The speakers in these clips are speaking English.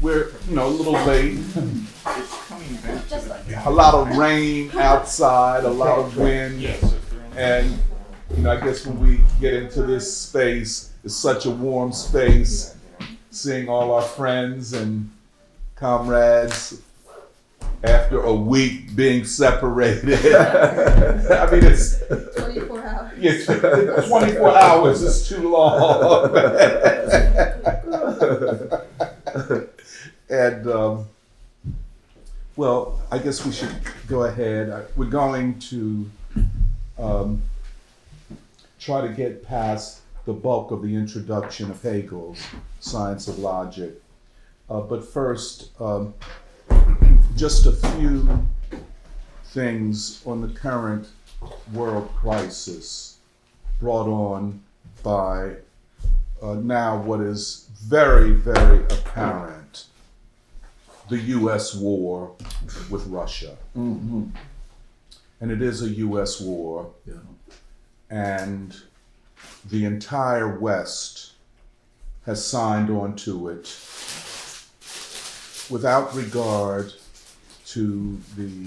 we're, a little late. It's coming back to the A lot of rain outside, a lot of wind. And, I guess when we get into this space, it's such a warm space, seeing all our friends and comrades after a week being separated. I mean, it's 24 hours. yeah, 24 hours is too long. And well, I guess we should go ahead. We're going to try to get past the bulk of the introduction of Hegel's Science of Logic. But first, just a few things on the current world crisis brought on by now what is very, very apparent, the US war with Russia. Mm-hmm. And it is a US war. Yeah. And the entire West has signed on to it without regard to the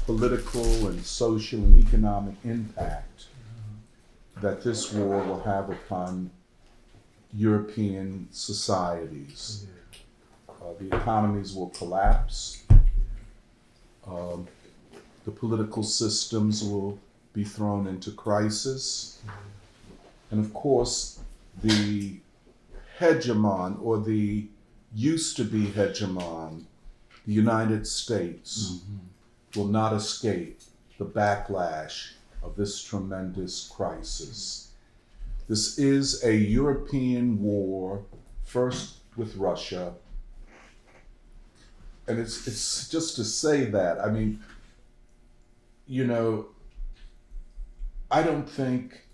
political and social and economic impact that this war will have upon European societies. The economies will collapse. The political systems will be thrown into crisis. And of course, the hegemon, or the used to be hegemon, the United States, will not escape the backlash of this tremendous crisis. This is a European war, first with Russia. And it's just to say that, I mean, I don't think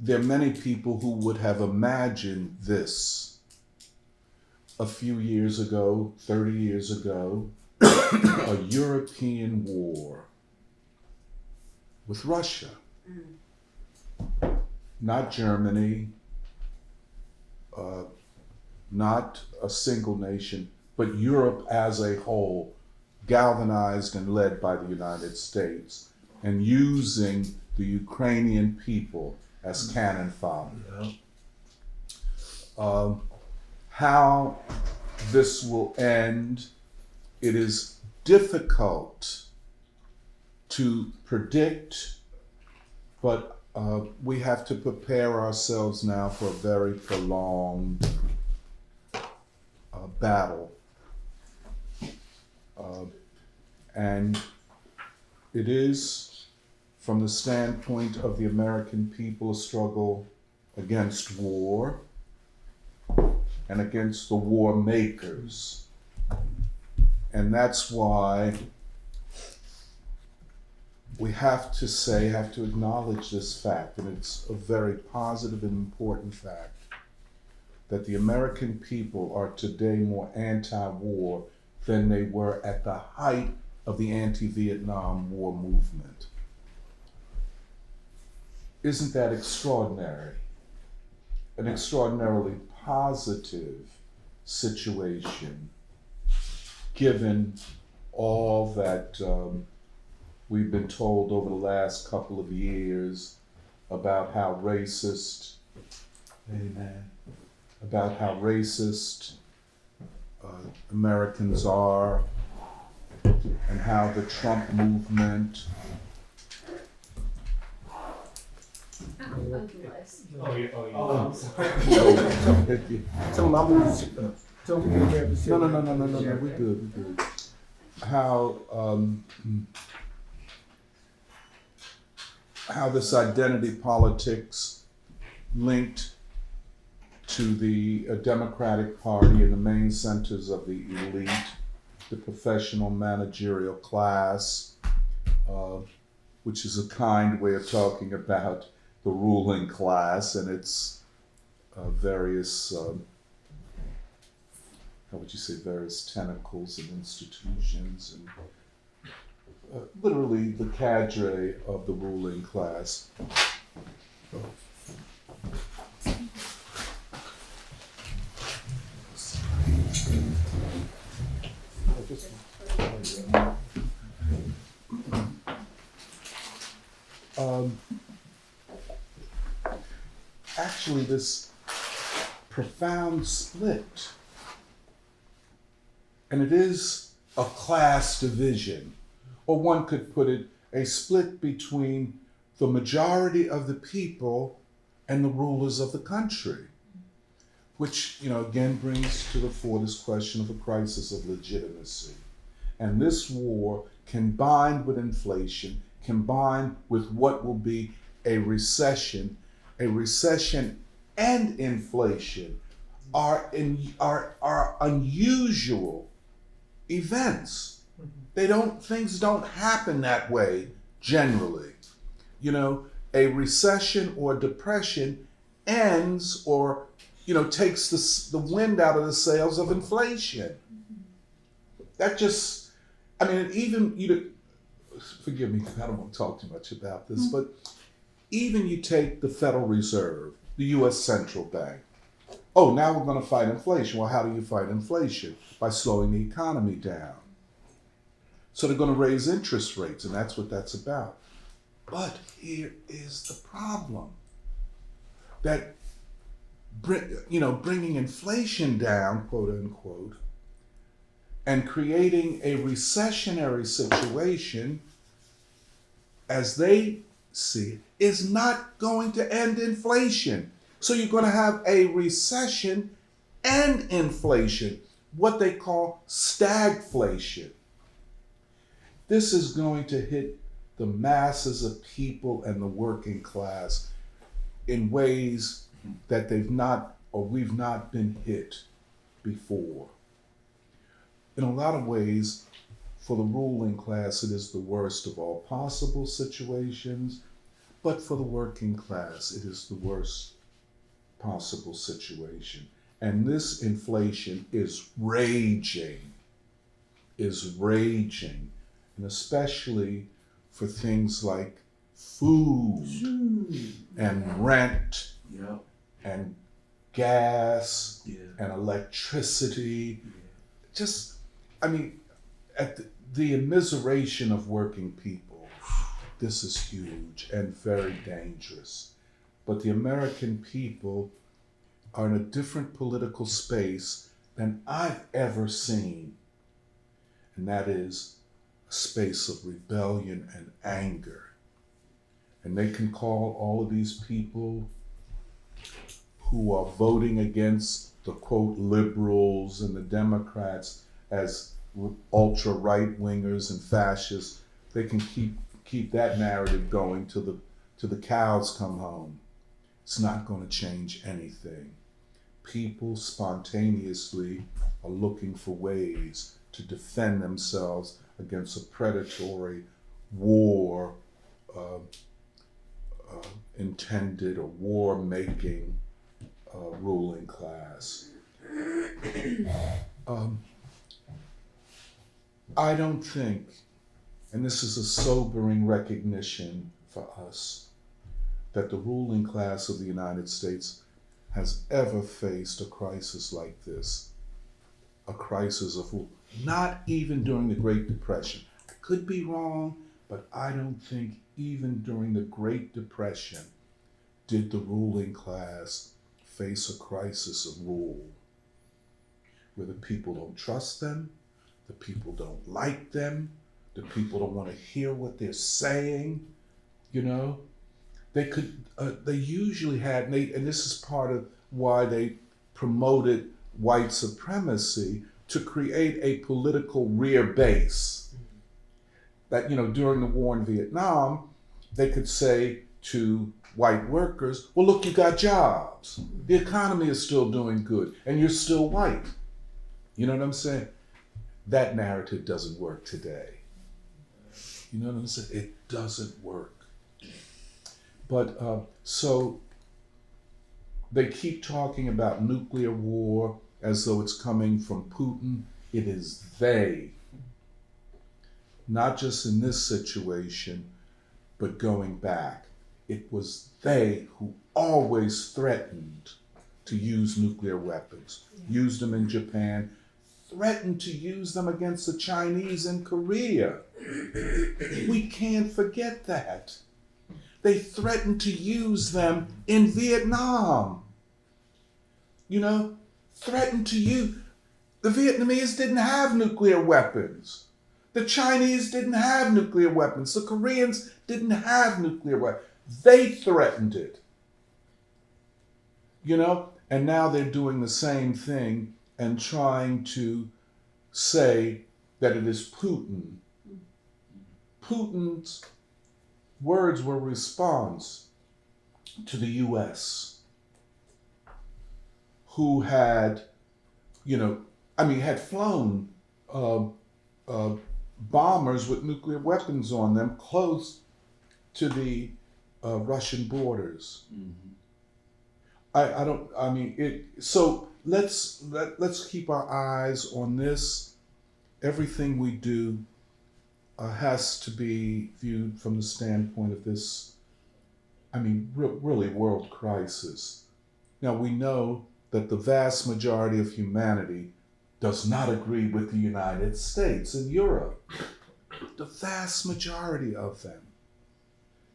there are many people who would have imagined this a few years ago, 30 years ago, a European war with Russia. Not Germany, not a single nation, but Europe as a whole, galvanized and led by the United States, and using the Ukrainian people as cannon fodder. Yeah. How this will end, it is difficult to predict, but we have to prepare ourselves now for a very prolonged battle. And it is, from the standpoint of the American people, a struggle against war and against the war makers. And that's why we have to acknowledge this fact, and it's a very positive and important fact, that the American people are today more anti-war than they were at the height of the anti-Vietnam War movement. Isn't that extraordinary? An extraordinarily positive situation, given all that we've been told over the last couple of years about how racist, Americans are, and how the Trump movement I'm sorry. Tell them I'm No, we're good. How this identity politics linked to the Democratic Party and the main centers of the elite, the professional managerial class, which is a kind way of talking about the ruling class and its various, various tentacles and institutions, and literally the cadre of the ruling class. Um, Actually, this profound split, and it is a class division, or one could put it, a split between the majority of the people and the rulers of the country, which, again brings to the fore this question of a crisis of legitimacy. And this war, combined with inflation, combined with what will be a recession and inflation are unusual events. Things don't happen that way generally. A recession or depression ends or takes the wind out of the sails of inflation. That just, even forgive me, I don't want to talk too much about this, but even you take the Federal Reserve, the US Central Bank. Oh, now we're going to fight inflation. Well, how do you fight inflation? By slowing the economy down. So they're going to raise interest rates, and that's what that's about. But here is the problem. That, bringing inflation down, quote unquote, and creating a recessionary situation, as they see it, is not going to end inflation. So you're going to have a recession and inflation, what they call stagflation. This is going to hit the masses of people and the working class in ways that we've not been hit before. In a lot of ways, for the ruling class, it is the worst of all possible situations, but for the working class, it is the worst possible situation. And this inflation is raging, and especially for things like food and rent and gas and electricity. At the immiseration of working people, this is huge and very dangerous. But the American people are in a different political space than I've ever seen. And that is a space of rebellion and anger. And they can call all of these people who are voting against the quote liberals and the Democrats as ultra right wingers and fascists. They can keep that narrative going till the cows come home. It's not going to change anything. People spontaneously are looking for ways to defend themselves against a predatory war intended or war-making ruling class. I don't think, and this is a sobering recognition for us, that the ruling class of the United States has ever faced a crisis like this, a crisis of rule. Not even during the Great Depression. I could be wrong, but I don't think even during the Great Depression did the ruling class face a crisis of rule, where the people don't trust them, the people don't like them, the people don't want to hear what they're saying. They usually had, and this is part of why they promoted white supremacy, to create a political rear base. That, during the war in Vietnam, they could say to white workers, well, look, you got jobs. The economy is still doing good, and you're still white. You know what I'm saying? That narrative doesn't work today. You know what I'm saying? It doesn't work. But so they keep talking about nuclear war as though it's coming from Putin. It is they, not just in this situation, but going back. It was they who always threatened to use nuclear weapons, used them in Japan, threatened to use them against the Chinese in Korea. We can't forget that. They threatened to use them in Vietnam. You know, threatened to use. The Vietnamese didn't have nuclear weapons. The Chinese didn't have nuclear weapons. The Koreans didn't have nuclear weapons. They threatened it. You know, and now they're doing the same thing and trying to say that it is Putin. Putin's words were a response to the US, who had, had flown bombers with nuclear weapons on them close to the Russian borders. So let's keep our eyes on this. Everything we do has to be viewed from the standpoint of this, really world crisis. Now we know that the vast majority of humanity does not agree with the United States and Europe. The vast majority of them.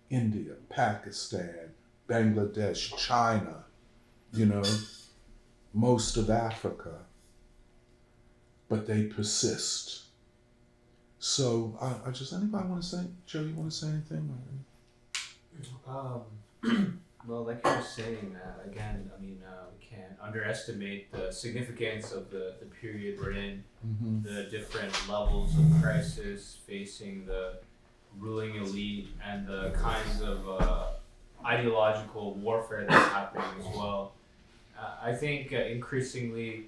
India, Pakistan, Bangladesh, China, most of Africa. But they persist. So, anybody want to say, Joe, you want to say anything? Well, like you were saying, again, we can't underestimate the significance of the period we're in, the different levels of crisis facing the ruling elite, and the kinds of ideological warfare that's happening as well. I think increasingly,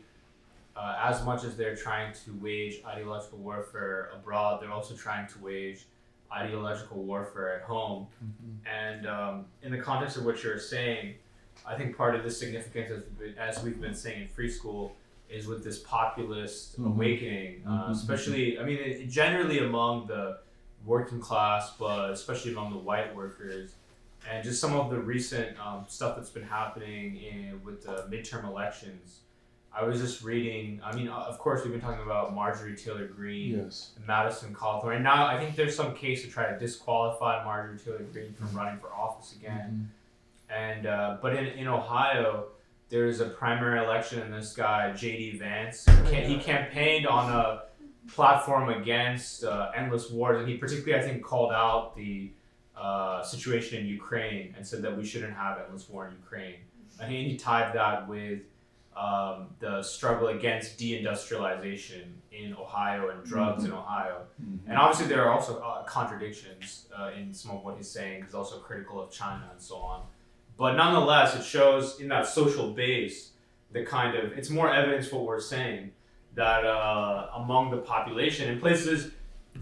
as much as they're trying to wage ideological warfare abroad, they're also trying to wage ideological warfare at home. And in the context of what you're saying, I think part of the significance, as we've been saying in free school, is with this populist awakening, especially, generally among the working class, but especially among the white workers. And just some of the recent stuff that's been happening with the midterm elections. I was just reading, of course, we've been talking about Marjorie Taylor Greene, Yes. and Madison Cawthorn. And now I think there's some case to try to disqualify Marjorie Taylor Greene from running for office again. And but in Ohio, there's a primary election, and this guy, J.D. Vance, he campaigned on a platform against endless wars, and he particularly, I think, called out the situation in Ukraine and said that we shouldn't have endless war in Ukraine. I think he tied that with the struggle against deindustrialization in Ohio and drugs in Ohio. And obviously there are also contradictions in some of what he's saying. He's also critical of China and so on. But nonetheless, it shows in that social base, it's more evidence for what we're saying, that among the population, in places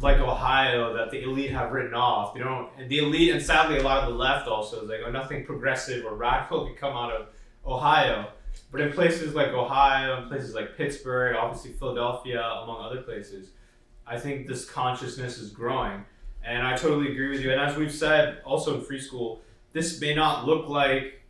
like Ohio that the elite have written off, and the elite, and sadly a lot of the left also, is like, nothing progressive or radical can come out of Ohio. But in places like Ohio, in places like Pittsburgh, obviously Philadelphia, among other places, I think this consciousness is growing. And I totally agree with you. And as we've said also in free school, this may not look like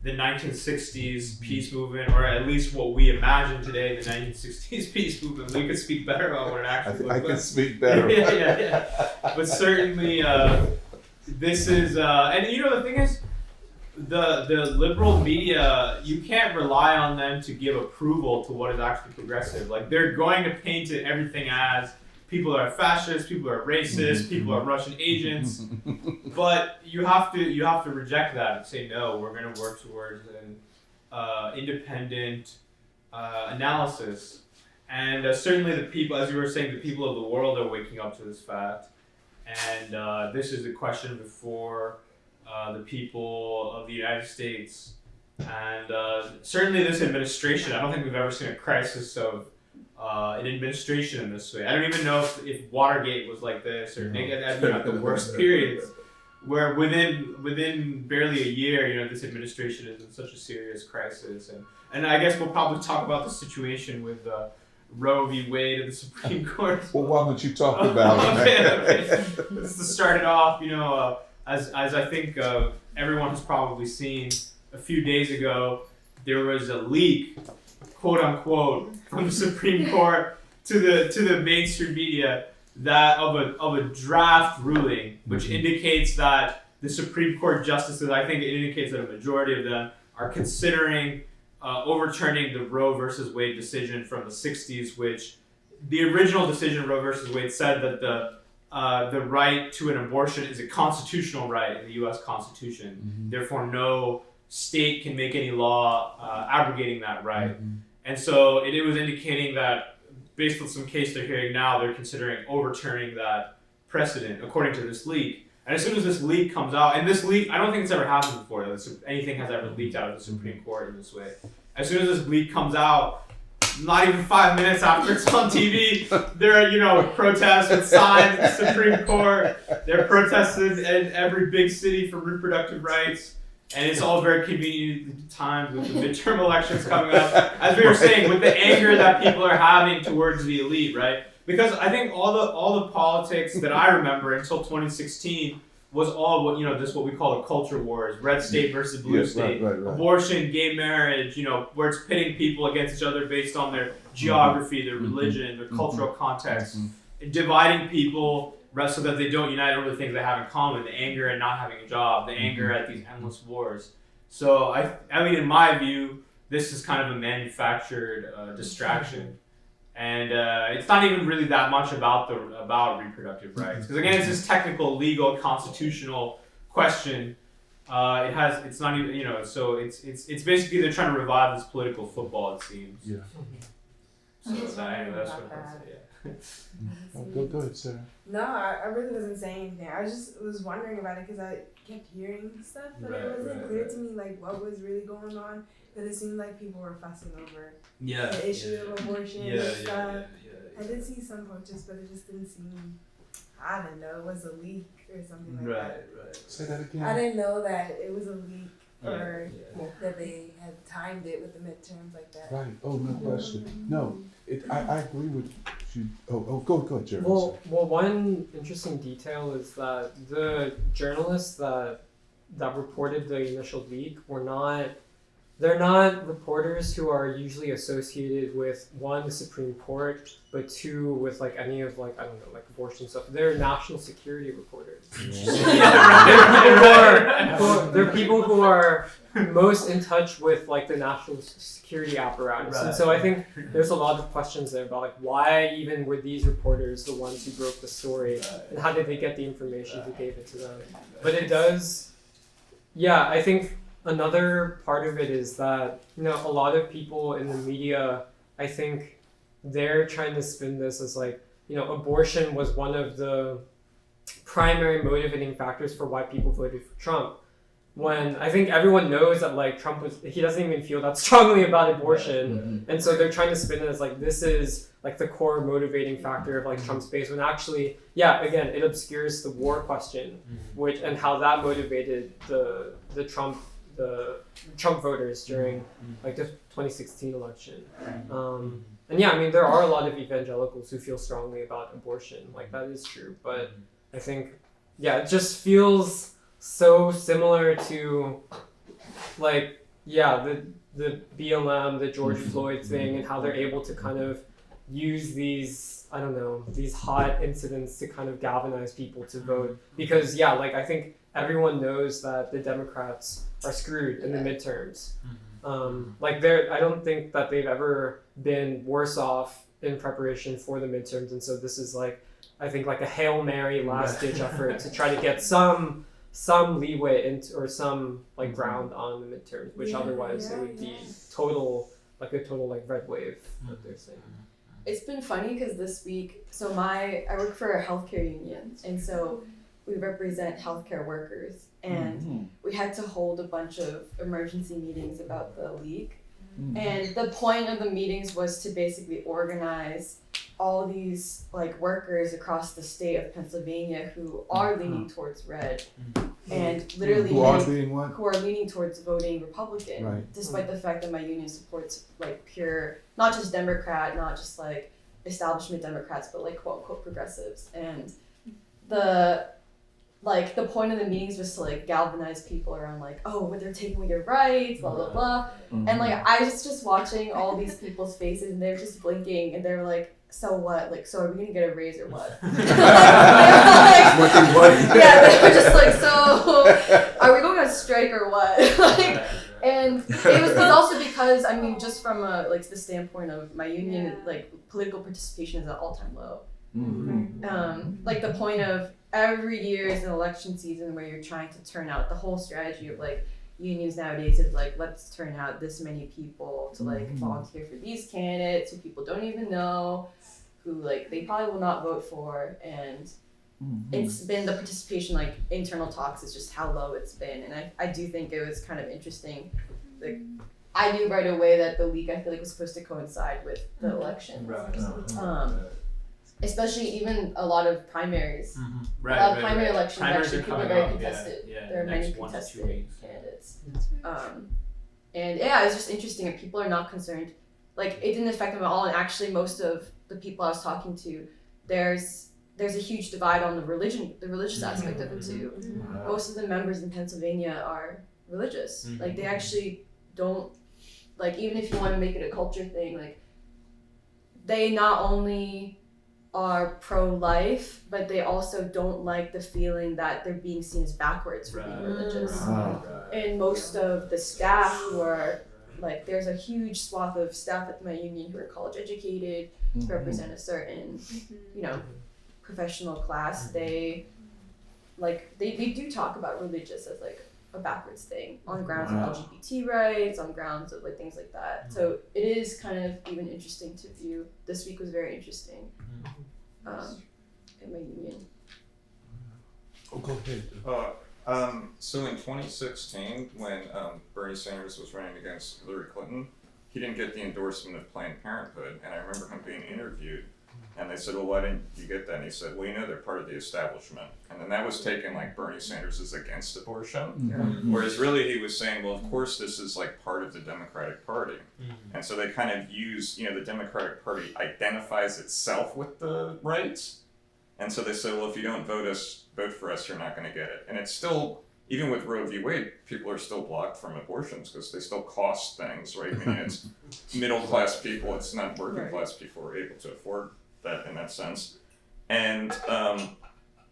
the 1960s peace movement, or at least what we imagine today, the 1960s peace movement. We could speak better about what it actually I looks like. can speak better. yeah. But certainly, this is, and the thing is, the liberal media, you can't rely on them to give approval to what is actually progressive. Like, they're going to paint it everything as people are fascists, people are racist, people are Russian agents. But you have to reject that and say, no, we're going to work towards an independent analysis. And certainly the people, as you were saying, the people of the world are waking up to this fact. And this is a question before the people of the United States. And certainly this administration, I don't think we've ever seen a crisis of an administration in this way. I don't even know if Watergate was like this, or at the worst periods, where within barely a year, this administration is in such a serious crisis. And I guess we'll probably talk about the situation with Roe v. Wade at the Supreme Court. Well, why don't you talk about it? Okay. Just to start it off, as I think everyone has probably seen, a few days ago, there was a leak, quote unquote, from the Supreme Court to the mainstream media that of a draft ruling, which indicates that the Supreme Court justices, I think it indicates that a majority of them are considering overturning the Roe versus Wade decision from the 60s, which the original decision, Roe versus Wade, said that the right to an abortion is a constitutional right in the U.S. Constitution. Therefore, no state can make any law abrogating that right. And so it was indicating that based on some case they're hearing now, they're considering overturning that precedent according to this leak. And as soon as this leak comes out, and this leak, I don't think it's ever happened before, that anything has ever leaked out of the Supreme Court in this way. As soon as this leak comes out, not even 5 minutes after it's on TV, there are, protests with signs at the Supreme Court. There are protests in every big city for reproductive rights. And it's all very convenient times with the midterm elections coming up. As we were saying, with the anger that people are having towards the elite, right? Because I think all the politics that I remember until 2016 was all what we call the culture wars: red state versus blue state, right. Abortion, gay marriage, where it's pitting people against each other based on their geography, their religion, their cultural context, dividing people so that they don't unite over the things they have in common: the anger at not having a job, the anger at these endless wars. So I mean, in my view, this is kind of a manufactured distraction. And it's not even really that much about reproductive rights, because again, it's this technical, legal, constitutional question. It's not even so it's basically they're trying to revive this political football, it seems. Yeah. So that's what I say. Go ahead, Sarah. No, I really wasn't saying anything. I just was wondering about it because I kept hearing stuff, but it wasn't clear to me like what was really going on. Because it seemed like people were fussing over the issue of abortion and stuff. I did see some protests, but it just didn't seem, I don't know, it was a leak or something like that. Right. Say that again. I didn't know that it was a leak or that they had timed it with the midterms like that. Right. Oh, no question. No, I agree with you. Go ahead, Jeremy. Well, one interesting detail is that the journalists that reported the initial leak they're not reporters who are usually associated with, one, the Supreme Court, but two, with any of abortion stuff. They're national security reporters. They're people who are most in touch with the national security apparatus. Right. And so I think there's a lot of questions there about why even were these reporters the ones who broke the story, and how did they get the information who gave it to them. But it does, I think another part of it is that, a lot of people in the media, I think they're trying to spin this as abortion was one of the primary motivating factors for why people voted for Trump. When I think everyone knows that Trump he doesn't even feel that strongly about abortion. And so they're trying to spin it as this is the core motivating factor of Trump's base, when actually, again, it obscures the war question, and how that motivated the Trump voters during the 2016 election. And I mean, there are a lot of evangelicals who feel strongly about abortion, that is true, but I think it just feels so similar to the BLM, the George Floyd thing, and how they're able to kind of use these hot incidents to kind of galvanize people to vote, because I think everyone knows that the Democrats are screwed in the midterms. I don't think that they've ever been worse off in preparation for the midterms, and so this is I think a Hail Mary last ditch effort to try to get some leeway or some ground on the midterms, which otherwise it would be a total red wave that they're saying. It's been funny because this week, I work for a healthcare union, and so we represent healthcare workers, and we had to hold a bunch of emergency meetings about the leak. And the point of the meetings was to basically organize all these workers across the state of Pennsylvania who are leaning towards red, and literally who are leaning towards voting Republican, right. Despite the fact that my union supports pure, not just Democrat, not just establishment Democrats, but quote unquote progressives. And like the point of the meetings was to like galvanize people around like, oh, but they're taking away your rights, blah blah blah. And like I was just watching all these people's faces and they're just blinking and they're like, so what? Like, so are we gonna get a raise or what? What they want. Yeah, they were just like, so are we going on strike or what? Like, and it was also because I mean, just from like the standpoint of my union, like political participation is at all-time low. Like the point of every year is an election season where you're trying to turn out the whole strategy of like unions nowadays is like, let's turn out this many people to like volunteer for these candidates who people don't even know, who like they probably will not vote for, and it's been the participation, like internal talks is just how low it's been. And I do think it was kind of interesting. Like I knew right away that the week I feel like was supposed to coincide with the election. Especially even a lot of primaries. A lot of primary elections actually people are very contested. There are many contested candidates. And yeah, it's just interesting and people are not concerned. Like it didn't affect them at all, and actually most of the people I was talking to, there's a huge divide on the religious aspect of it too. Most of the members in Pennsylvania are religious. Like they actually don't, like even if you want to make it a culture thing, like they not only are pro-life, but they also don't like the feeling that they're being seen as backwards for being religious. And most of the staff who are, like, there's a huge swath of staff at my union who are college educated, to represent a certain, you know, professional class. They do talk about religious as like a backwards thing on grounds of LGBT rights, on grounds of like things like that. So it is kind of even interesting to view. This week was very interesting in my union. Oh, go ahead. So in 2016, when Bernie Sanders was running against Hillary Clinton, he didn't get the endorsement of Planned Parenthood, and I remember him being interviewed, and they said, well, why didn't you get that? And he said, well, you know, they're part of the establishment. And then that was taken like Bernie Sanders is against abortion, whereas really he was saying, well, of course this is like part of the Democratic Party. And so they kind of use, you know, the Democratic Party identifies itself with the rights, and so they said, well, if you don't vote for us, you're not going to get it. And it's still, even with Roe v. Wade, people are still blocked from abortions because they still cost things, right? I mean, it's middle class people, it's not working class people who are able to afford that in that sense. And,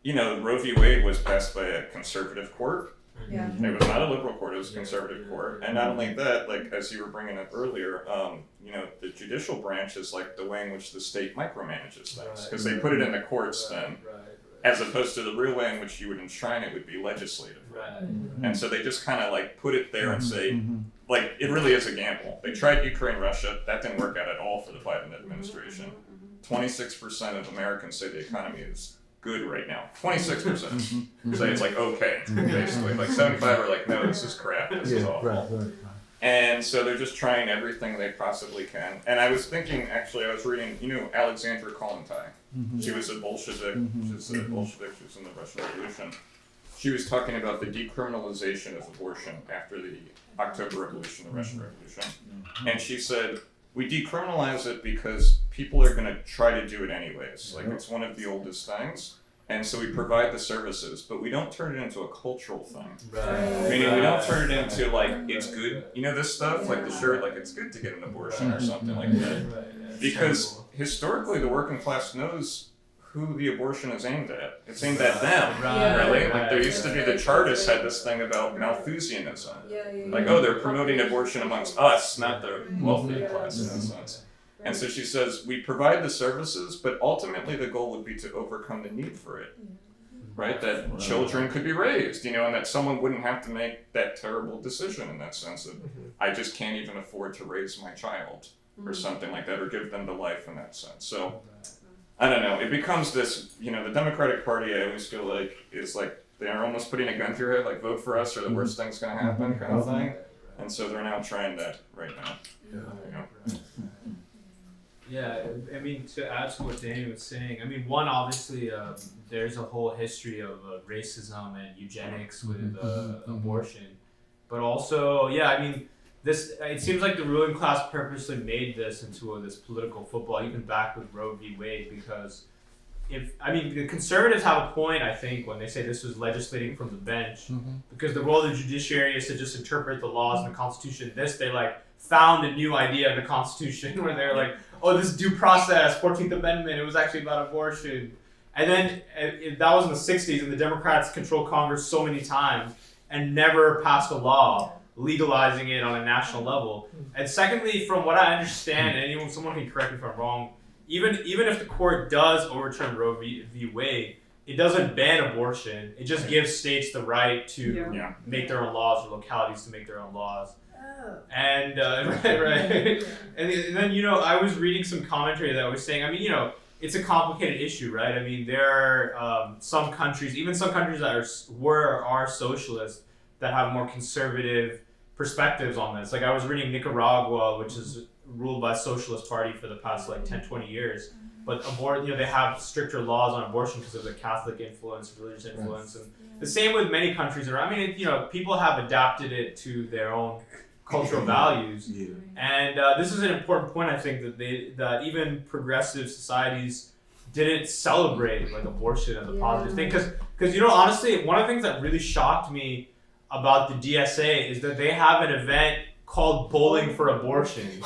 you know, Roe v. Wade was passed by a conservative court. It was not a liberal court, it was a conservative court. And not only that, like, as you were bringing up earlier, you know, the judicial branch is like the way in which the state micromanages things, because they put it in the courts then. As opposed to the real way in which you would enshrine it would be legislative. And so they just kind of like put it there and say, like, it really is a gamble. They tried Ukraine, Russia, that didn't work out at all for the Biden administration. 26% of Americans say the economy is good right now. 26% say it's like okay, basically. Like 75 are like, no, this is crap, this is awful. And so they're just trying everything they possibly can. And I was thinking, actually, I was reading, you know, Alexandra Kollontai. She was a Bolshevik, she was in the Russian Revolution. She was talking about the decriminalization of abortion after the October Revolution, the Russian Revolution. And she said, we decriminalize it because people are going to try to do it anyways. Like, it's one of the oldest things. And so we provide the services, but we don't turn it into a cultural thing. Meaning we don't turn it into like, it's good, you know, this stuff, like the shirt, like it's good to get an abortion or something like that. Because historically the working class knows who the abortion is aimed at. It's aimed at them, really. Like there used to be, the Chartists had this thing about Malthusianism. Like, oh, they're promoting abortion amongst us, not the wealthy class in that sense. And so she says, we provide the services, but ultimately the goal would be to overcome the need for it, right? That children could be raised, you know, and that someone wouldn't have to make that terrible decision in that sense of, I just can't even afford to raise my child or something like that, or give them the life in that sense. So, I don't know, it becomes this, you know, the Democratic Party, I always feel like, is like, they're almost putting a gun to your head, like vote for us or the worst thing's gonna happen kind of thing. And so they're now trying that right now. You know? Yeah, I mean, to add to what Danny was saying, I mean, one, obviously, there's a whole history of racism and eugenics with abortion. But also, yeah, I mean, it seems like the ruling class purposely made this into this political football, even back with Roe v. Wade, because the conservatives have a point, I think, when they say this was legislating from the bench, because the role of the judiciary is to just interpret the laws and the Constitution. They like found a new idea in the Constitution where they're like, oh, this due process, 14th Amendment, it was actually about abortion. And then that was in the 60s, and the Democrats controlled Congress so many times and never passed a law legalizing it on a national level. And secondly, from what I understand, and someone can correct me if I'm wrong, even if the court does overturn Roe v. Wade, it doesn't ban abortion. It just gives states the right to make their own laws, or localities to make their own laws. Oh. And right. And then I was reading some commentary that was saying, it's a complicated issue, right? I mean, there are some countries, even some countries that are socialist, that have more conservative perspectives on this. Like I was reading Nicaragua, which is ruled by Socialist Party for the past 10-20 years, but they have stricter laws on abortion because of the Catholic influence, religious influence, and the same with many countries around. People have adapted it to their own cultural values, and this is an important point. I think that even progressive societies didn't celebrate like abortion as a positive thing, because honestly, one of the things that really shocked me about the DSA is that they have an event called Bowling for Abortion,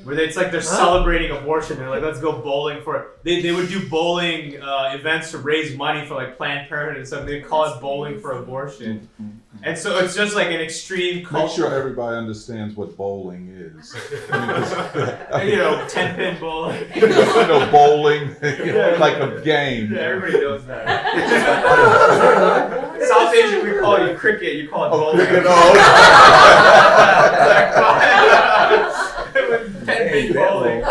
where it's like they're celebrating abortion. They're like, let's go bowling for it. They would do bowling events to raise money for like Planned Parenthood and stuff. They call it Bowling for Abortion. And so it's just like an extreme culture. Make sure everybody understands what bowling is. 10-pin bowling. Bowling, like a game. Yeah, everybody knows that. South Asian, we call it cricket. You call it bowling. Cricket, 10-pin bowling.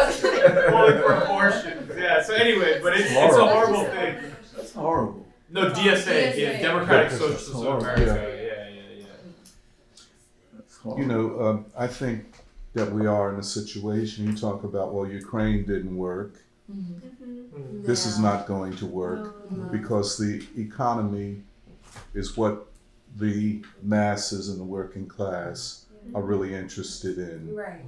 Bowling for abortion. Yeah. So anyway, but it's a horrible thing. That's horrible. No, DSA, Democratic Socialists of America. I think that we are in a situation, you talk about, well, Ukraine didn't work. This is not going to work because the economy is what the masses and the working class are really interested in. Right.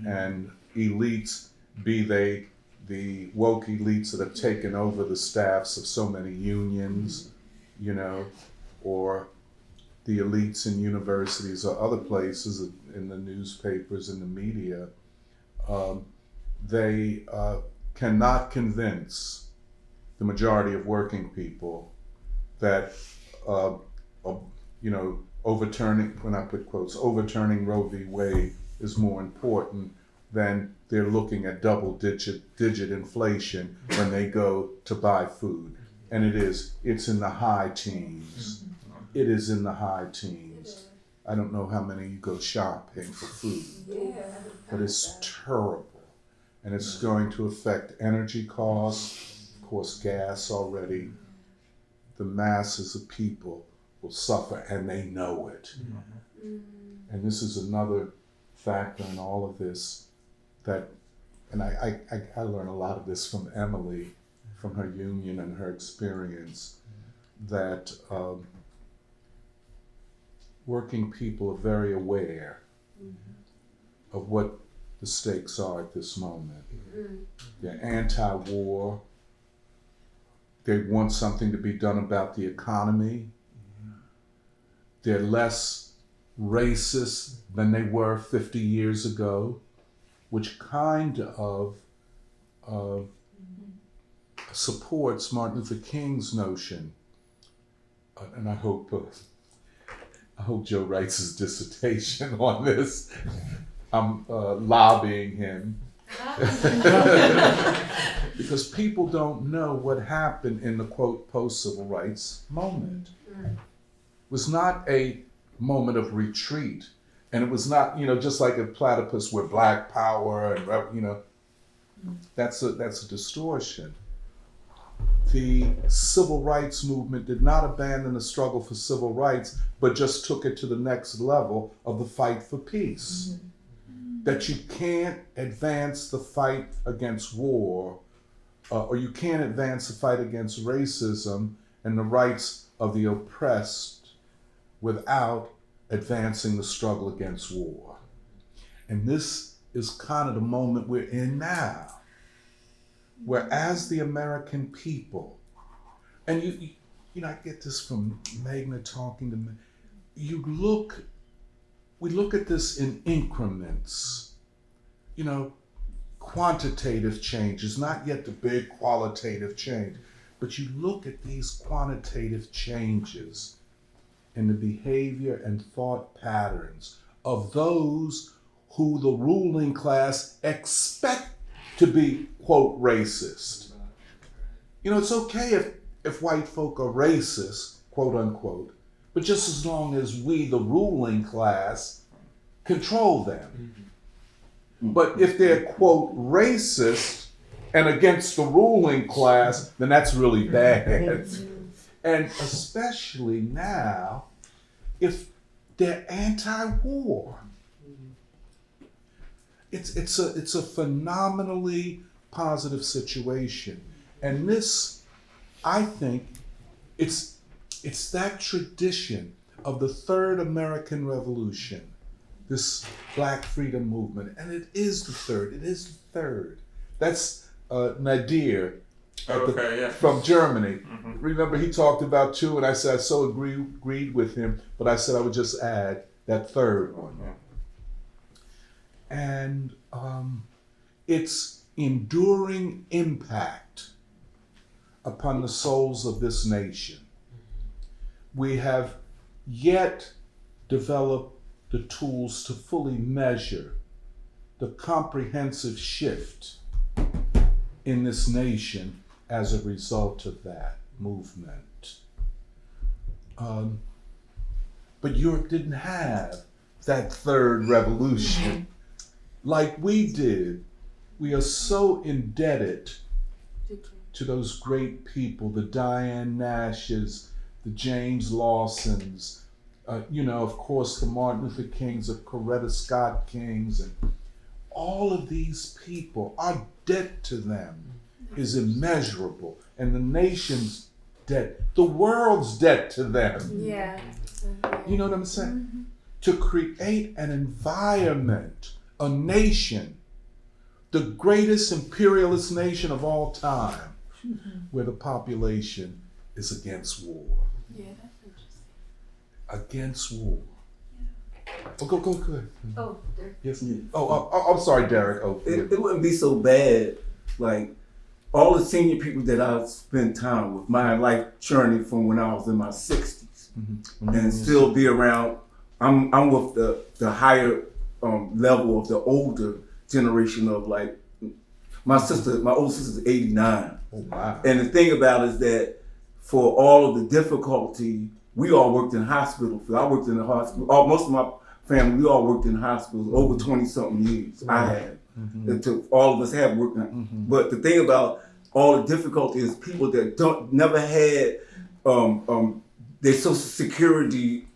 And elites, be they the woke elites that have taken over the staffs of so many unions, or the elites in universities or other places in the newspapers and the media, they cannot convince the majority of working people that, overturning, when I put quotes, overturning Roe v. Wade is more important than they're looking at double-digit inflation when they go to buy food. And it's in the high teens. It is in the high teens. I don't know how many you go shopping for food, but it's terrible. And it's going to affect energy costs, of course, gas already. The masses of people will suffer, and they know it. And this is another factor in all of this and I learned a lot of this from Emily, from her union and her experience, that working people are very aware of what the stakes are at this moment. They're anti-war. They want something to be done about the economy. They're less racist than they were 50 years ago, which kind of supports Martin Luther King's notion. And I hope Joe writes his dissertation on this. I'm lobbying him. Because people don't know what happened in the, quote, post-civil rights moment. It was not a moment of retreat. And it was not, just like a platypus with black power and, that's a distortion. The civil rights movement did not abandon the struggle for civil rights, but just took it to the next level of the fight for peace. That you can't advance the fight against war, or you can't advance the fight against racism and the rights of the oppressed without advancing the struggle against war. And this is kind of the moment we're in now. Whereas the American people, and you know, I get this from Magna talking to me, we look at this in increments, you know, quantitative changes, not yet the big qualitative change, but you look at these quantitative changes in the behavior and thought patterns of those who the ruling class expect to be, quote, racist. You know, it's okay if white folk are racist, quote unquote, but just as long as we, the ruling class, control them. But if they're, quote, racist and against the ruling class, then that's really bad. And especially now, if they're anti-war. It's a phenomenally positive situation. And this, I think, it's that tradition of the Third American Revolution, this Black freedom movement, and it is the third. That's Nadir from Germany. Mm-hmm. Remember, he talked about two, and I said I so agreed with him, but I said I would just add that third one. Yeah. And its enduring impact upon the souls of this nation. We have yet developed the tools to fully measure the comprehensive shift in this nation as a result of that movement. But Europe didn't have that third revolution like we did. We are so indebted to those great people, the Diane Nashes, the James Lawsons, you know, of course, the Martin Luther Kings, the Coretta Scott Kings, and all of these people, our debt to them is immeasurable. And the nation's debt, the world's debt to them. Yeah. You know what I'm saying? To create an environment, a nation, the greatest imperialist nation of all time, where the population is against war. Yeah, that's interesting. Against war. Oh, go ahead. Oh, there. Yes. Oh, I'm sorry, Derek. Oh, It wouldn't be so bad. Like all the senior people that I've spent time with, my life journey from when I was in my 60s, and still be around. I'm with the higher level of the older generation of like my older sister's 89. Oh, wow. And the thing about it is that for all of the difficulty, we all worked in hospitals. I worked in the hospital. Most of my family, we all worked in hospitals over 20-something years. I have. All of us have worked in. But the thing about all the difficulty is people that never had their Social Security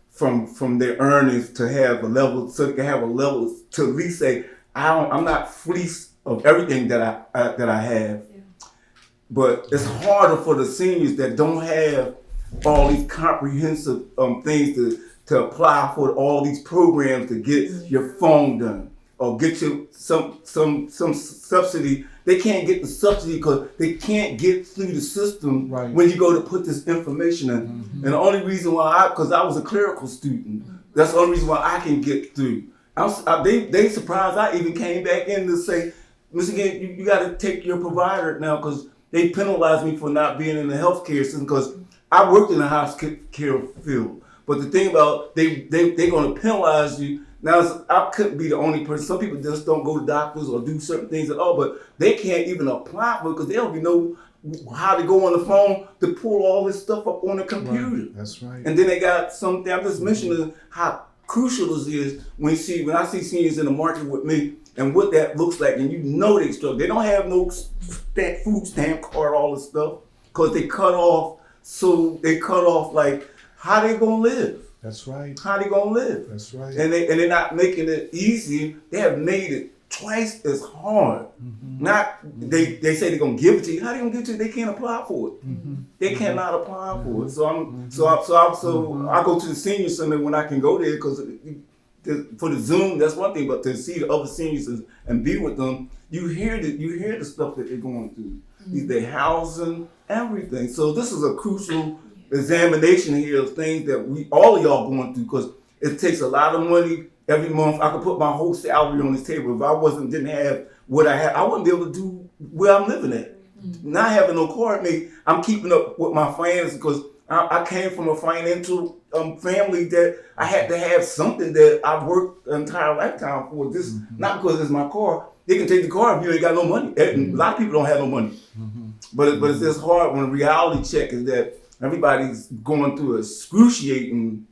from their earnings to have a level, so they can have a level to at least say, I'm not fleeced of everything that I have. But it's harder for the seniors that don't have all these comprehensive things to apply for all these programs to get your phone done or get you some subsidy. They can't get the subsidy because they can't get through the system when you go to put this information in. And the only reason why because I was a clerical student, that's the only reason why I can get through. They surprised I even came back in to say, Mr. Gant, you got to take your provider now because they penalized me for not being in the healthcare system because I worked in the healthcare field. But the thing about they're going to penalize you. Now, I couldn't be the only person. Some people just don't go to doctors or do certain things at all, but they can't even apply for it because they don't even know how to go on the phone to pull all this stuff up on the computer. Right. That's right. And then they got something, I'm just mentioning how crucial this is when I see seniors in the market with me and what that looks like, and you know they struggle. They don't have no food stamp card, all this stuff, because they cut off. So they cut off like how they gonna live. That's right. How they gonna live? That's right. And they're not making it easy. They have made it twice as hard. Not they say they're gonna give it to you. How they gonna give it to you? They can't apply for it. They cannot apply for it. So I go to the senior center when I can go there because for the Zoom, that's one thing, but to see the other seniors and be with them, you hear the stuff that they're going through. Their housing, everything. So this is a crucial examination here of things that all of y'all going through, because it takes a lot of money every month. I could put my whole salary on this table. If I didn't have what I have, I wouldn't be able to do where I'm living at. Not having no car, I'm keeping up with my finances because I came from a financial family that I had to have something that I worked an entire lifetime for. This not because it's my car. They can take the car if you ain't got no money. A lot of people don't have no money. But it's just hard when reality check is that everybody's going through excruciating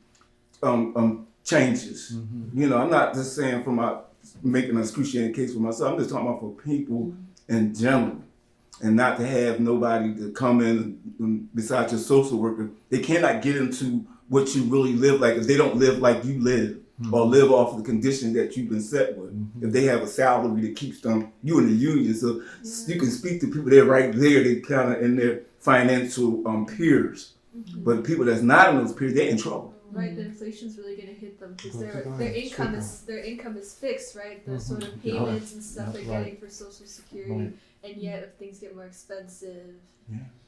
changes. You know, I'm not just saying making an excruciating case for myself. I'm just talking about for people in general. And not to have nobody to come in besides your social worker. They cannot get into what you really live like if they don't live like you live or live off of the conditions that you've been set with. If they have a salary that keeps you in the union, so you can speak to people that are right there, they kind of in their financial peers. But people that's not in those peers, they're in trouble. Right, the inflation's really going to hit them because their income is fixed, right? The sort of payments and stuff they're getting for Social Security, and yet if things get more expensive,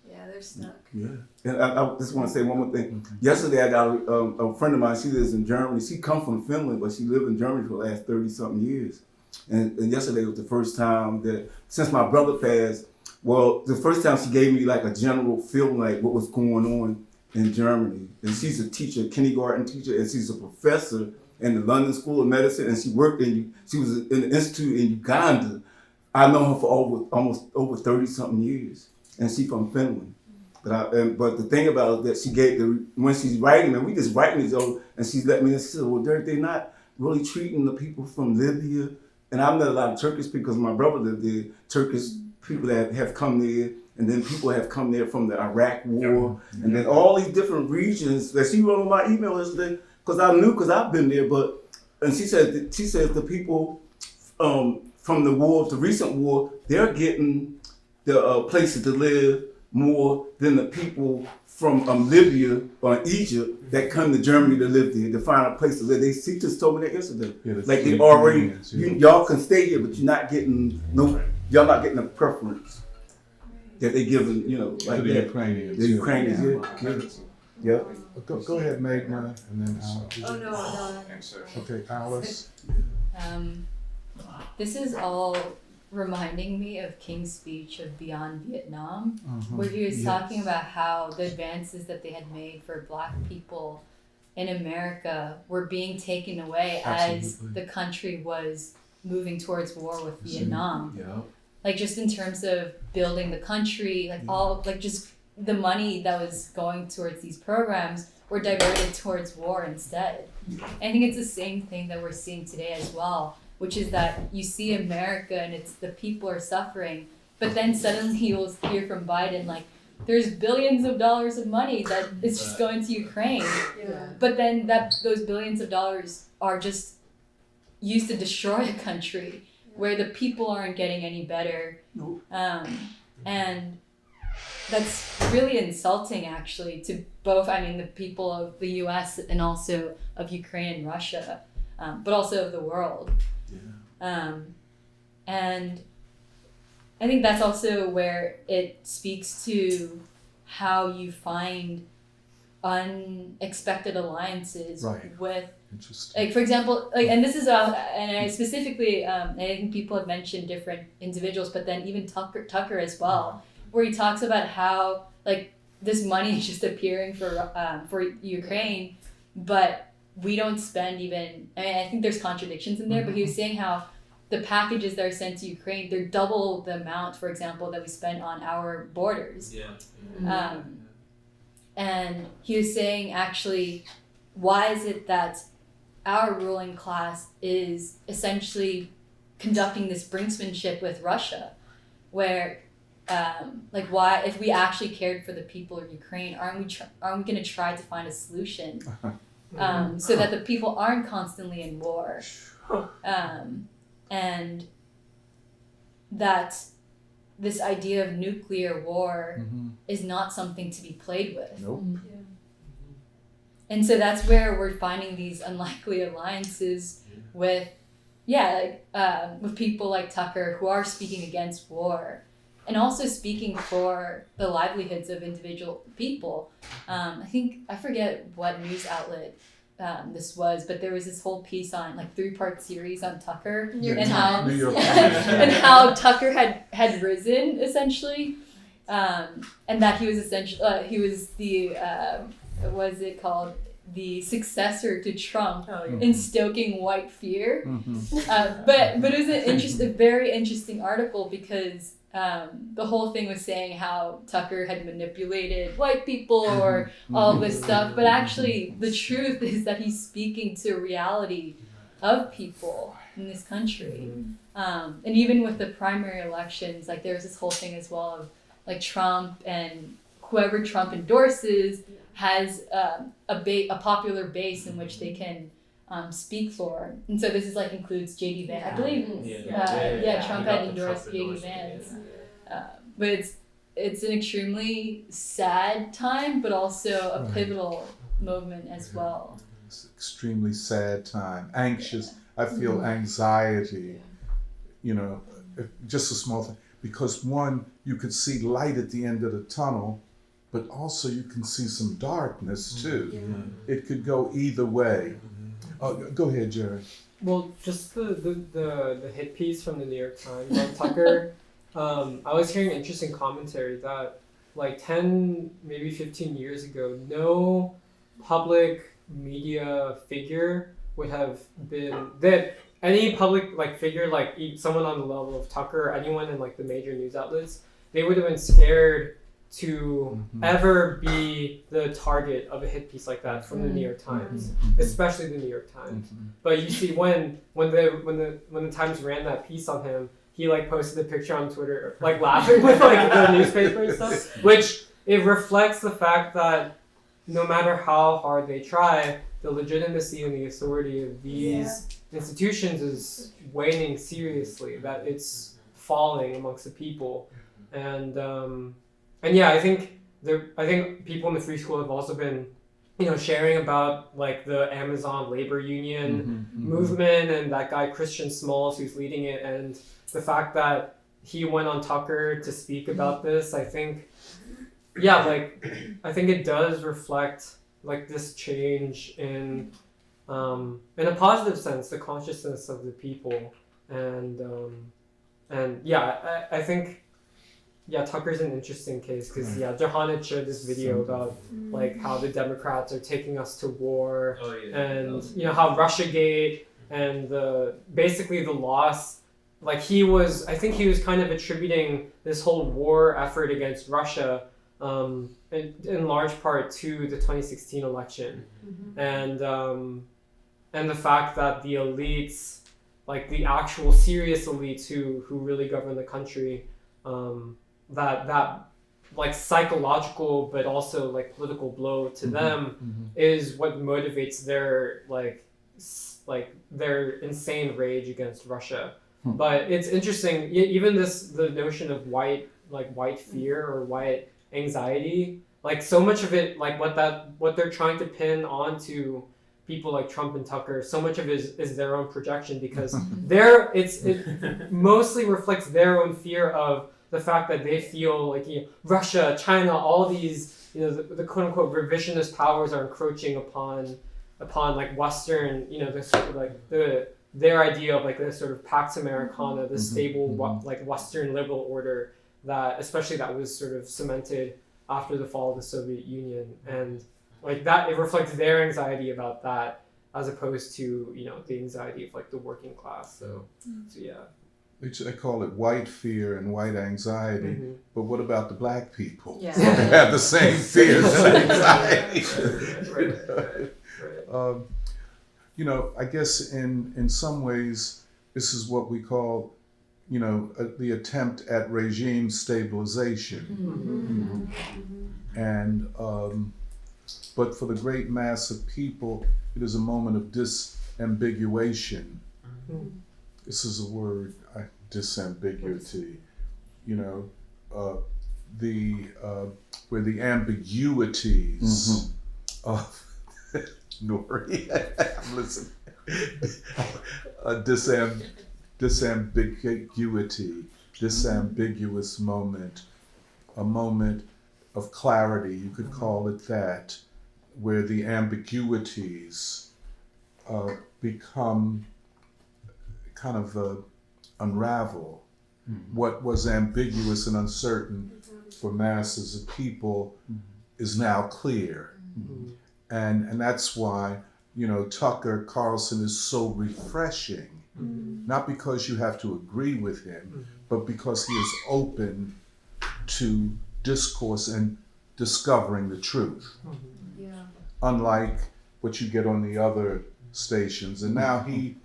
they're stuck. Yeah, and I just want to say one more thing. Yesterday, I got a friend of mine. She lives in Germany. She come from Finland, but she lived in Germany for the last 30-something years. And yesterday was the first time that since my brother passed. Well, the first time she gave me like a general feeling like what was going on in Germany. And she's a teacher, a kindergarten teacher, and she's a professor in the London School of Medicine, and she was in the institute in Uganda. I know her for almost over 30-something years, and she's from Finland. But the thing about it that she gave when she's writing, and we just writing each other, and she's let me know, she said, well, they're not really treating the people from Libya, and I've met a lot of Turkish people because my brother lived there, Turkish people that have come there. And then people have come there from the Iraq War, and then all these different regions that she wrote on my email yesterday, because I've been there. And she said the people from the war, the recent war, they're getting the places to live more than the people from Libya or Egypt that come to Germany to live there to find a place to live. She just told me that yesterday. Like they already, y'all can stay here, but you're not getting y'all not getting a preference that they given, like the that. Ukrainians. The Ukrainians, yeah. Go ahead, Magna, and then Al. Oh no. Okay, Alice. This is all reminding me of King's speech of Beyond Vietnam, where he was talking about how the advances that they had made for Black people in America were being taken away as the country was moving towards war with Vietnam. Yeah. Like just in terms of building the country, just the money that was going towards these programs were diverted towards war instead. I think it's the same thing that we're seeing today as well, which is that you see America and it's the people are suffering, but then suddenly you'll hear from Biden like there's billions of dollars of money that is just going to Ukraine. But then those billions of dollars are just used to destroy a country where the people aren't getting any better. And that's really insulting actually to both, the people of the US and also of Ukraine and Russia, but also of the world. And I think that's also where it speaks to how you find unexpected alliances with, like for example, and this is and I specifically, I think people have mentioned different individuals, but then even Tucker as well, where he talks about how like this money is just appearing for Ukraine, but we don't spend even. I think there's contradictions in there, but he was saying how the packages that are sent to Ukraine, they're double the amount, for example, that we spend on our borders. And he was saying, actually, why is it that our ruling class is essentially conducting this brinksmanship with Russia, where, why, if we actually cared for the people of Ukraine, aren't we going to try to find a solution so that the people aren't constantly in war, and that this idea of nuclear war is not something to be played with. Nope. And so that's where we're finding these unlikely alliances with, with people like Tucker who are speaking against war and also speaking for the livelihoods of individual people. I forget what news outlet this was, but there was this whole piece on like 3-part series on Tucker New York and Times. and how Tucker had risen essentially, and that he was essentially he was the what is it called, the successor to Trump in stoking white fear. But it was a very interesting article because the whole thing was saying how Tucker had manipulated white people or all this stuff, but actually the truth is that he's speaking to a reality of people in this country. And even with the primary elections, like there's this whole thing as well of like Trump and whoever Trump endorses has a popular base in which they can speak for. And so this is like includes J.D. Vance. I believe Trump had endorsed J.D. Vance. But it's an extremely sad time, but also a pivotal moment as well. It's an extremely sad time. Anxious. I feel anxiety, just a small thing. Because one, you could see light at the end of the tunnel, but also you can see some darkness too. It could go either way. Go ahead, Jerry. Well, just the hit piece from the New York Times on Tucker, I was hearing interesting commentary that like 10, maybe 15 years ago, no public media figure would have been, that any public like figure, like someone on the level of Tucker, or anyone in like the major news outlets, they would have been scared to ever be the target of a hit piece like that from the New York Times, especially the New York Times. But you see, when the Times ran that piece on him, he like posted a picture on Twitter, like laughing with like the newspaper and stuff, which it reflects the fact that no matter how hard they try, the legitimacy and the authority of these institutions is waning seriously. That it's falling amongst the people, and I think people in the free school have also been, sharing about like the Amazon labor union movement and that guy Christian Smalls who's leading it, and the fact that he went on Tucker to speak about this. I think it does reflect like this change in a positive sense, the consciousness of the people, and I think. Yeah, Tucker's an interesting case because Johanna shared this video about like how the Democrats are taking us to war, and how Russiagate and basically the loss. Like I think he was kind of attributing this whole war effort against Russia, in large part to the 2016 election, and the fact that the elites, like the actual serious elites who really govern the country, that like psychological but also like political blow to them is what motivates their their insane rage against Russia. But it's interesting, even the notion of white fear or white anxiety, like so much of it, like what they're trying to pin onto people like Trump and Tucker, so much of it is their own projection, because it mostly reflects their own fear of the fact that they feel like Russia, China, all these the quote unquote revisionist powers are encroaching upon like Western, the sort of like their idea of like the sort of Pax Americana, the stable like Western liberal order that was sort of cemented after the fall of the Soviet Union, and like that it reflects their anxiety about that as opposed to the anxiety of like the working class. So yeah. They call it white fear and white anxiety, but what about the black people? Yeah. They have the same fears and anxiety. I guess in some ways, this is what we call, the attempt at regime stabilization. And, but for the great mass of people, it is a moment of disambiguation. This is a word, disambiguity, where the ambiguities of Nori, I'm listening. Disambiguity, disambiguous moment, a moment of clarity, you could call it that, where the ambiguities become kind of unravel. What was ambiguous and uncertain for masses of people is now clear. And that's why, Tucker Carlson is so refreshing. Not because you have to agree with him, but because he is open to discourse and discovering the truth. Yeah. Unlike what you get on the other stations. And now he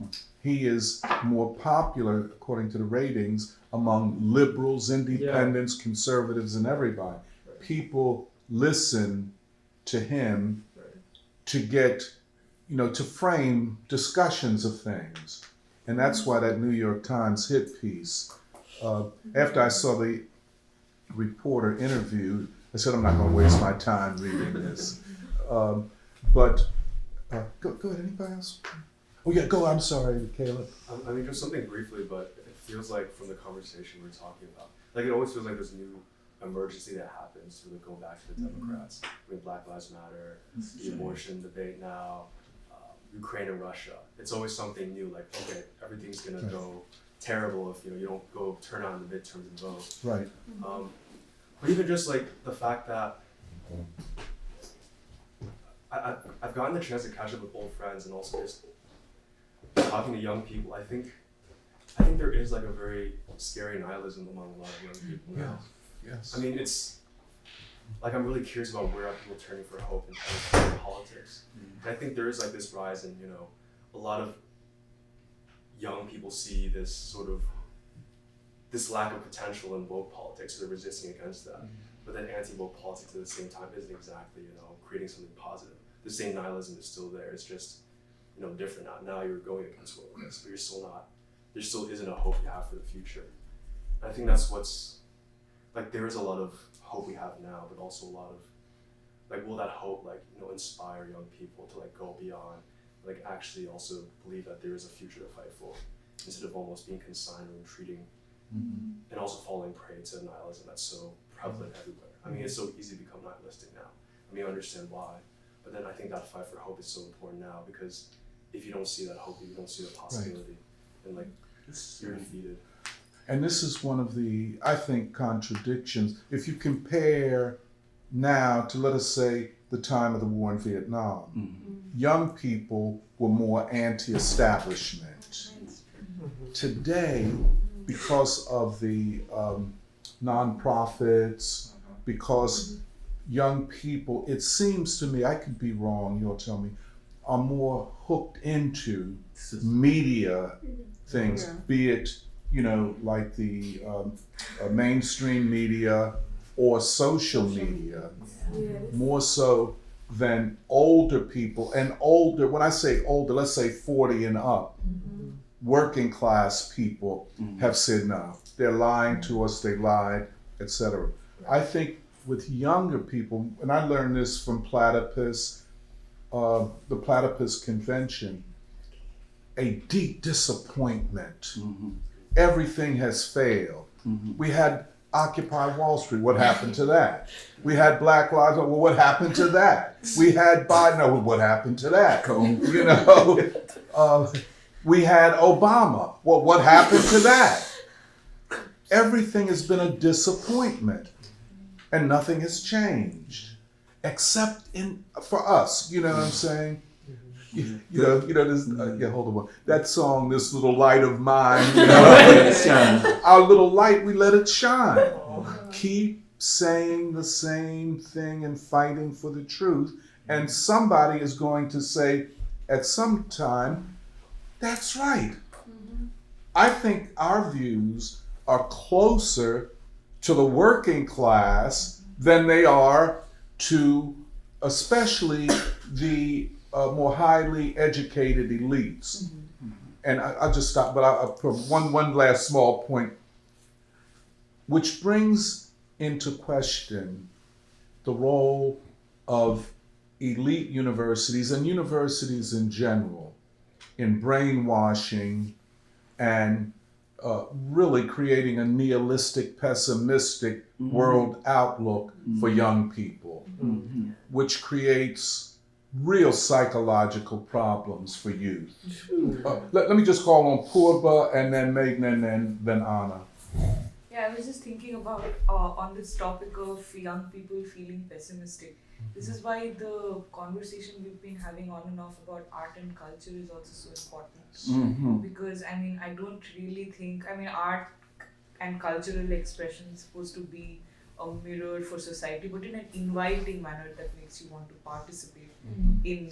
is more popular, according to the ratings, among liberals, independents, conservatives, and everybody. People listen to him to get, to frame discussions of things. And that's why that New York Times hit piece, after I saw the reporter interviewed, I said, I'm not going to waste my time reading this. Go ahead, anybody else? Oh yeah, go, I'm sorry, Caleb. I mean, just something briefly, but it feels like from the conversation we're talking about, like it always feels like there's a new emergency that happens to go back to the Democrats. I mean, Black Lives Matter, the abortion debate now, Ukraine and Russia. It's always something new, like, okay, everything's gonna go terrible if you don't go turn on the midterms and vote. Right. But even just like the fact that I've gotten the chance to catch up with old friends and also just talking to young people. I think there is like a very scary nihilism among a lot of young people now. Yes. I mean, it's like I'm really curious about where are people turning for hope in terms of politics. And I think there is like this rise in, a lot of young people see this sort of this lack of potential in woke politics, so they're resisting against that. But then anti-woke politics at the same time isn't exactly, creating something positive. The same nihilism is still there. It's just, different now. Now you're going against wokeness, but there still isn't a hope you have for the future. And I think that's what's, like, there is a lot of hope we have now, but also a lot of, like, will that hope, inspire young people to, go beyond, actually also believe that there is a future to fight for, instead of almost being consigned or retreating, and also falling prey to nihilism that's so prevalent everywhere. I mean, it's so easy to become nihilistic now. I mean, I understand why, but then I think that fight for hope is so important now, because if you don't see that hope, if you don't see the possibility, then, you're defeated. And this is one of the, I think, contradictions. If you compare now to, let us say, the time of the war in Vietnam, young people were more anti-establishment. Today, because of the nonprofits, because young people, it seems to me, I could be wrong, you'll tell me, are more hooked into media things, be it, like the mainstream media or social media, more so than older people. And older, when I say older, let's say 40 and up, working class people have said no. They're lying to us, they lied, etc. I think with younger people, and I learned this from Platypus, the Platypus Convention, a deep disappointment. Everything has failed. We had Occupy Wall Street, what happened to that? We had Black Lives Matter, well, what happened to that? We had Biden, well, what happened to that? We had Obama, well, what happened to that? Everything has been a disappointment, and nothing has changed, except for us, you know what I'm saying? This, hold on. That song, This Little Light of Mine, our little light, we let it shine. Keep saying the same thing and fighting for the truth. And somebody is going to say at some time, that's right. I think our views are closer to the working class than they are to especially the more highly educated elites. And I'll just stop, but I'll put one last small point, which brings into question the role of elite universities and universities in general in brainwashing and really creating a nihilistic, pessimistic world outlook for young people, which creates real psychological problems for youth. Let me just call on Purba and then Meghna and then Anna. Yeah, I was just thinking about on this topic of young people feeling pessimistic. This is why the conversation we've been having on and off about art and culture is also so important. Because I mean, I don't really think, I mean, art and cultural expression is supposed to be a mirror for society, but in an inviting manner that makes you want to participate in,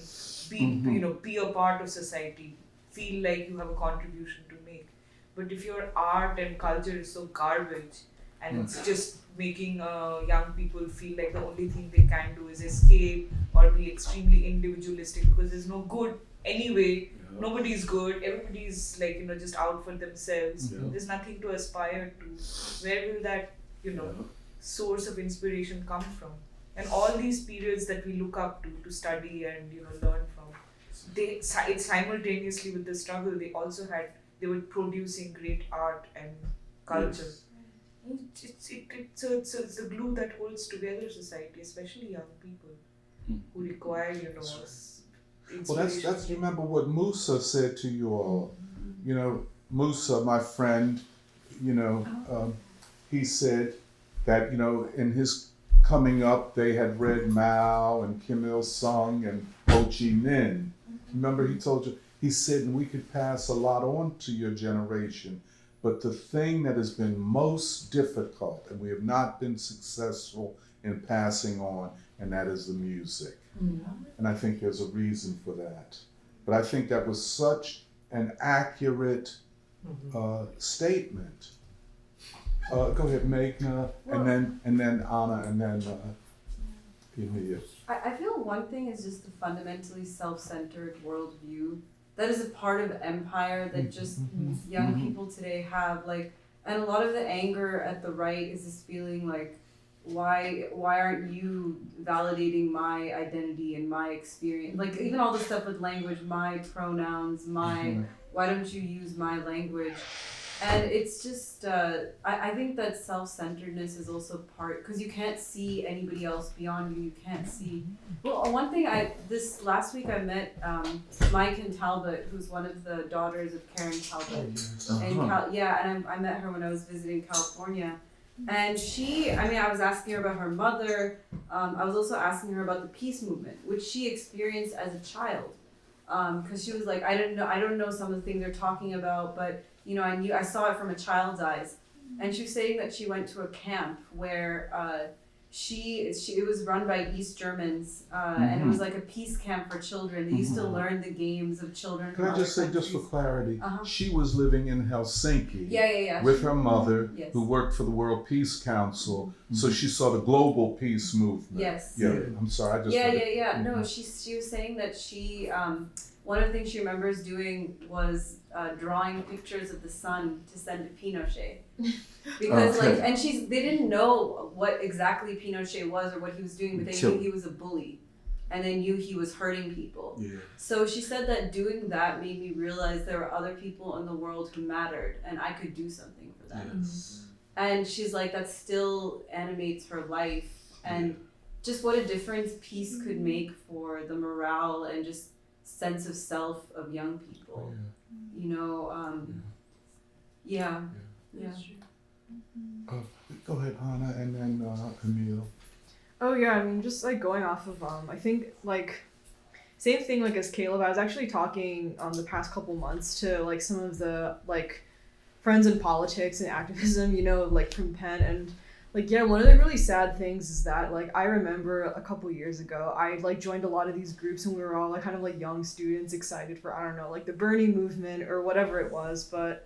be a part of society, feel like you have a contribution to make. But if your art and culture is so garbage and it's just making young people feel like the only thing they can do is escape or be extremely individualistic because there's no good anyway, nobody's good, everybody's like, just out for themselves, there's nothing to aspire to, where will that, source of inspiration come from? And all these periods that we look up to study and, learn from, simultaneously with the struggle, they were producing great art and culture. It's the glue that holds together society, especially young people who require, Well, that's remember what Musa said to you all. Musa, my friend, he said that, in his coming up, they had read Mao and Kim Il-sung and Ho Chi Minh. Remember, he told you, he said, and we could pass a lot on to your generation, but the thing that has been most difficult, and we have not been successful in passing on, and that is the music. And I think there's a reason for that. But I think that was such an accurate statement. Go ahead, Meghna, and then Anna, and then Emilia. I feel one thing is just the fundamentally self-centered worldview that is a part of empire that just young people today have, and a lot of the anger at the right is this feeling like, why aren't you validating my identity and my experience? Like even all the stuff with language, my pronouns, why don't you use my language? And it's just, I think that self-centeredness is also part, because you can't see anybody else beyond you. You can't see. Well, one thing this last week I met Mike and Talbot, who's one of the daughters of Karen Talbot. And I met her when I was visiting California. And I was asking her about her mother. I was also asking her about the peace movement, which she experienced as a child. Because she was like, I don't know some of the things they're talking about, but I saw it from a child's eyes. And she was saying that she went to a camp where it was run by East Germans, and it was like a peace camp for children. They used to learn the games of children. Can I just say, just for clarity, she was living in Helsinki with her mother, who worked for the World Peace Council, so she saw the global peace movement. Yes. Yeah, I'm sorry, I just... No, she was saying that she, one of the things she remembers doing was drawing pictures of the sun to send to Pinochet. Because they didn't know what exactly Pinochet was or what he was doing, but they knew he was a bully. And they knew he was hurting people. Yeah. So she said that doing that made me realize there were other people in the world who mattered and I could do something for them. Yes. And she's like, that still animates her life. And just what a difference peace could make for the morale and just sense of self of young people. Go ahead, Hannah, and then Emil. Oh yeah, I mean, just going off of I think same thing as Caleb. I was actually talking the past couple months to some of the friends in politics and activism, from Penn, and one of the really sad things is that I remember a couple years ago I joined a lot of these groups and we were all kind of young students excited for the Bernie movement or whatever it was, but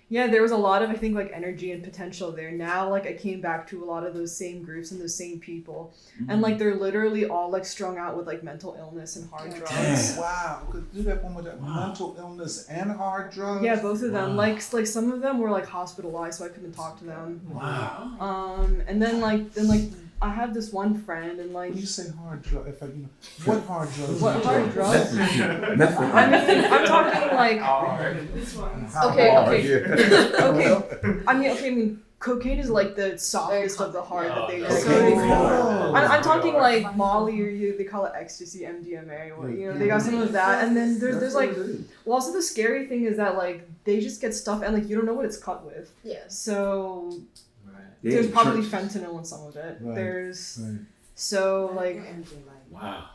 there was a lot of I think energy and potential there. Now I came back to a lot of those same groups and those same people, and they're literally all strung out with mental illness and hard drugs. Wow, could do that one with that mental illness and hard drugs. Yeah, both of them. Some of them were hospitalized, so I couldn't talk to them. Wow. And then I have this one friend, and like. When you say hard drug, what hard drugs? What hard drugs? Method. I'm talking like. This one. Okay. Yeah. Okay. I mean, cocaine is like the softest of the hard that they Okay. so Oh. I'm talking like Molly, or they call it ecstasy, MDMA, or they got some of that, and then there's like, well, also the scary thing is that like they just get stuff and like you don't know what it's cut with. Yes. So Yeah, there's probably church. fentanyl in some of it. Right. There's Right. so like. Wow.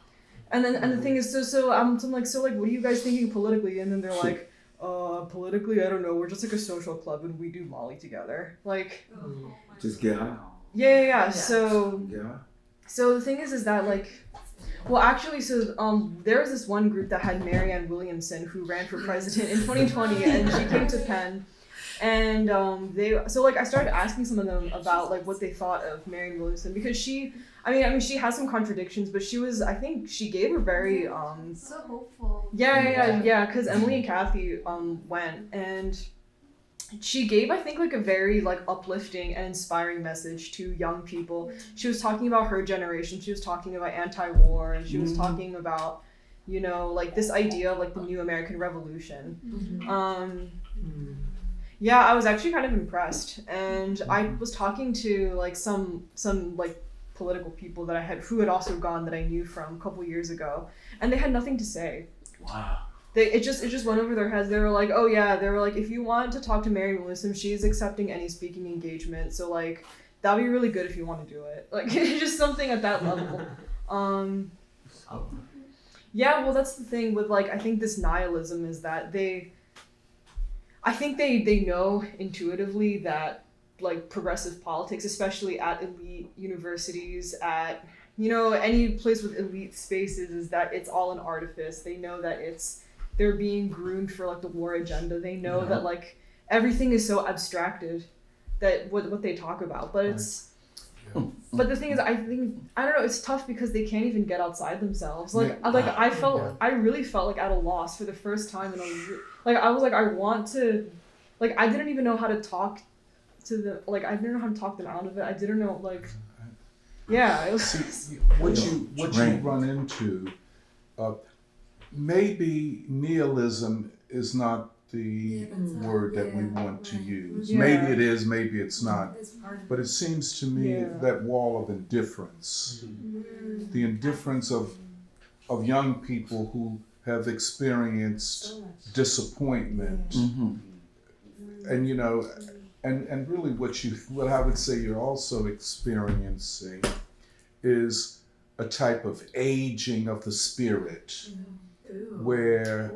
And the thing is, so I'm like, what are you guys thinking politically? And then they're like, politically, I don't know. We're just like a social club and we do Molly together. Like, Just get out. yeah. So Yeah. the thing is that like, well, actually, so there was this one group that had Marianne Williamson who ran for president in 2020, and she came to Penn. And I started asking some of them about like what they thought of Marianne Williamson, because she has some contradictions, but I think she gave a very So hopeful. yeah, because Emily and Kathy went, and she gave, I think, like a very like uplifting and inspiring message to young people. She was talking about her generation. She was talking about anti-war, and she was talking about, like this idea of like the new American Revolution. Yeah, I was actually kind of impressed, and I was talking to like some like political people that I had who had also gone that I knew from a couple years ago, and they had nothing to say. Wow. It just went over their heads. They were like, oh yeah, they were like, if you want to talk to Marianne Williamson, she's accepting any speaking engagement, so like that'd be really good if you want to do it. Like it's just something at that level. Yeah, well that's the thing with like, I think this nihilism is that I think they know intuitively that like progressive politics, especially at elite universities, at any place with elite spaces, is that it's all an artifice. They know that they're being groomed for like the war agenda. They know that like everything is so abstracted that what they talk about, but it's but the thing is, I don't know, it's tough because they can't even get outside themselves. I really felt like at a loss for the first time in I was like, I want to, like, I didn't even know how to talk to them. Like, I didn't know how to talk them out of it. I didn't know, like, yeah. It was, See, what you run into, maybe nihilism is not the word that we want to use. Yeah. Maybe it is, maybe it's not. It's part of But it seems to me that wall of indifference, the indifference of young people who have experienced disappointment, and and really what I would say you're also experiencing is a type of aging of the spirit, where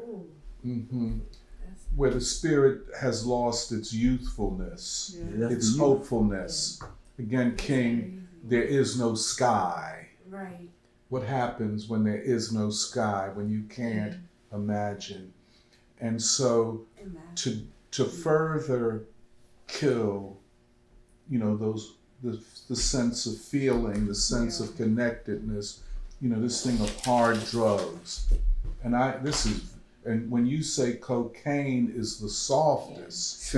where the spirit has lost its youthfulness, its hopefulness. Again, King, there is no sky. Right. What happens when there is no sky, when you can't imagine? And so to further kill, the sense of feeling, the sense of connectedness, this thing of hard drugs. And when you say cocaine is the softest,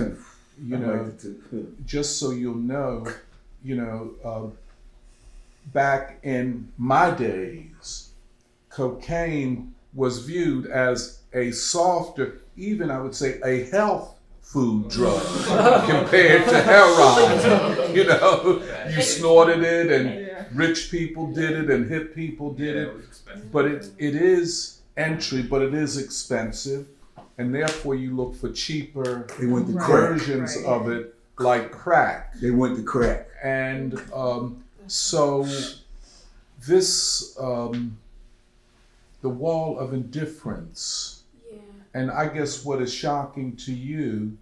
just so you'll know, back in my days, cocaine was viewed as a softer, even I would say a health food drug compared to heroin. You snorted it, and rich people did it, and hip people did it. But it is entry, but it is expensive, and therefore you look for cheaper versions of it, like crack. They went to crack. And so this, the wall of indifference, and I guess what is shocking to you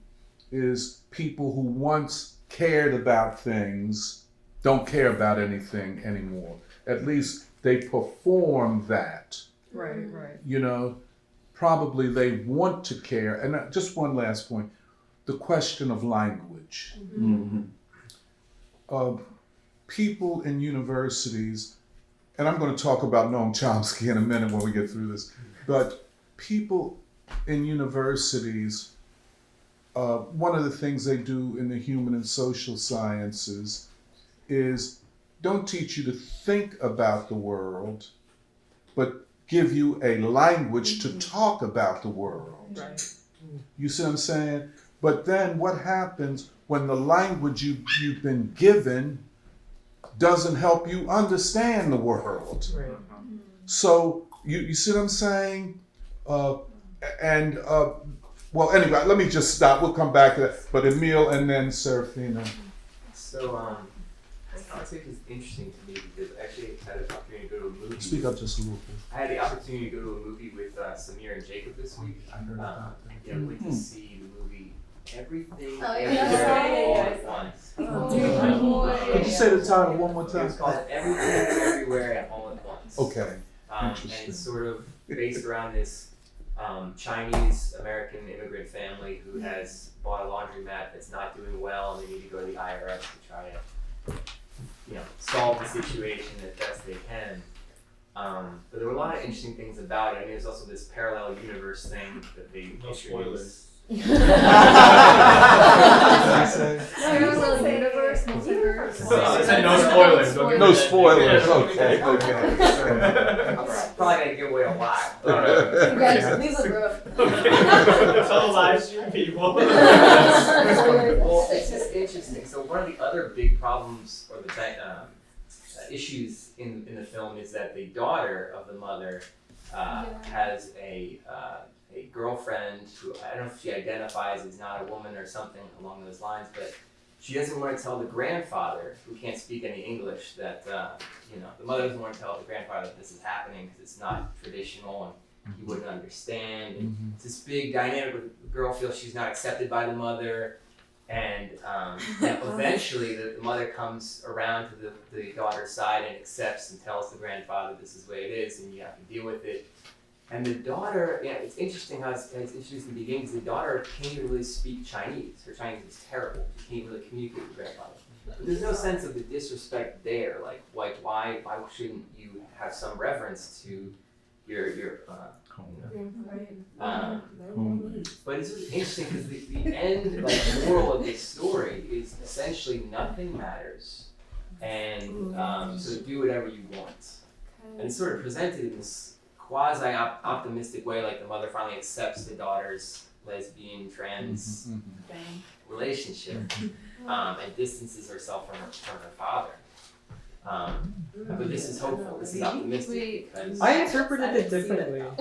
is people who once cared about things don't care about anything anymore. At least they perform that. right. Probably they want to care. And just one last point, the question of language. People in universities, and I'm going to talk about Noam Chomsky in a minute when we get through this, but people in universities, one of the things they do in the human and social sciences is don't teach you to think about the world, but give you a language to talk about the world. Right. You see what I'm saying? But then what happens when the language you've been given doesn't help you understand the world? Right. So you see what I'm saying? Well, anyway, let me just stop. We'll come back to that. But Emil and then Serafina. So, politics is interesting to me because I actually had an opportunity to go to a movie. Speak up just a little bit. I had the opportunity to go to a movie with Samir and Jacob this week. I heard about that. Yeah, we went to see the movie Everything Oh, Everywhere All yeah. at Once. Could you say the title one more It time? was called Everything Everywhere and All at Once. Okay. And Interesting. it's sort of based around this Chinese American immigrant family who has bought a laundromat that's not doing well, and they need to go to the IRS to try to, solve the situation as best they can. But there were a lot of interesting things about it. I mean, there's also this parallel universe thing that they introduced. Parallel universe, multiverse. I said no spoilers. Don't give No me that. spoilers. Yeah. Okay. I'm probably gonna give away a lot. Congrats, leave the room. Tell the live stream people. Well, it's just interesting. So one of the other big problems or the issues in the film is that the daughter of the mother has a girlfriend who, I don't know if she identifies as not a woman or something along those lines, but she doesn't want to tell the grandfather, who can't speak any English, that the mother doesn't want to tell the grandfather that this is happening because it's not traditional and he wouldn't understand. And it's this big dynamic where the girl feels she's not accepted by the mother. And eventually the mother comes around to the daughter's side and accepts and tells the grandfather this is the way it is and you have to deal with it. And the daughter, it's interesting how it's introduced in the beginning because the daughter can't even really speak Chinese. Her Chinese is terrible. She can't really communicate with the grandfather. But there's no sense of the disrespect there. Like why shouldn't you have some reverence to your but it's really interesting because the end, moral of this story is essentially nothing matters, and so do whatever you want. And it's sort of presented in this quasi-optimistic way, like the mother finally accepts the daughter's lesbian, trans relationship, and distances herself from her father. But this is hopeful. This is optimistic. Because I interpreted it differently. This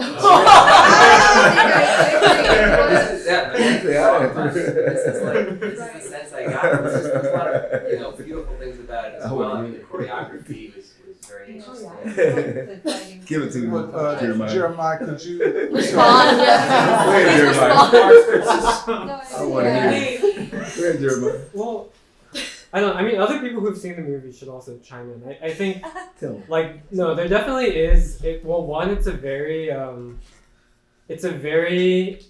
is the sense I got. There's a lot of beautiful things about it as well. I mean, the choreography was very interesting. Give it to me, Jeremiah, could you Respond. Go ahead, Jeremiah. I want to hear it. Go ahead, Jeremiah. Well, I mean, other people who've seen the movie should also chime in. I think, no, there definitely is. One, it's a very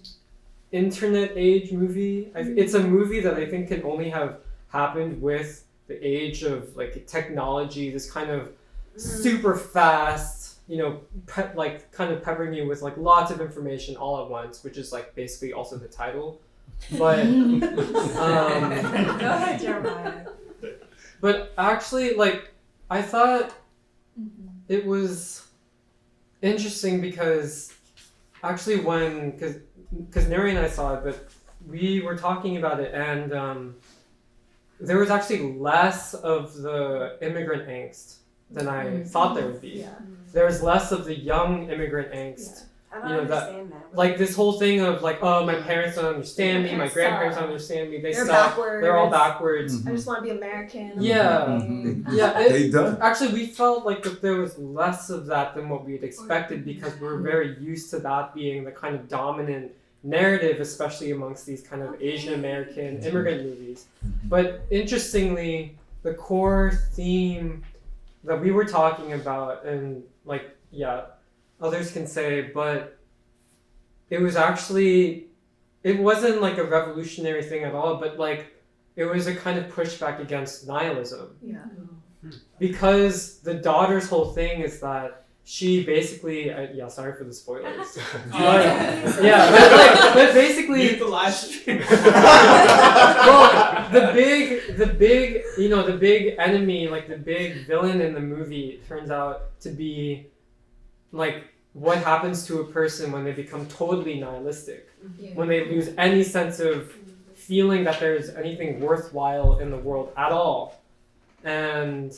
internet age movie. It's a movie that I think can only have happened with the age of technology. This kind of super fast, kind of peppering you with lots of information all at once, which is basically also the title. But Go ahead, Jeremiah. But actually, I thought it was interesting because actually because Neri and I saw it, but we were talking about it, and there was actually less of the immigrant angst than I thought there would be. Yeah. There was less of the young immigrant angst. I don't understand that. Like this whole thing of oh, my parents don't understand me, my grandparents don't understand me, They're suck, backwards. they're all backwards. I just want to be American. Yeah. Yeah. They done. Actually, we felt that there was less of that than what we had expected because we're very used to that being the kind of dominant narrative, especially amongst these kind of Asian American immigrant movies. But interestingly, the core theme that we were talking about, and others can say, but it wasn't a revolutionary thing at all, but it was a kind of pushback against nihilism. Yeah. Because the daughter's whole thing is that she basically, sorry for the spoilers. But basically, Mute the live stream. well, the big enemy, like the big villain in the movie, turns out to be like what happens to a person when they become totally nihilistic, when they lose any sense of feeling that there's anything worthwhile in the world at all. And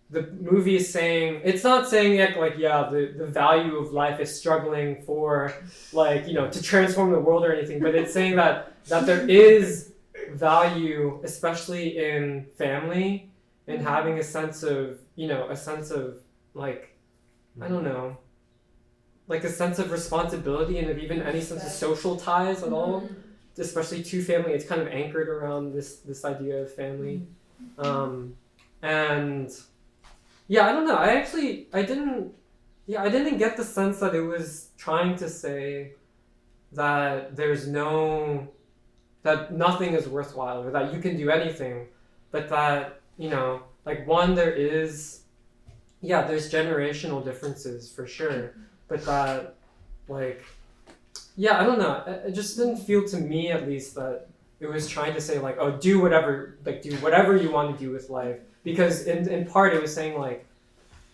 the movie is saying, it's not saying the value of life is struggling for to transform the world or anything, but it's saying that there is value, especially in family, and having a sense of I don't know, like a sense of responsibility and of even any sense of social ties at all, especially to family. It's kind of anchored around this idea of family. And I don't know. I didn't get the sense that it was trying to say that that nothing is worthwhile or that you can do anything, but that, there's generational differences for sure, but that, I don't know. It just didn't feel to me, at least, that it was trying to say do whatever you want to do with life. Because in part it was saying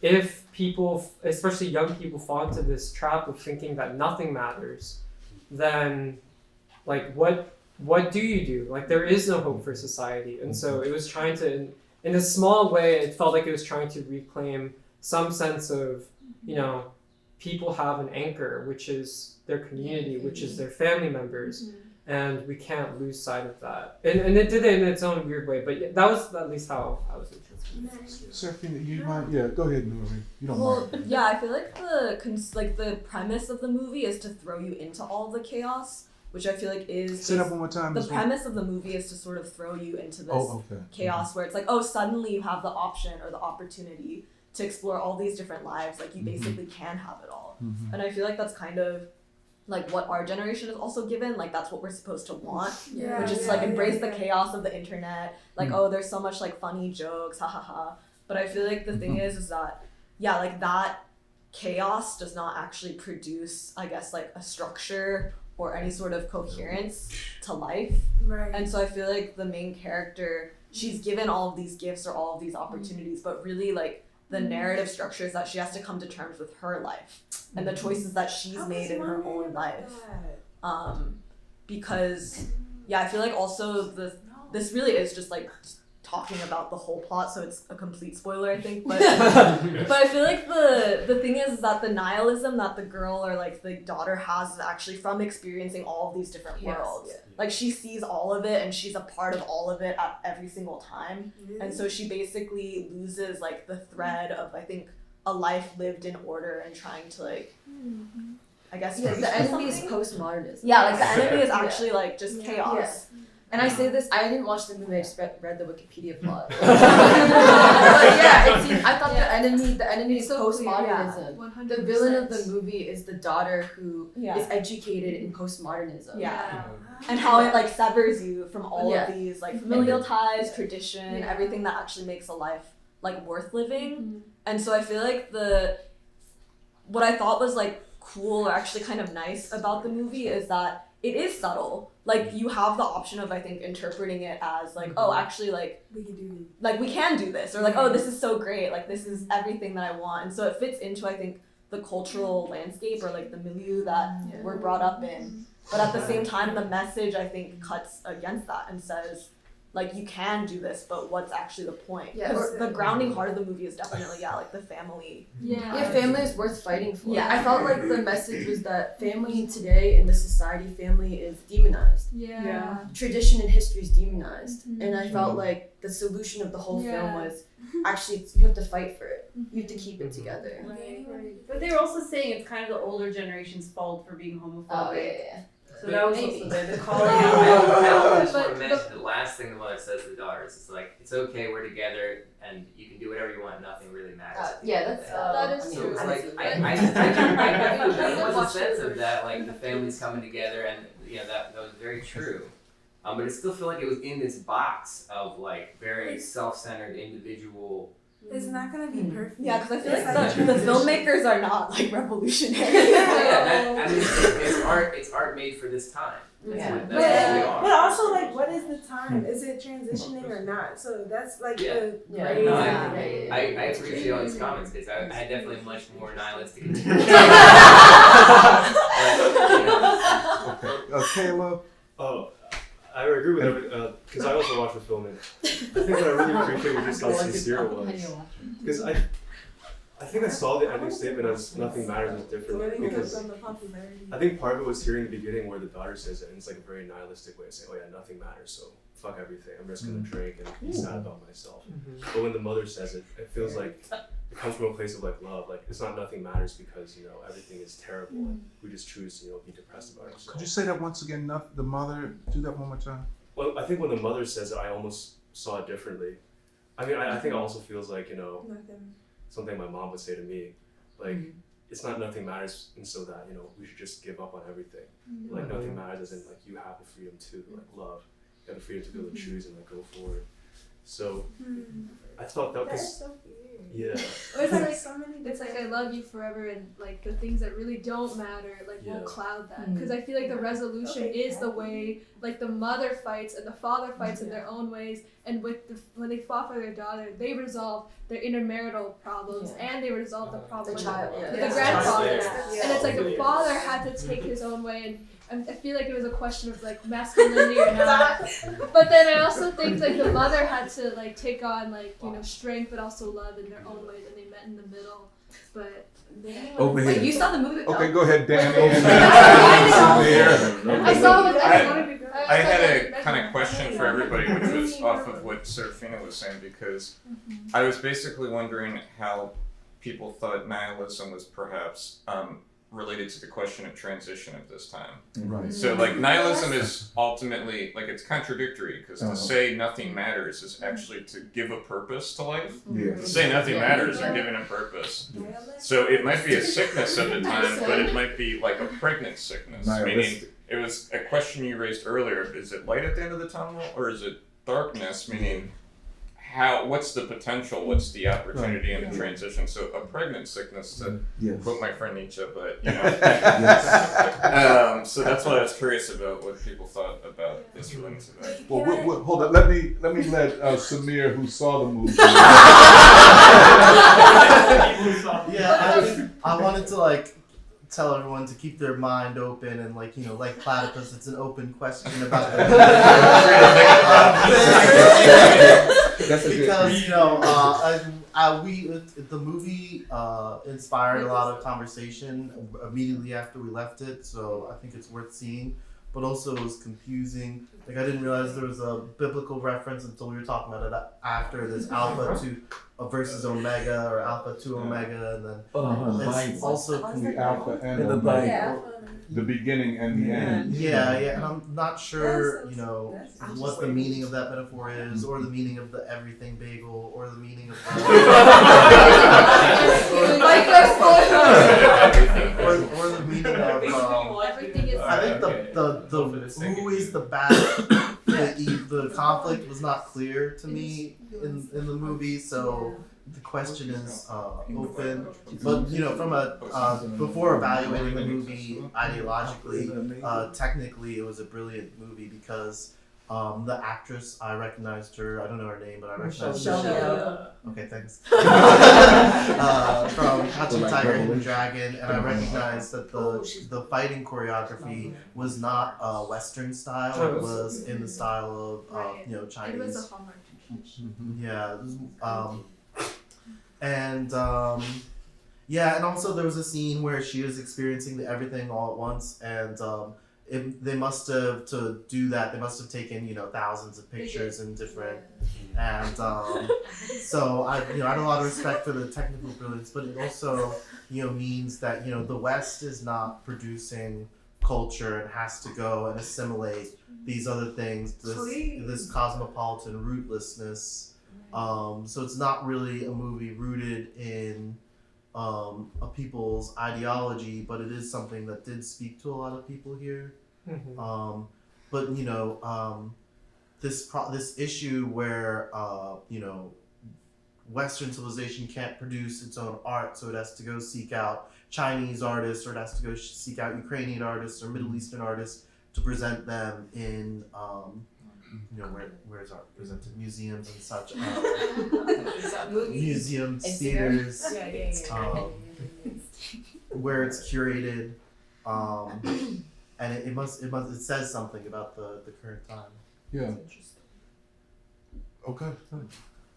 if people, especially young people, fall into this trap of thinking that nothing matters, then what do you do? There is no hope for society. And so it was trying to, in a small way, it felt like it was trying to reclaim some sense of, people have an anchor, which is their community, which is their family members. And we can't lose sight of that. And it did it in its own weird way, but that was at least how I was interested. Serafina, you mind? Yeah, go ahead, Nuri. You don't mind. Yeah, I feel like the premise of the movie is to throw you into all the chaos, which I feel like is... Say that one more time. The premise of the movie is to sort of throw you into this chaos where it's suddenly you have the option or the opportunity to explore all these different lives. You basically can have it all. And I feel like that's kind of what our generation is also given, that's what we're supposed to want, which is embrace the chaos of the internet, there's so much funny jokes, ha ha ha. But I feel like the thing is that that chaos does not actually produce, I guess, a structure or any sort of coherence to life. Right. And so I feel like the main character, she's given all of these gifts or all of these opportunities, but really the narrative structure is that she has to come to terms with her life and the choices that she's made in her own life. Because I feel like also this really is just talking about the whole plot, so it's a complete spoiler, I think. But but I feel like the thing is that the nihilism that the girl or the daughter has is actually from experiencing all of these different worlds. She sees all of it and she's a part of all of it at every single time. And so she basically loses the thread of, I think, a life lived in order and trying to I guess the enemy is postmodernism. The enemy is actually just chaos. And I say this, I didn't watch the movie, I just read the Wikipedia plot. But I thought the enemy is postmodernism. 100%. The villain of the movie is the daughter who is educated in postmodernism. And how it severs you from all of these familial ties, tradition, everything that actually makes a life worth living. And so I feel like what I thought was cool or actually kind of nice about the movie is that it is subtle. You have the option of, I think, interpreting it as actually we can do this, or oh, this is so great, this is everything that I want. And so it fits into, I think, the cultural landscape or the milieu that we're brought up in. But at the same time, the message, I think, cuts against that and says you can do this, but what's actually the point? Because the grounding heart of the movie is definitely the family. Family is worth fighting for. I felt the message was that family today in the society, family is demonized. Tradition and history is demonized. And I felt the solution of the whole film was actually you have to fight for it. You have to keep it together. But they were also saying it's kind of the older generation's fault for being homophobic. Oh, yeah. So that was also the calling I out. just want to mention the last thing the mother says to the daughter is it's okay, we're together, and you can do whatever you want, nothing really matters. That is true. I there was a sense of that, the families coming together, and that was very true. But it still felt like it was in this box of very self-centered individual It's not gonna be perfect. Yeah, because I feel It's like the filmmakers are not like revolutionary. I mean, it's art made for this time. That's what they are. But also, like, what is the time? Is it transitioning or not? So that's like the grade. No, I appreciate all these comments because I had definitely much more nihilistic. Caleb? Oh, I agree with everything, because I also watched the film, and I think what I really appreciate was just how sincere it was. Because I think I saw the ending statement as nothing matters is different, because I think part of it was hearing the beginning where the daughter says it, and it's like a very nihilistic way of saying, oh yeah, nothing matters, so fuck everything, I'm just gonna drink and be sad about myself. But when the mother says it, it feels like it comes from a place of like love, like it's not nothing matters because, you know, everything is terrible and we just choose to, you know, be depressed about ourselves. Could you say that once again? The mother, do that one more time. Well, I think when the mother says it, I almost saw it differently. I mean, I think it also feels like, you know, something my mom would say to me, like, it's not nothing matters, and so that, you know, we should just give up on everything. Like, nothing matters as in, like, you have the freedom to, like, love. You have the freedom to be able to choose and, like, go forward. So, I thought that was... Yeah. It's like I love you forever, and like the things that really don't matter like won't cloud that, because I feel like the resolution is the way like the mother fights and the father fights in their own ways, and when they fought for their daughter, they resolved their intermarital problems and they resolved the problem with the grandfather, and it's like the father had to take his own way, and I feel like it was a question of like masculinity or not. But then I also think like the mother had to like take on like, you know, strength but also love in their own way, that they met in the middle. But Over here. Wait, you saw the movie? Okay, go ahead, Dan. I saw it. I had a kind of question for everybody, which was off of what Serafina was saying, because I was basically wondering how people thought nihilism was perhaps related to the question of transition at this time. Right. So like nihilism is ultimately, like, it's contradictory, because to say nothing matters is actually to give a purpose to life. Yeah. To say nothing matters are giving a purpose. So it might be a sickness of the time, but it might be like a pregnant sickness, meaning it was a question you raised earlier, is it light at the end of the tunnel or is it darkness, meaning what's the potential, what's the opportunity in the transition? So a pregnant sickness, to quote my friend Nietzsche, but you know. So that's what I was curious about, what people thought about this relating to that. Well, hold on. Let me let Samir, who saw the movie. I wanted to like tell everyone to keep their mind open and, like, you know, like platypus, it's an open question about the because, you know, the movie inspired a lot of conversation immediately after we left it, so I think it's worth seeing. But also it was confusing. Like, I didn't realize there was a biblical reference until we were talking about it after this alpha 2 versus omega, or alpha 2 omega, and then it's also the alpha and omega, the beginning and the end. Yeah, and I'm not sure, you know, what the meaning of that metaphor is, or the meaning of the everything bagel, or the meaning of or the meaning of I think the who is the bad the conflict was not clear to me in the movie, so the question is open. But, you know, from a before evaluating the movie ideologically, technically it was a brilliant movie because the actress, I recognized her. I don't know her name, but I recognized her. Okay, thanks. From Catching Tiger, Hidden Dragon, and I recognized that the fighting choreography was not Western style. It was in the style of you know, Chinese. It was a Hallmark. Yeah. And also there was a scene where she was experiencing the everything all at once, and they must have, to do that, they must have taken, you know, thousands of pictures and different, and so I had a lot of respect for the technical brilliance, but it also, you know, means that, you know, the West is not producing culture and has to go and assimilate these other things, this cosmopolitan rootlessness. So it's not really a movie rooted in a people's ideology, but it is something that did speak to a lot of people here. But, you know, this issue where, you know, Western civilization can't produce its own art, so it has to go seek out Chinese artists, or it has to go seek out Ukrainian artists or Middle Eastern artists to present them in, where's art presented? Museums and such. Museums, theaters, where it's curated, and it says something about the current time. Yeah. Okay.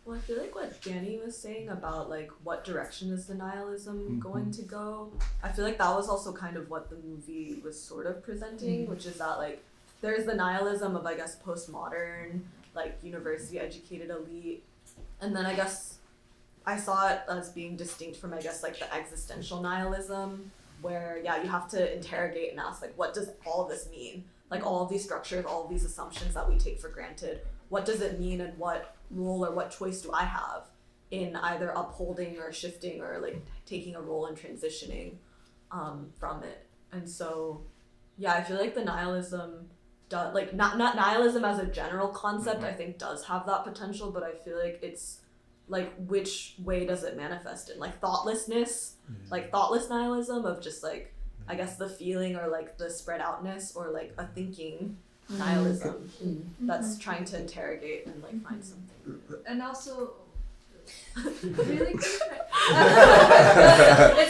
Well, I feel like what Danny was saying about like what direction is the nihilism going to go, I feel like that was also kind of what the movie was sort of presenting, which is that like there's the nihilism of, I guess, postmodern, like university educated elite, and then I guess I saw it as being distinct from, I guess, like the existential nihilism, where you have to interrogate and ask like, what does all of this mean? Like all of these structures, all of these assumptions that we take for granted, what does it mean, and what role or what choice do I have in either upholding or shifting or like taking a role in transitioning from it? And so I feel like the nihilism does, like not nihilism as a general concept, I think does have that potential, but I feel like it's like, which way does it manifest in? Like thoughtlessness, like thoughtless nihilism of just like, I guess the feeling or like the spread outness, or like a thinking nihilism that's trying to interrogate and like find something. And also, really quick, it's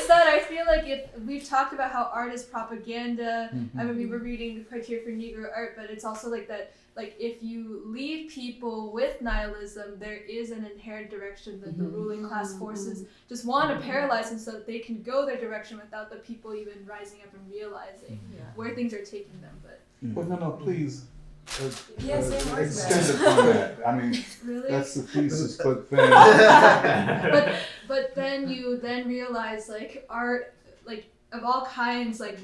that I feel like if we've talked about how art is propaganda. I mean, we were reading the criteria for Negro art, but it's also like that. Like if you leave people with nihilism, there is an inherent direction that the ruling class forces just want to paralyze them so that they can go their direction without the people even rising up and realizing where things are taking them. But no, please. Extend upon that. I mean, really? That's the thesis, but then. but then you realize like art, like of all kinds, like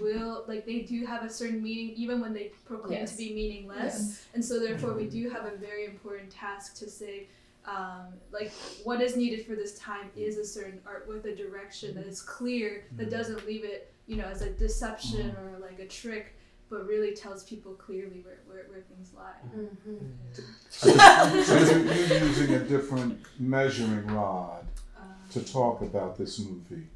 they do have a certain meaning even when they proclaim to be meaningless, and so therefore we do have a very important task to say, like what is needed for this time is a certain art with a direction that is clear, that doesn't leave it, as a deception or like a trick, but really tells people clearly where things lie. So you're using a different measuring rod to talk about this movie.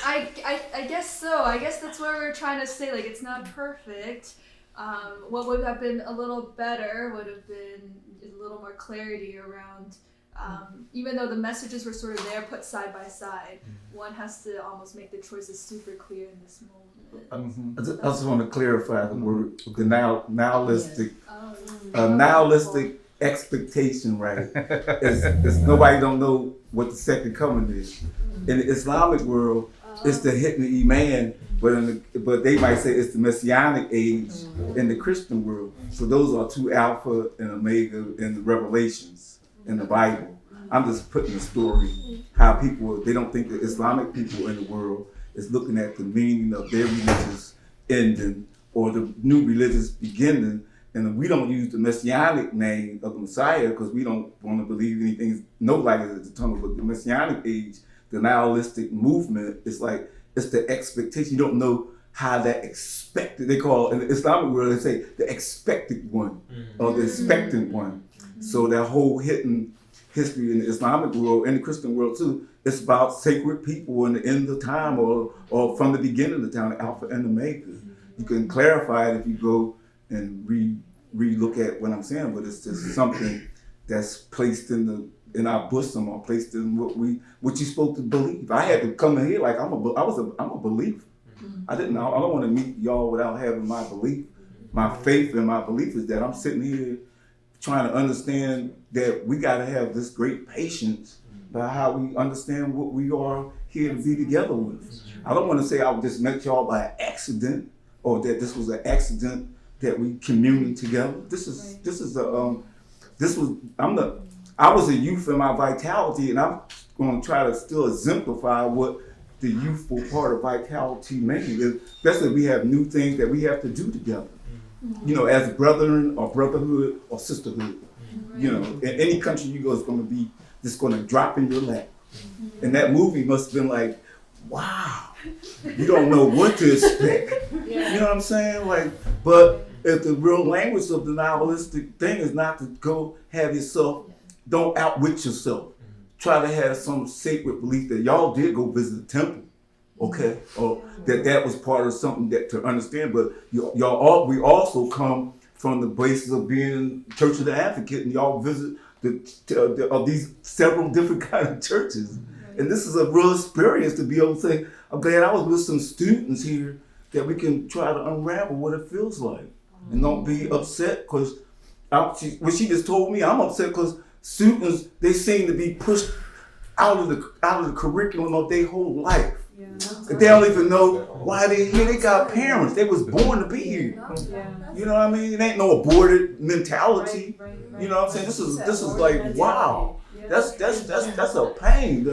I guess so. I guess that's what we're trying to say. Like, it's not perfect. What would have been a little better would have been a little more clarity around. Even though the messages were sort of there, put side by side, one has to almost make the choices super clear in this moment. I just want to clarify the word, the nihilistic expectation, right? It's nobody don't know what the second coming is. In the Islamic world, it's the hitting iman, but they might say it's the messianic age in the Christian world. So those are two alpha and omega in the Revelations in the Bible. I'm just putting the story, how people, they don't think the Islamic people in the world is looking at the meaning of their religious ending or the new religious beginning. And we don't use the messianic name of the Messiah because we don't want to believe anything, no light is at the tunnel. But the messianic age, the nihilistic movement, it's like, it's the expectation. You don't know how that expected, they call, in the Islamic world, they say the expected one or the expectant one. So that whole hidden history in the Islamic world and the Christian world too, it's about sacred people in the end of time or from the beginning of the time, the Alpha and Omega. You can clarify it if you go and re-look at what I'm saying, but it's just something that's placed in our bosom or placed in what you're supposed to believe. I had to come in here like I'm a believer. I don't want to meet y'all without having my belief. My faith and my belief is that I'm sitting here trying to understand that we got to have this great patience by how we understand what we are here to be together with. I don't want to say I just met y'all by accident or that this was an accident that we communing together. I was a youth in my vitality, and I'm going to try to still exemplify what the youthful part of vitality means, especially if we have new things that we have to do together. As brethren or brotherhood or sisterhood. In any country you go, it's going to be just going to drop in your lap. And that movie must have been like, wow, you don't know what to expect. You know what I'm saying? But if the real language of the nihilistic thing is not to go have yourself, don't outwit yourself. Try to have some sacred belief that y'all did go visit the temple, okay? Or that was part of something that to understand. But we also come from the basis of being Church of the Advocate, and y'all visit these several different kind of churches. And this is a real experience to be able to say, I'm glad I was with some students here that we can try to unravel what it feels like. And don't be upset because what she just told me, I'm upset because students, they seem to be pushed out of the curriculum of their whole life. Yeah. They don't even know why they're here. They got parents. They was born to be here. Yeah. You know what I mean? It ain't no aborted mentality. Right. You know what I'm saying? This is like, wow. That's a pain.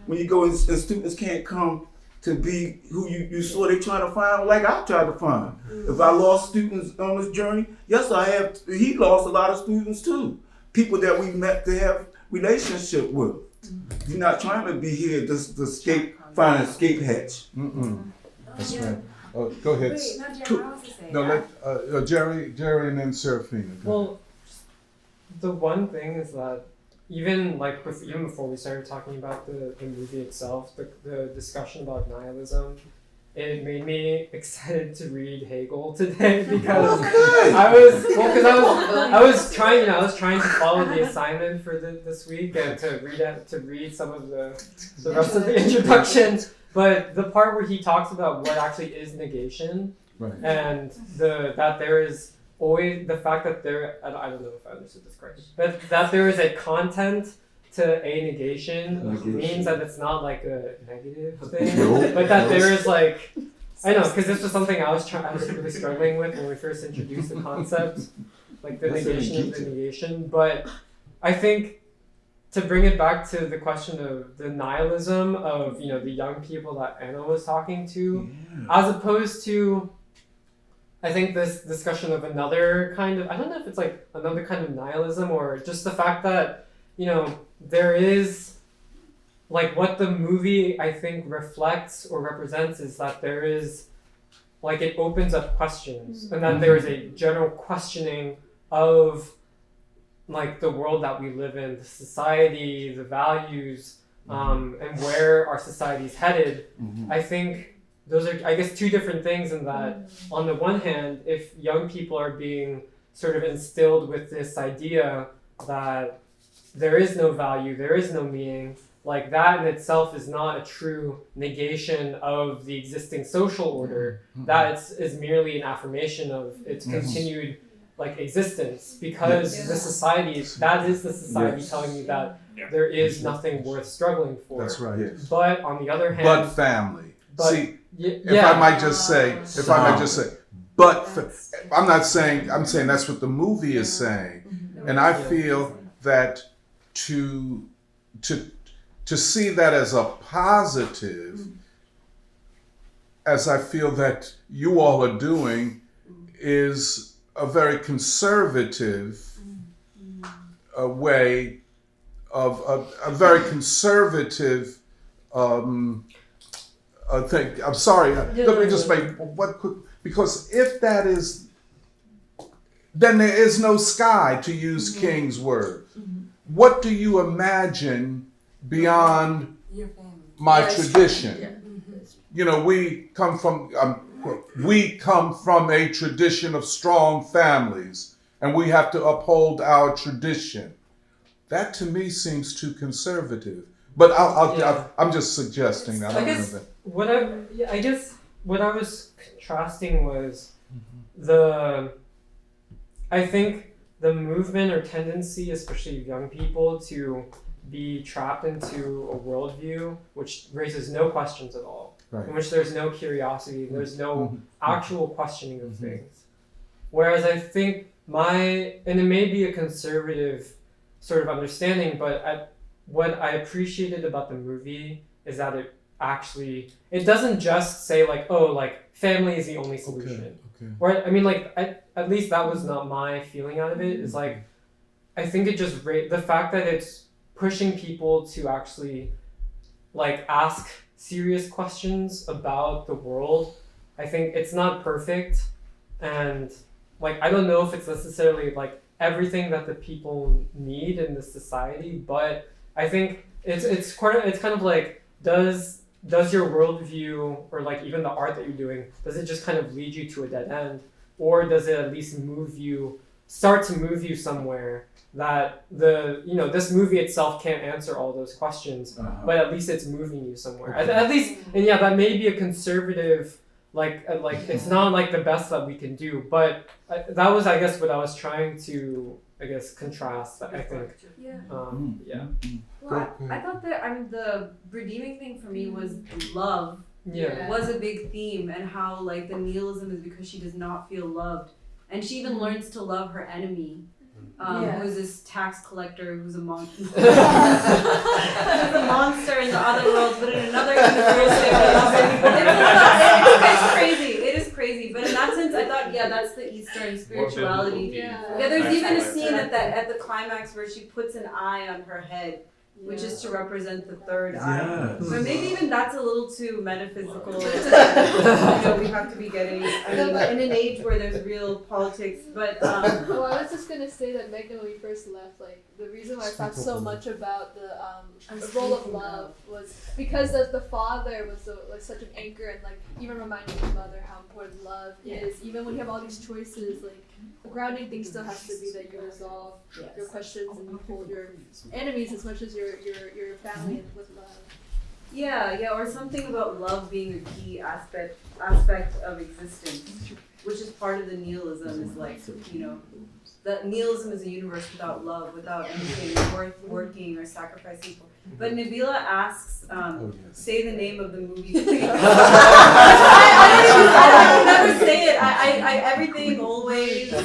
When you go and students can't come to be who you saw they trying to find, like I tried to find. If I lost students on this journey, yes, I have. He lost a lot of students too. People that we met to have relationship with. You're not trying to be here just to find an escape hatch. That's right. Go ahead. Wait, no, Jerry, I was to say. No, let Jerry, and then Serafina. Well, the one thing is that even before we started talking about the movie itself, the discussion about nihilism, it made me excited to read Hegel today because I was trying to follow the assignment for this week and to read some of the rest of the introduction. But the part where he talks about what actually is negation, right, and that there is always the fact that I don't know if I understood this correctly, but that there is a content to a negation means that it's not like a negative thing, but that there is like, I know, because this was something I was really struggling with when we first introduced the concept, like the negation of the negation. But I think to bring it back to the question of the nihilism of the young people that Anna was talking to, as opposed to, I think this discussion of another kind of, I don't know if it's like another kind of nihilism or just the fact that, there is, like what the movie I think reflects or represents is that there is, like it opens up questions and that there is a general questioning of like the world that we live in, the society, the values, and where our society is headed. I think those are, I guess, two different things in that, on the one hand, if young people are being sort of instilled with this idea that there is no value, there is no meaning, like that in itself is not a true negation of the existing social order. That is merely an affirmation of its continued like existence, because the society, that is the society telling you that there is nothing worth struggling for. That's right. But on the other hand, but family. See, if I might just say, I'm saying that's what the movie is saying, and I feel that to see that as a positive, as I feel that you all are doing, is a very conservative way of a very conservative thing. I'm sorry. Let me just make one quick, because if that is, then there is no sky, to use King's word. What do you imagine beyond my tradition? We come from a tradition of strong families, and we have to uphold our tradition. That to me seems too conservative. But I'm just suggesting that. I guess what I was contrasting was I think the movement or tendency, especially young people, to be trapped into a worldview which raises no questions at all, in which there's no curiosity, there's no actual questioning of things. Whereas I think and it may be a conservative sort of understanding, but what I appreciated about the movie is that it doesn't just say like, oh, like family is the only solution. Or I mean, like at least that was not my feeling out of it. Is like, I think it just the fact that it's pushing people to actually like ask serious questions about the world. I think it's not perfect, and like I don't know if it's necessarily like everything that the people need in this society, but I think it's kind of like does your worldview or like even the art that you're doing, does it just kind of lead you to a dead end, or does it at least start to move you somewhere that this movie itself can't answer all those questions, but at least it's moving you somewhere. At least, and yeah, that may be a conservative, like it's not like the best that we can do, but that was, I guess, what I was trying to, I guess, contrast. I think. Yeah. Yeah. Well, I thought that the redeeming thing for me was love. Yeah. Was a big theme, and how like the nihilism is because she does not feel loved, and she even learns to love her enemy. Who is this tax collector who's a monster? Who's a monster in the other world, but in another universe, it's crazy. It is crazy. But in that sense, I thought, that's the Eastern spirituality. Yeah, there's even a scene at the climax where she puts an eye on her head, which is to represent the third eye. But maybe even that's a little too metaphysical. We have to be getting, in an age where there's real politics. But well, I was just gonna say that Megan, when we first left, like the reason why I thought so much about the role of love was because the father was like such an anchor, and like even reminding his mother how important love is. Even when you have all these choices, like the grounding thing still has to be that you resolve your questions and you hold your enemies as much as your family with love. Yeah, or something about love being a key aspect of existence, which is part of the nihilism. Is like, that nihilism is a universe without love, without anything worth working or sacrificing for. But Nabila asks, say the name of the movie, please. I don't never say it. I everything always. I'll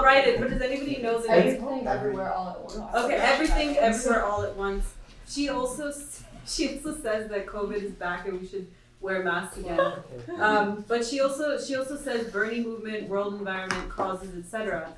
write it. But does anybody know the name? Everything, everywhere, all at once. Okay, everything, everywhere, all at once. She also says that COVID is back and we should wear masks again. But she also says Bernie movement, world environment, causes, etc.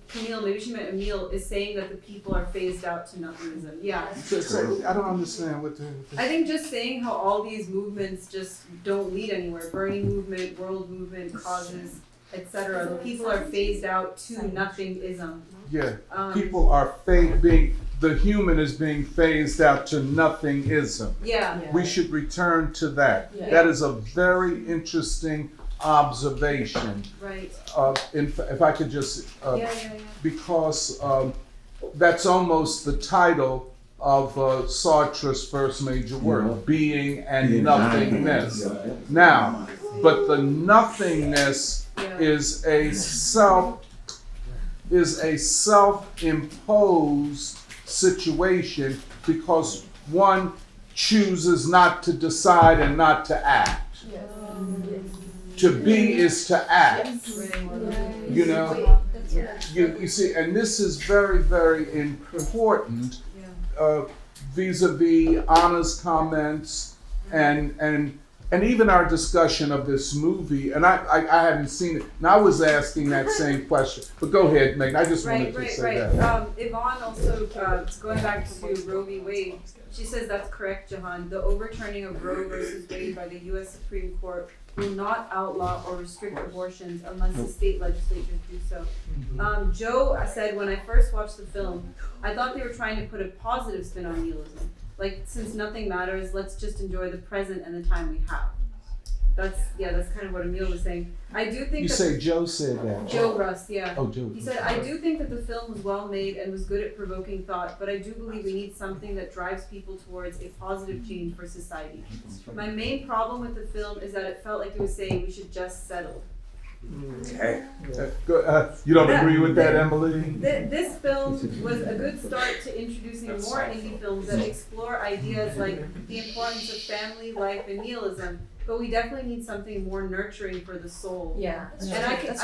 Camille, maybe she meant Emile, is saying that the people are phased out to nothingism. Yeah. So I don't understand what the. I think just saying how all these movements just don't lead anywhere. Bernie movement, world movement, causes, etc. The people are phased out to nothingism. Yeah. People are the human is being phased out to nothingism. Yeah. We should return to that. Yeah. That is a very interesting observation. Right. If I could just, because that's almost the title of Sartre's first major work, Being and Nothingness. Now, but the nothingness is a self-imposed situation because one chooses not to decide and not to act. To be is to act. You see, and this is very, very important vis-a-vis Anna's comments and even our discussion of this movie. And I haven't seen it, and I was asking that same question. But go ahead, Megan. I just wanted to say that. Yvonne also, going back to Roe v. Wade, she says that's correct, Jahan. The overturning of Roe versus Wade by the U.S. Supreme Court will not outlaw or restrict abortions unless the state legislatures do so. Joe said, when I first watched the film, I thought they were trying to put a positive spin on nihilism. Like, since nothing matters, let's just enjoy the present and the time we have. That's kind of what Emile was saying. I do think Joe said that. Joe Rust, yeah. Oh, Joe. He said, I do think that the film was well made and was good at provoking thought, but I do believe we need something that drives people towards a positive change for society. My main problem with the film is that it felt like it was saying we should just settle. Okay. You don't agree with that, Emily? This film was a good start to introducing more indie films that explore ideas like the importance of family, life, and nihilism. But we definitely need something more nurturing for the soul. Yeah. And I can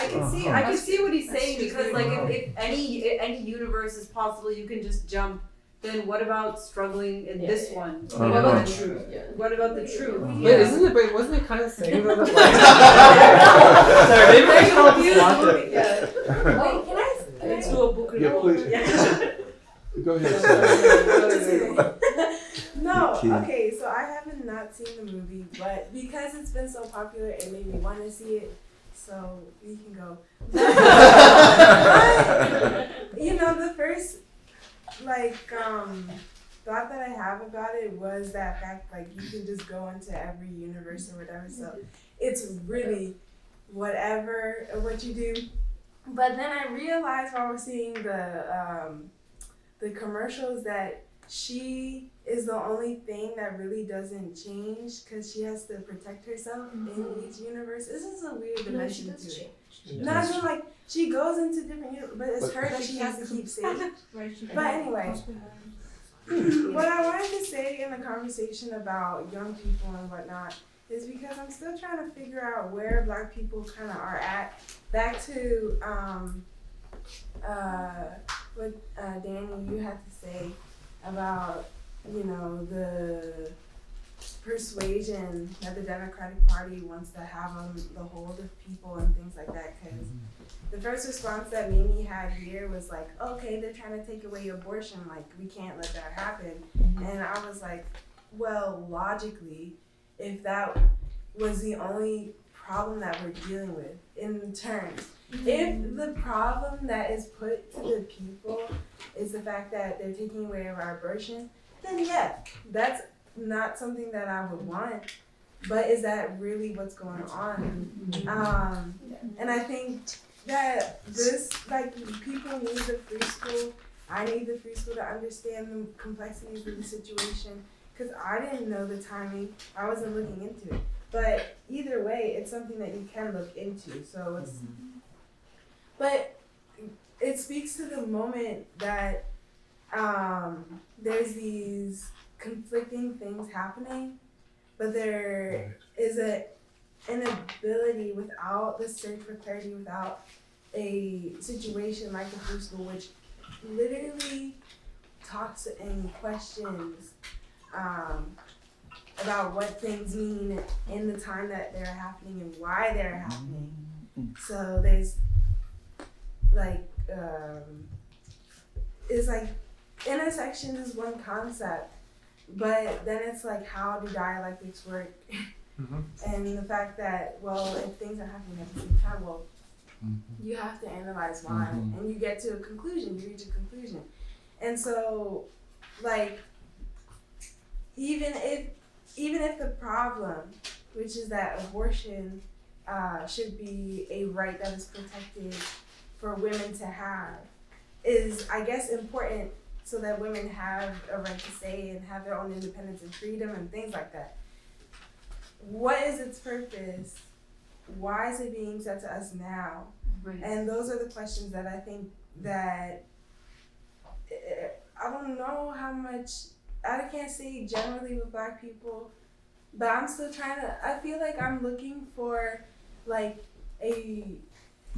see what he's saying, because like if any universe is possible, you can just jump. Then what about struggling in this one? What about the truth? What about the truth? But wasn't it kind of saying that? Sorry, maybe I should all just watch it. Wait, can I do a book report? Please. Go ahead. No, okay, so I haven't not not seen the movie, but because it's been so popular, it made me want to see it. So we can go. But, you know, the first thought that I have about it was that fact, like, you can just go into every universe or whatever. So it's really whatever what you do. But then I realized while I was seeing the commercials that she is the only thing that really doesn't change because she has to protect herself in each universe. This is a weird dimension to it. Not even like she goes into different universes, but it's her that she has to keep safe. But anyway, what I wanted to say in the conversation about young people and whatnot is because I'm still trying to figure out where Black people kind of are at. Back to what Danny, you had to say about, you know, the persuasion that the Democratic Party wants to have on the hold of people and things like that. Because the first response that Mimi had here was like, okay, they're trying to take away abortion. Like, we can't let that happen. And I was like, well, logically, if that was the only problem that we're dealing with in terms, if the problem that is put to the people is the fact that they're taking away our abortion, then yeah, that's not something that I would want. But is that really what's going on? And I think that this, like, people need the free school. I need the free school to understand the complexities of the situation because I didn't know the timing. I wasn't looking into it. But either way, it's something that you can look into. So it's, but it speaks to the moment that there's these conflicting things happening, but there is an inability without the search for clarity, without a situation like the free school, which literally talks and questions about what things mean in the time that they're happening and why they're happening. So there's like, it's like intersection is one concept, but then it's like, how do dialectics work? And the fact that, well, if things are happening at the same time, well, you have to analyze why, and you get to a conclusion, you reach a conclusion. And so, like, even if the problem, which is that abortion should be a right that is protected for women to have, is, I guess, important so that women have a right to say and have their own independence and freedom and things like that. What is its purpose? Why is it being said to us now? Right. And those are the questions that I think that, I don't know how much, I can't say generally with Black people, but I'm still trying to, I feel like I'm looking for like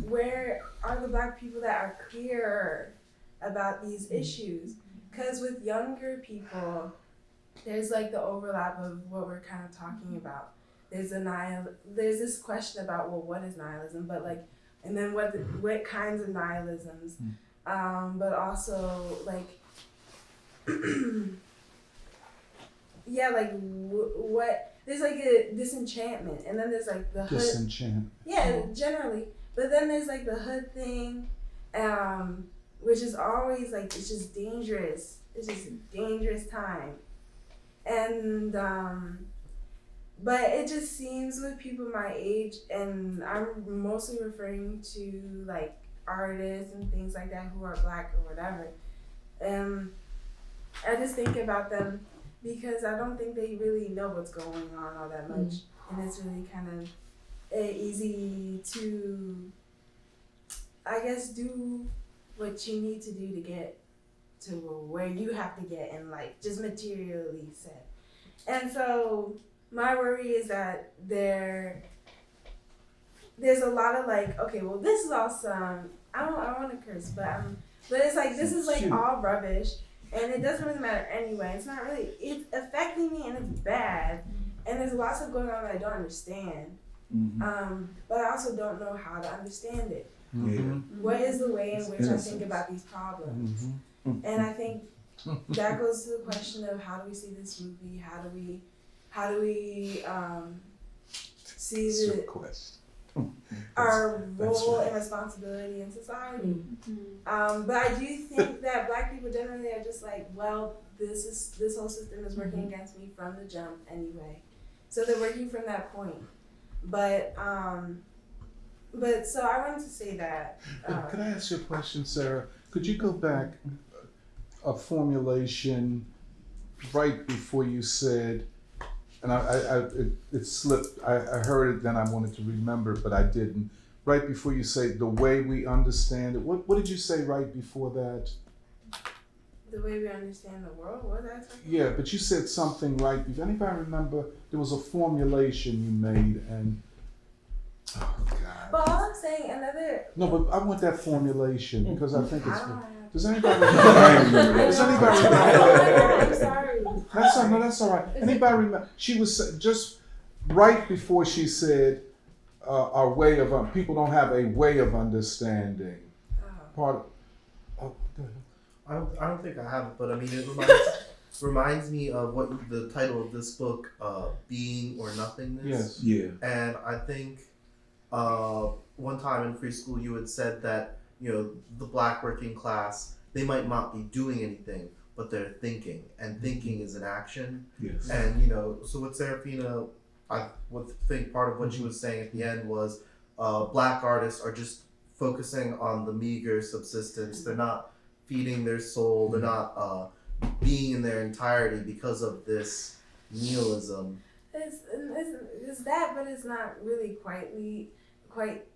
where are the Black people that are clearer about these issues? Because with younger people, there's like the overlap of what we're kind of talking about. There's this question about, well, what is nihilism? But like, and then what kinds of nihilisms? But also like, yeah, like what? There's like a disenchantment, and then there's like the hood. Disenchantment. Yeah, generally. But then there's like the hood thing, which is always like, it's just dangerous. It's just a dangerous time. And, but it just seems with people my age, and I'm mostly referring to like artists and things like that who are Black or whatever. I just think about them because I don't think they really know what's going on all that much. And it's really kind of easy to, I guess, do what you need to do to get to where you have to get in life, just materially said. And so my worry is that there's a lot of like, okay, well, this is awesome. I don't want to curse, but it's like, this is like all rubbish, and it doesn't really matter anyway. It's not really, it's affecting me, and it's bad, and there's lots of going on that I don't understand. But I also don't know how to understand it. What is the way in which I think about these problems? And I think that goes to the question of, how do we see this movie? How do we how do we see It's your the, question. our That's role right. and responsibility in society? Mm-hmm. But I do think that Black people generally are just like, well, this whole system is working against me from the jump anyway, so they're working from that point. But so I wanted to say that. Could I ask you a question, Sarah? Could you go back a formulation right before you said, and it slipped. I heard it, then I wanted to remember it, but I didn't. Right before you say the way we understand it. What did you say right before that? The way we understand the world. What was that? Yeah, but you said something right before. Anybody remember? There was a formulation you made, and oh God. But all I'm saying, another. No, but I want that formulation because I think it's. I don't Does anybody remember? Does anybody remember? I'm sorry. That's all right. Anybody remember? She was just right before she said, "Our way of people don't have a way of understanding." Part of. Oh, go ahead. I don't think I have it, but I mean it reminds me of what the title of this book, Being or Nothingness. Yes. Yeah. And I think one time in free school you had said that, you know, the Black working class, they might not be doing anything, but they're thinking, and thinking is an action. Yes. And, you know, so what Serafina, I would think part of what she was saying at the end was Black artists are just focusing on the meager subsistence. They're not feeding their soul. They're not being in their entirety because of this nihilism. It's that, but it's not really quite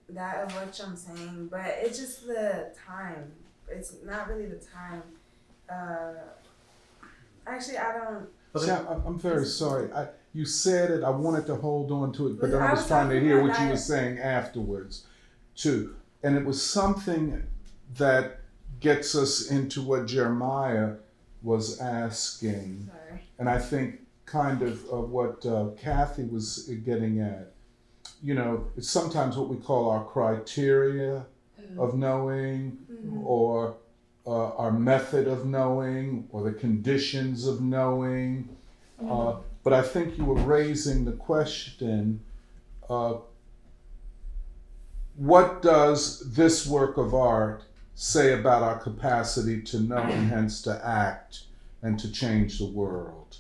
that of what I'm saying. But it's just the time. It's not really the time. Actually, I don't. See, I'm very sorry. You said it. I wanted to hold on to it, but then I I was was trying to talking hear about what you were that. saying afterwards, too. And it was something that gets us into what Jeremiah was asking. Sorry. And I think kind of what Kathy was getting at. You know, it's sometimes what we call our criteria of knowing, or our method of knowing, or the conditions of knowing. But I think you were raising the question, what does this work of art say about our capacity to know and hence to act and to change the world?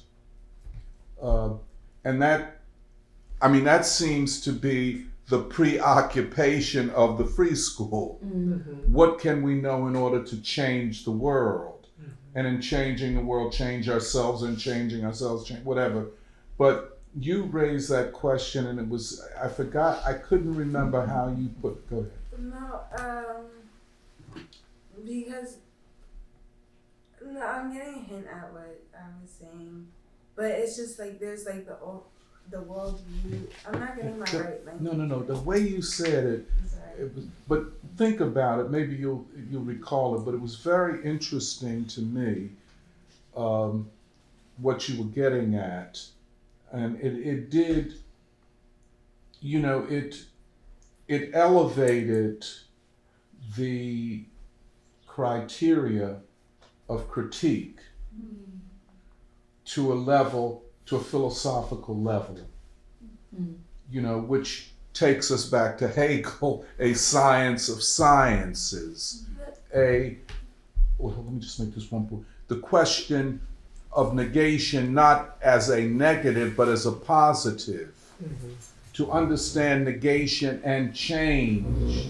And that seems to be the preoccupation of the free school. What can we know in order to change the world? And in changing the world, change ourselves, and changing ourselves, change whatever. But you raised that question, and it was, I forgot, I couldn't remember how you put, go ahead. No, because no, I'm getting a hint at what I was saying, but it's just like there's like the world view. I'm not getting my right language. No. The way you said it, was, but think about it. Maybe you'll recall it. But it was very interesting to me what you were getting at, and it did. You know, it elevated the criteria of critique to a philosophical level, you know, which takes us back to Hegel, a science of sciences, let me just make this one point. The question of negation not as a negative but as a positive. To understand negation and change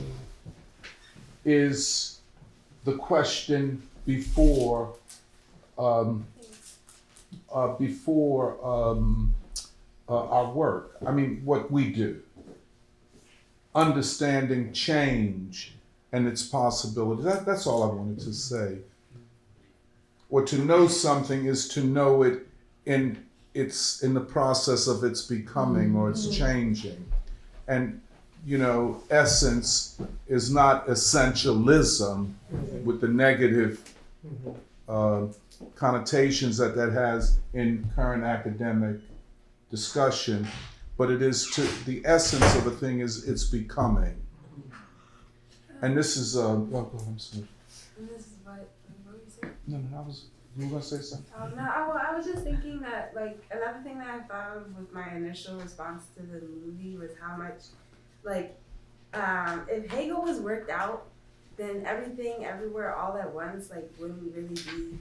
is the question before our work. I mean, what we do. Understanding change and its possibilities. That's all I wanted to say. Or to know something is to know it in the process of its becoming or its changing. And, you know, essence is not essentialism with the negative connotations that has in current academic discussion, but it is the essence of a thing is its becoming. And this is, I'm sorry. And this is what you said? No, I was You were gonna say something? No, I was just thinking that, like, another thing that I thought of with my initial response to the movie was how much, like, if Hegel was worked out, then everything, everywhere, all at once, like, wouldn't really be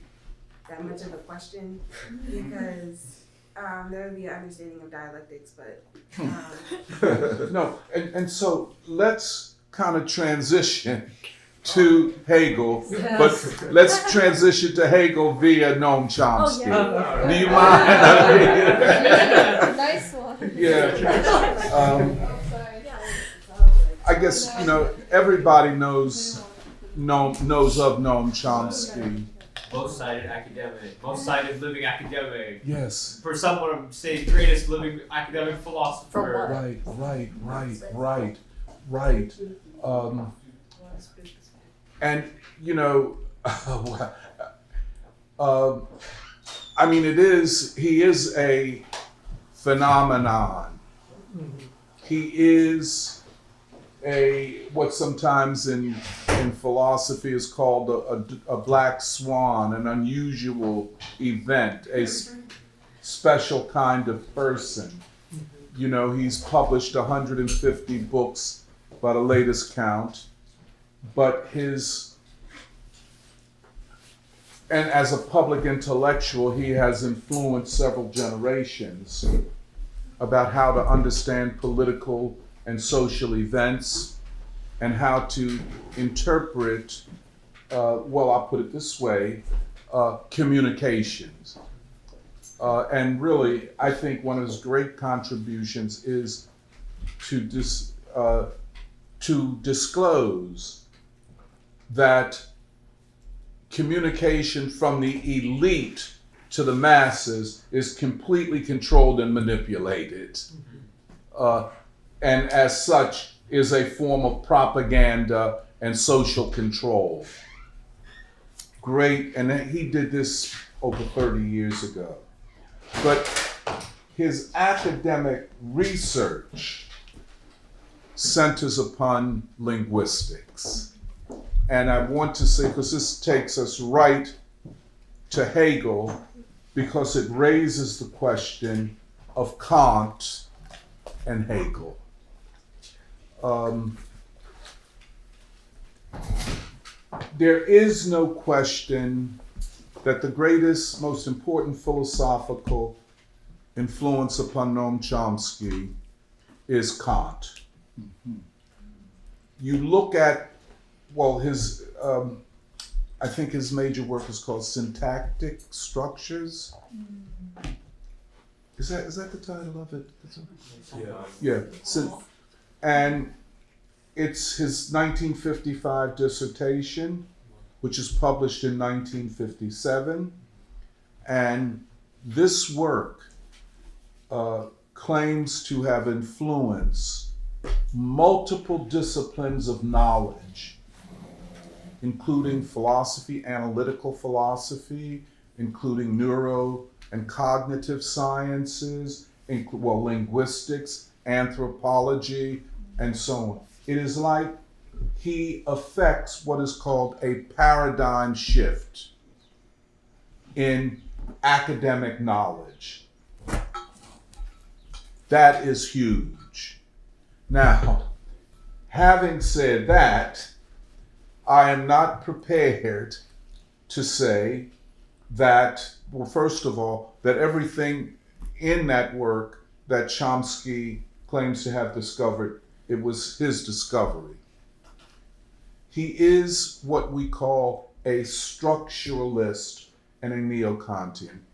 that much of a question, because there would be an understanding of dialectics, but. No, and so let's kind of transition to Hegel, but let's transition to Hegel via Noam Chomsky. Do you mind? Nice one. Yeah. I guess, everybody knows of Noam Chomsky. Most cited living academic. Yes. For someone say greatest living academic philosopher. Right. And he is a phenomenon. He is what sometimes in philosophy is called a black swan, an unusual event, a special kind of person. He's published 150 books by the latest count, but and as a public intellectual, he has influenced several generations about how to understand political and social events and how to interpret, I'll put it this way, communications. And really, I think one of his great contributions is to disclose that communication from the elite to the masses is completely controlled and manipulated. And as such is a form of propaganda and social control. Great, and he did this over 30 years ago. But his academic research centers upon linguistics. And I want to say, because this takes us right to Hegel, because it raises the question of Kant and Hegel. There is no question that the greatest, most important philosophical influence upon Noam Chomsky is Kant. You look at, his, I think his major work is called Syntactic Structures. Is that the title of it? Yeah. And it's his 1955 dissertation, which is published in 1957. And this work claims to have influenced multiple disciplines of knowledge, including philosophy, analytical philosophy, including neuro and cognitive sciences, linguistics, anthropology, and so on. It is like he affects what is called a paradigm shift in academic knowledge. That is huge. Now, having said that, I am not prepared to say that, first of all, that everything in that work that Chomsky claims to have discovered, it was his discovery. He is what we call a structuralist and a neo-Kantian.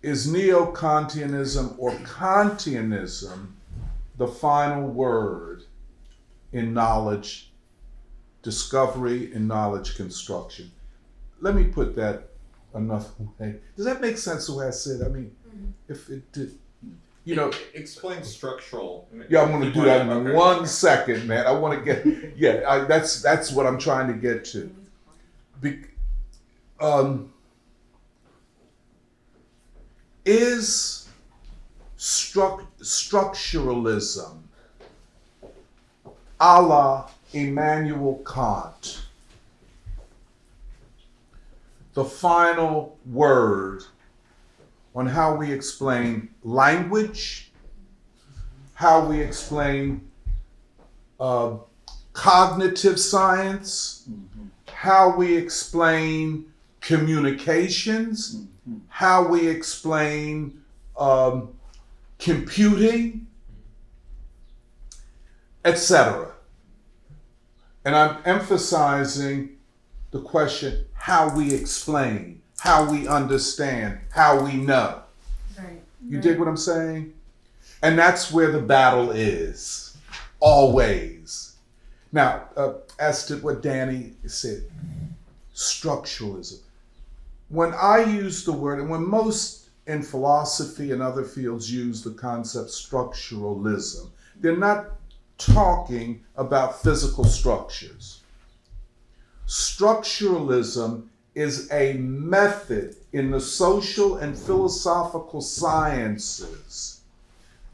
Is neo-Kantianism or Kantianism the final word in knowledge discovery and knowledge construction? Let me put that another way. Does that make sense the way I said? I mean, if it did, Explain structural. Yeah, I'm going to do that in 1 second, man. I want to get, that's what I'm trying to get to. Is structuralism a la Immanuel Kant the final word on how we explain language, how we explain cognitive science, how we explain communications, how we explain computing, etc. And I'm emphasizing the question, how we explain, how we understand, how we know. Right. You dig what I'm saying? And that's where the battle is, always. Now, as to what Danny said, structuralism. When I use the word, and when most in philosophy and other fields use the concept structuralism, they're not talking about physical structures. Structuralism is a method in the social and philosophical sciences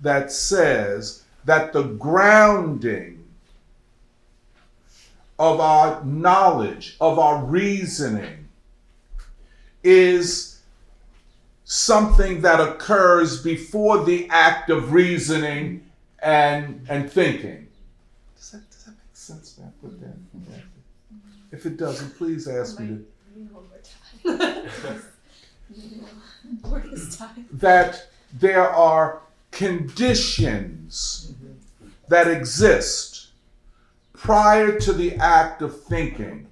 that says that the grounding of our knowledge, of our reasoning, is something that occurs before the act of reasoning and thinking. Does that make sense, man? Put that. If it doesn't, please ask me that there are conditions that exist prior to the act of thinking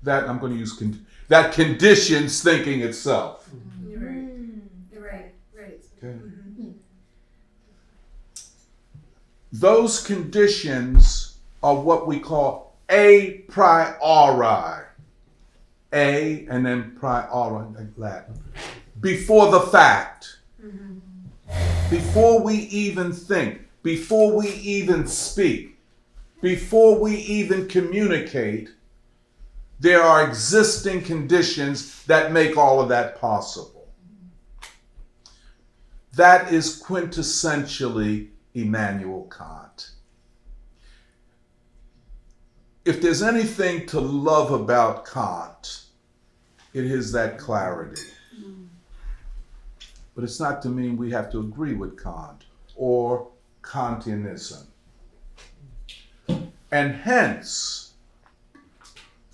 that I'm going to use that conditions thinking itself. Right. Okay. Those conditions are what we call a priori. A and then priori, like Latin. Before the fact. Before we even think. Before we even speak. Before we even communicate. There are existing conditions that make all of that possible. That is quintessentially Immanuel Kant. If there's anything to love about Kant, it is that clarity. But it's not to mean we have to agree with Kant or Kantianism. And hence,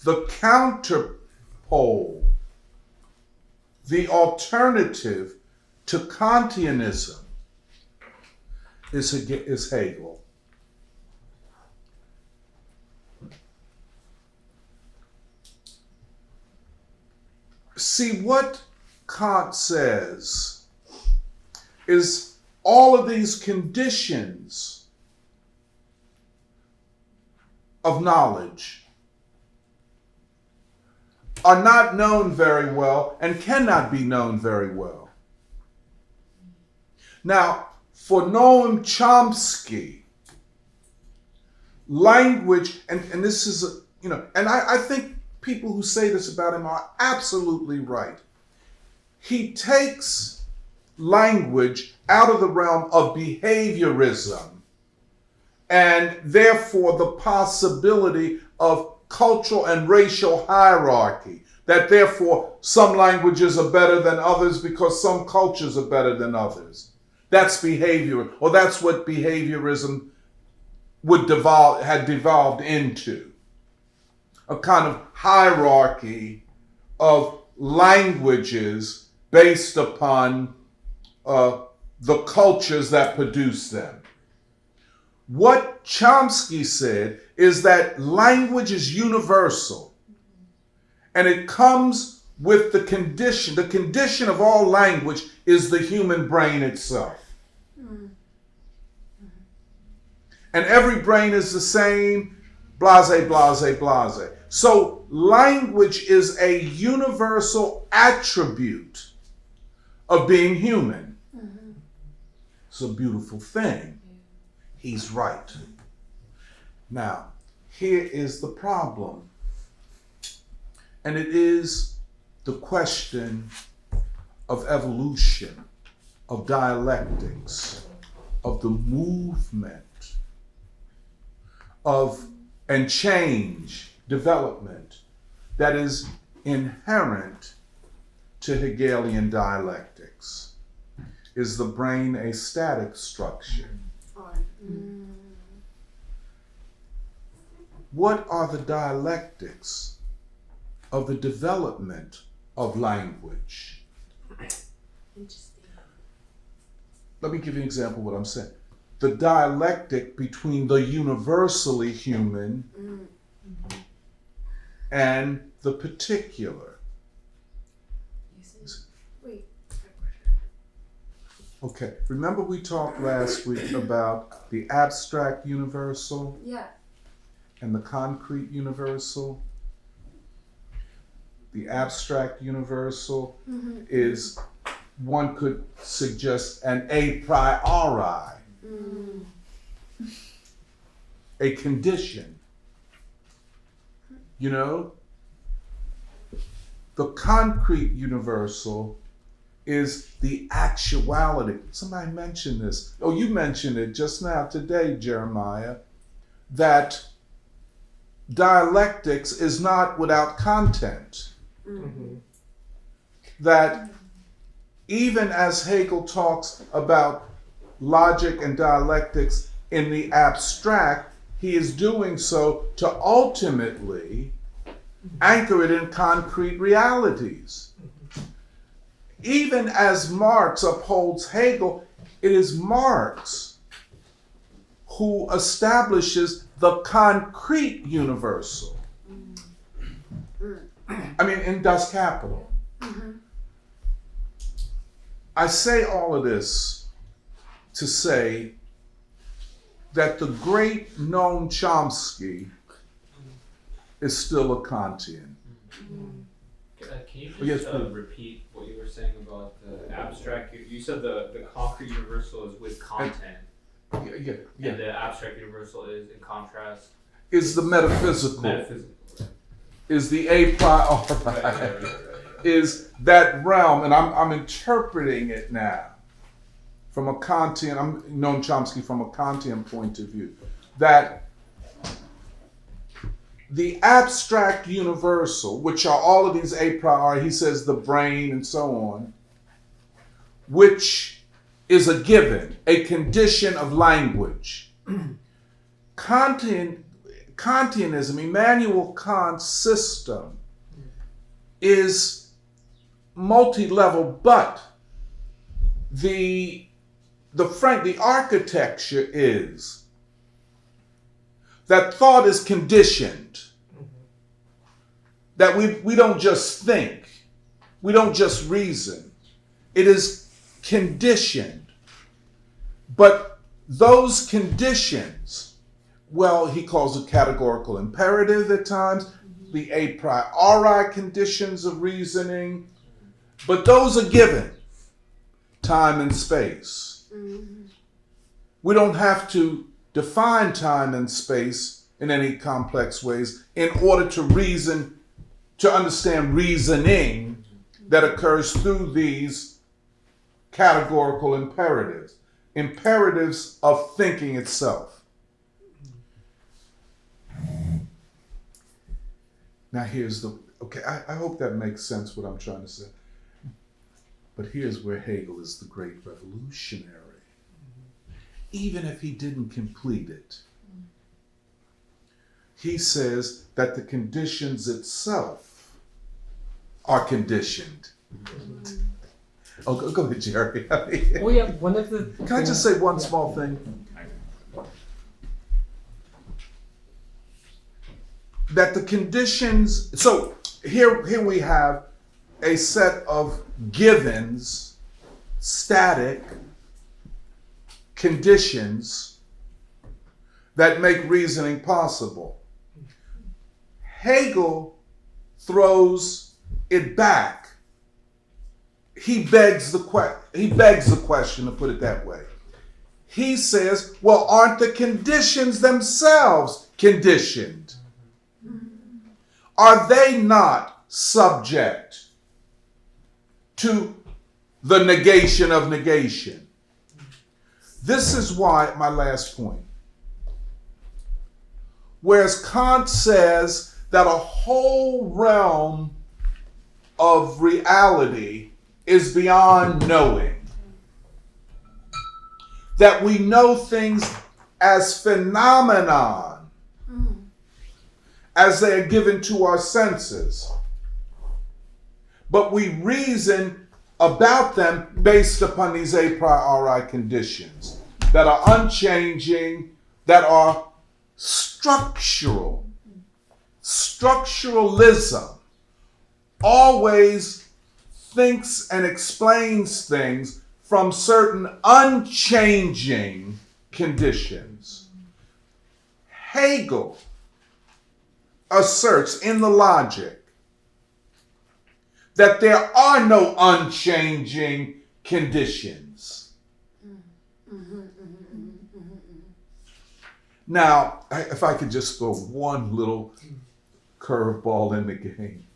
the counterpole, the alternative to Kantianism is Hegel. See, what Kant says is all of these conditions of knowledge are not known very well and cannot be known very well. Now, for Noam Chomsky, language, and this is, and I think people who say this about him are absolutely right. He takes language out of the realm of behaviorism and therefore the possibility of cultural and racial hierarchy, that therefore some languages are better than others because some cultures are better than others. That's behavior, or that's what behaviorism had devolved into. A kind of hierarchy of languages based upon the cultures that produce them. What Chomsky said is that language is universal, and it comes with the condition. The condition of all language is the human brain itself. And every brain is the same, blase, blase, blase. So language is a universal attribute of being human. It's a beautiful thing. He's right. Now, here is the problem. And it is the question of evolution, of dialectics, of the movement, and change, development, that is inherent to Hegelian dialectics. Is the brain a static structure? What are the dialectics of the development of language? Interesting. Let me give you an example of what I'm saying. The dialectic between the universally human and the particular. Wait. Okay, remember we talked last week about the abstract universal Yeah. and the concrete universal? The abstract universal is, one could suggest, an a priori, a condition. You know? The concrete universal is the actuality. Somebody mentioned this. Oh, you mentioned it just now today, Jeremiah, that dialectics is not without content. That even as Hegel talks about logic and dialectics in the abstract, he is doing so to ultimately anchor it in concrete realities. Even as Marx upholds Hegel, it is Marx who establishes the concrete universal. I mean, in Das Kapital. I say all of this to say that the great Noam Chomsky is still a Kantian. Can you just Yes, please. repeat what you were saying about the abstract? You said the concrete universal is with content, Yeah. and the abstract universal is, in contrast, Is the metaphysical. metaphysical. Is the a priori. Is that realm, and I'm interpreting it now from a Kantian, I'm Noam Chomsky from a Kantian point of view, that the abstract universal, which are all of these a priori, he says the brain and so on, which is a given, a condition of language. Kantianism, Immanuel Kant's system, is multi-level, but the architecture is that thought is conditioned. That we don't just think, we don't just reason. It is conditioned. But those conditions, well, he calls it categorical imperative at times, the a priori conditions of reasoning, but those are given, time and space. We don't have to define time and space in any complex ways in order to reason, to understand reasoning that occurs through these categorical imperatives, imperatives of thinking itself. Now here's I hope that makes sense what I'm trying to say. But here's where Hegel is the great revolutionary. Even if he didn't complete it, he says that the conditions itself are conditioned. Oh, go ahead, Jerry. Well, yeah, one of the Can I just say one small thing? That the conditions, so here we have a set of givens, static conditions that make reasoning possible. Hegel throws it back. He begs the question, to put it that way. He says, well, aren't the conditions themselves conditioned? Are they not subject to the negation of negation? This is why, my last point. Whereas Kant says that a whole realm of reality is beyond knowing. That we know things as phenomenon, as they are given to our senses. But we reason about them based upon these a priori conditions that are unchanging, that are structural. Structuralism always thinks and explains things from certain unchanging conditions. Hegel asserts in the Logic that there are no unchanging conditions. Now, if I could just throw one little curveball in the game.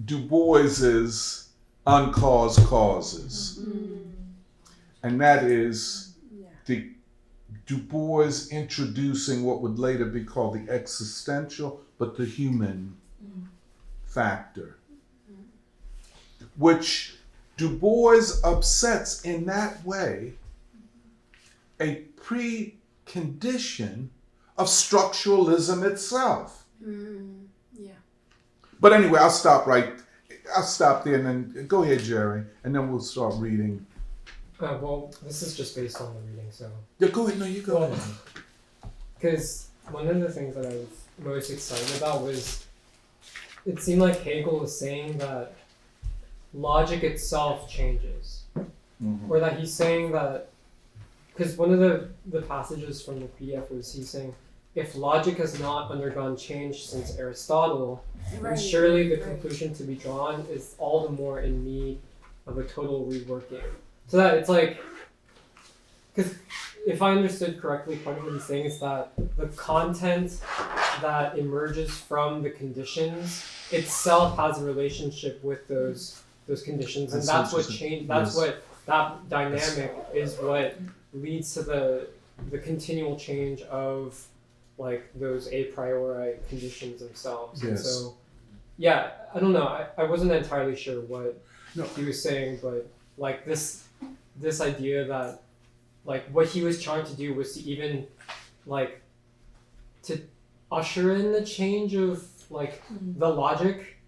Du Bois's uncaused causes. And that is the Du Bois introducing what would later be called the existential, but the human factor, which Du Bois upsets in that way a precondition of structuralism itself. Yeah. But anyway, I'll stop there and then go ahead, Jerry, and then we'll start reading. Well, this is just based on the reading, so. Yeah, go ahead. No, you go ahead. Because one of the things that I was most excited about was it seemed like Hegel was saying that logic itself changes. Or that he's saying that, because one of the passages from the PDF was he's saying, if logic has not undergone change since Aristotle, then surely the conclusion to be drawn is all the more in need of a total reworking. So that it's like, because if I understood correctly, part of what he's saying is that the content that emerges from the conditions itself has a relationship with those conditions, and that's what change. That's what that dynamic is. What leads to the continual change of like those a priori conditions themselves. And so, yeah, I don't know. I wasn't entirely sure what he was saying, but like this idea that like what he was trying to do was to even like to usher in the change of like the logic.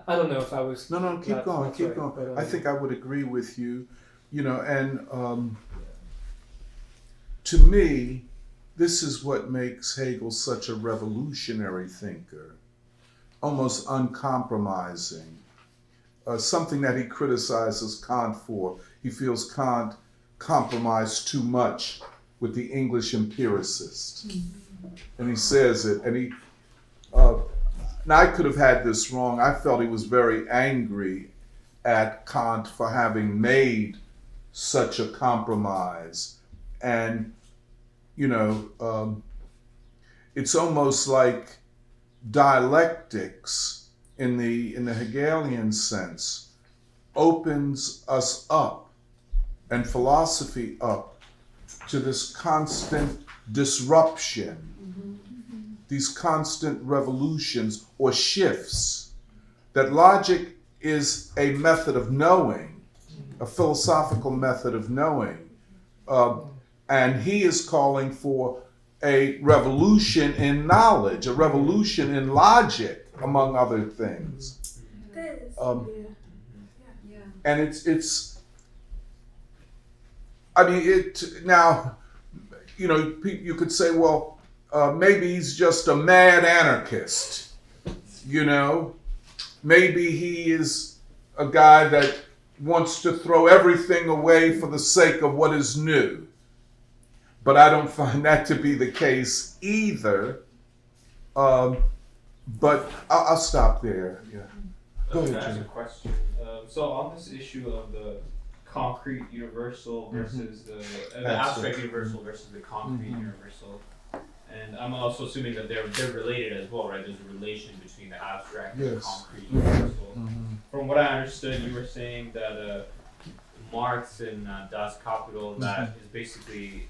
I don't know if I was keep going. But, I think I would agree with you, and to me, this is what makes Hegel such a revolutionary thinker, almost uncompromising. Something that he criticizes Kant for. He feels Kant compromised too much with the English empiricist. And he says it, and he, now I could have had this wrong. I felt he was very angry at Kant for having made such a compromise. And, it's almost like dialectics in the Hegelian sense opens us up and philosophy up to this constant disruption, these constant revolutions or shifts, that logic is a method of knowing, a philosophical method of knowing. And he is calling for a revolution in knowledge, a revolution in logic, among other things. And it's now, you could say, well, maybe he's just a mad anarchist, maybe he is a guy that wants to throw everything away for the sake of what is new. But I don't find that to be the case either. But I'll stop there. Yeah. Go ahead, That's a Jim. question. So on this issue of the concrete universal versus the abstract universal versus the concrete universal, and I'm also assuming that they're related as well, right? There's a relation between the abstract and the concrete universal. From what I understood, you were saying that Marx in Das Kapital, that is basically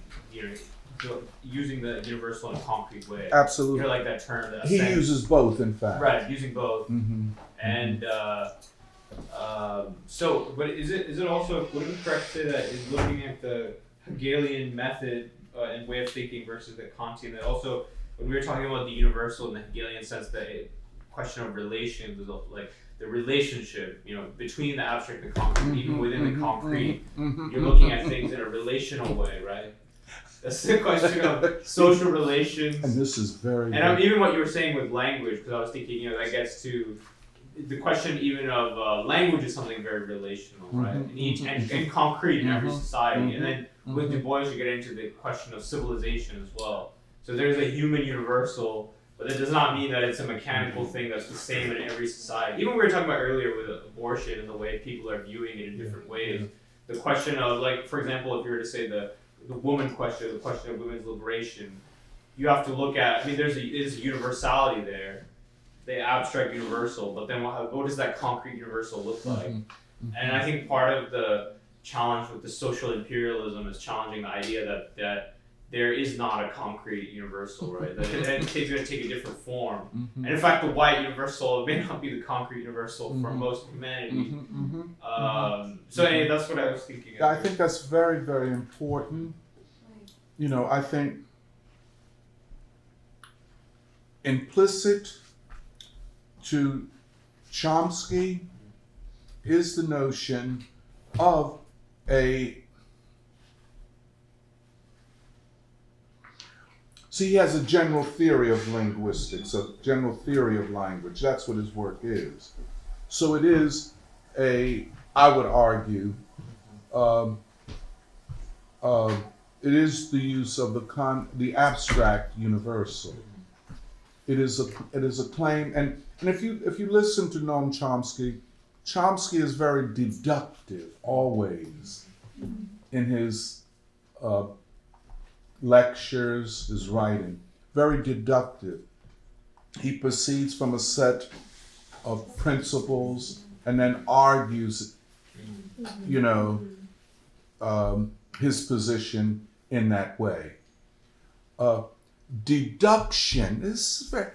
using the universal in a concrete way. Absolutely. You know, like that term. That He uses both, in fact. Right, using both. Mm-hmm. And so, but is it also, would it be correct to say that is looking at the Hegelian method and way of thinking versus the Kantian, that also when we were talking about the universal in the Hegelian sense, the question of relations is like the relationship, you know, between the abstract and concrete, even within the concrete, you're looking at things in a relational way, right? That's the question of social relations. And this is very. And even what you were saying with language, because I was thinking, you know, that gets to the question even of language is something very relational, right? And concrete in every society. And then with Du Bois, you get into the question of civilization as well. So there's a human universal, but that does not mean that it's a mechanical thing that's the same in every society. Even we were talking about earlier with abortion and the way people are viewing it in different ways. The question of, like, for example, if you were to say the woman question, the question of women's liberation, you have to look at, I mean, there's a universality there, the abstract universal, but then what does that concrete universal look like? And I think part of the challenge with the social imperialism is challenging the idea that there is not a concrete universal, right? That it's going to take a different form. And in fact, the white universal may not be the concrete universal for most of humanity. So anyway, that's what I was thinking. I think that's very, very important. You know, I think implicit to Chomsky is the notion of he has a general theory of linguistics, a general theory of language. That's what his work is. So it is I would argue, it is the use of the abstract universal. It is a claim, and if you listen to Noam Chomsky, Chomsky is very deductive always in his lectures, his writing, very deductive. He proceeds from a set of principles and then argues, you know, his position in that way. Deduction is very,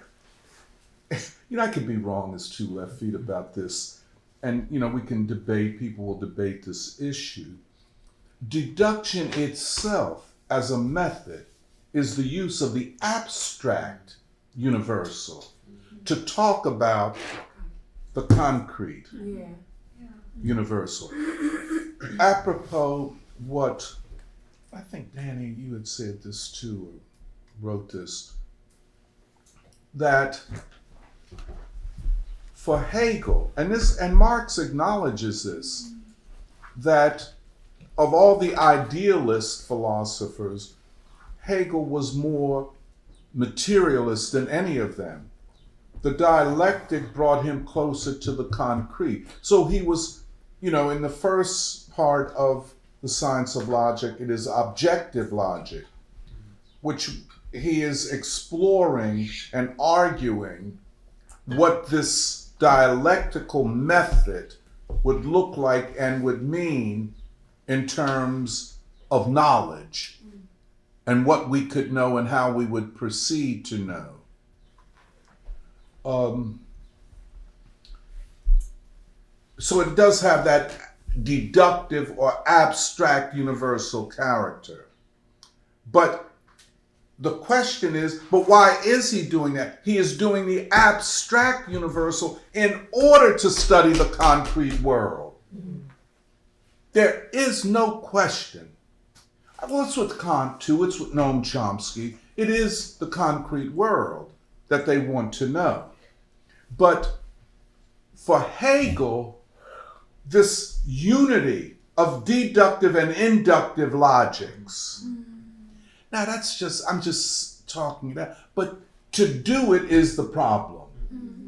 you know, I could be wrong as 2 left feet about this, and you know, we can debate, people will debate this issue. Deduction itself as a method is the use of the abstract universal to talk about the concrete universal. Apropos what, I think Danny, you had said this too, or wrote this, that for Hegel, and Marx acknowledges this, that of all the idealist philosophers, Hegel was more materialist than any of them. The dialectic brought him closer to the concrete. So he was, you know, in the first part of the science of logic, it is objective logic, which he is exploring and arguing what this dialectical method would look like and would mean in terms of knowledge and what we could know and how we would proceed to know. So it does have that deductive or abstract universal character. But the question is, but why is he doing that? He is doing the abstract universal in order to study the concrete world. There is no question. Well, it's with Kant too, it's with Noam Chomsky. It is the concrete world that they want to know. But for Hegel, this unity of deductive and inductive logics, now I'm just talking about, but to do it is the problem,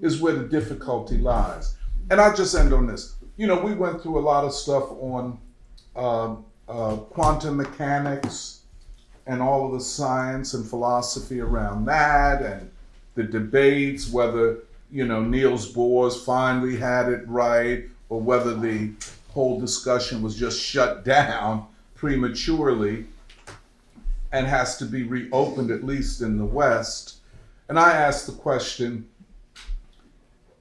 is where the difficulty lies. And I'll just end on this. You know, we went through a lot of stuff on quantum mechanics and all of the science and philosophy around that, and the debates whether, you know, Niels Bohr's finally had it right, or whether the whole discussion was just shut down prematurely. and has to be reopened, at least in the West. And I asked the question,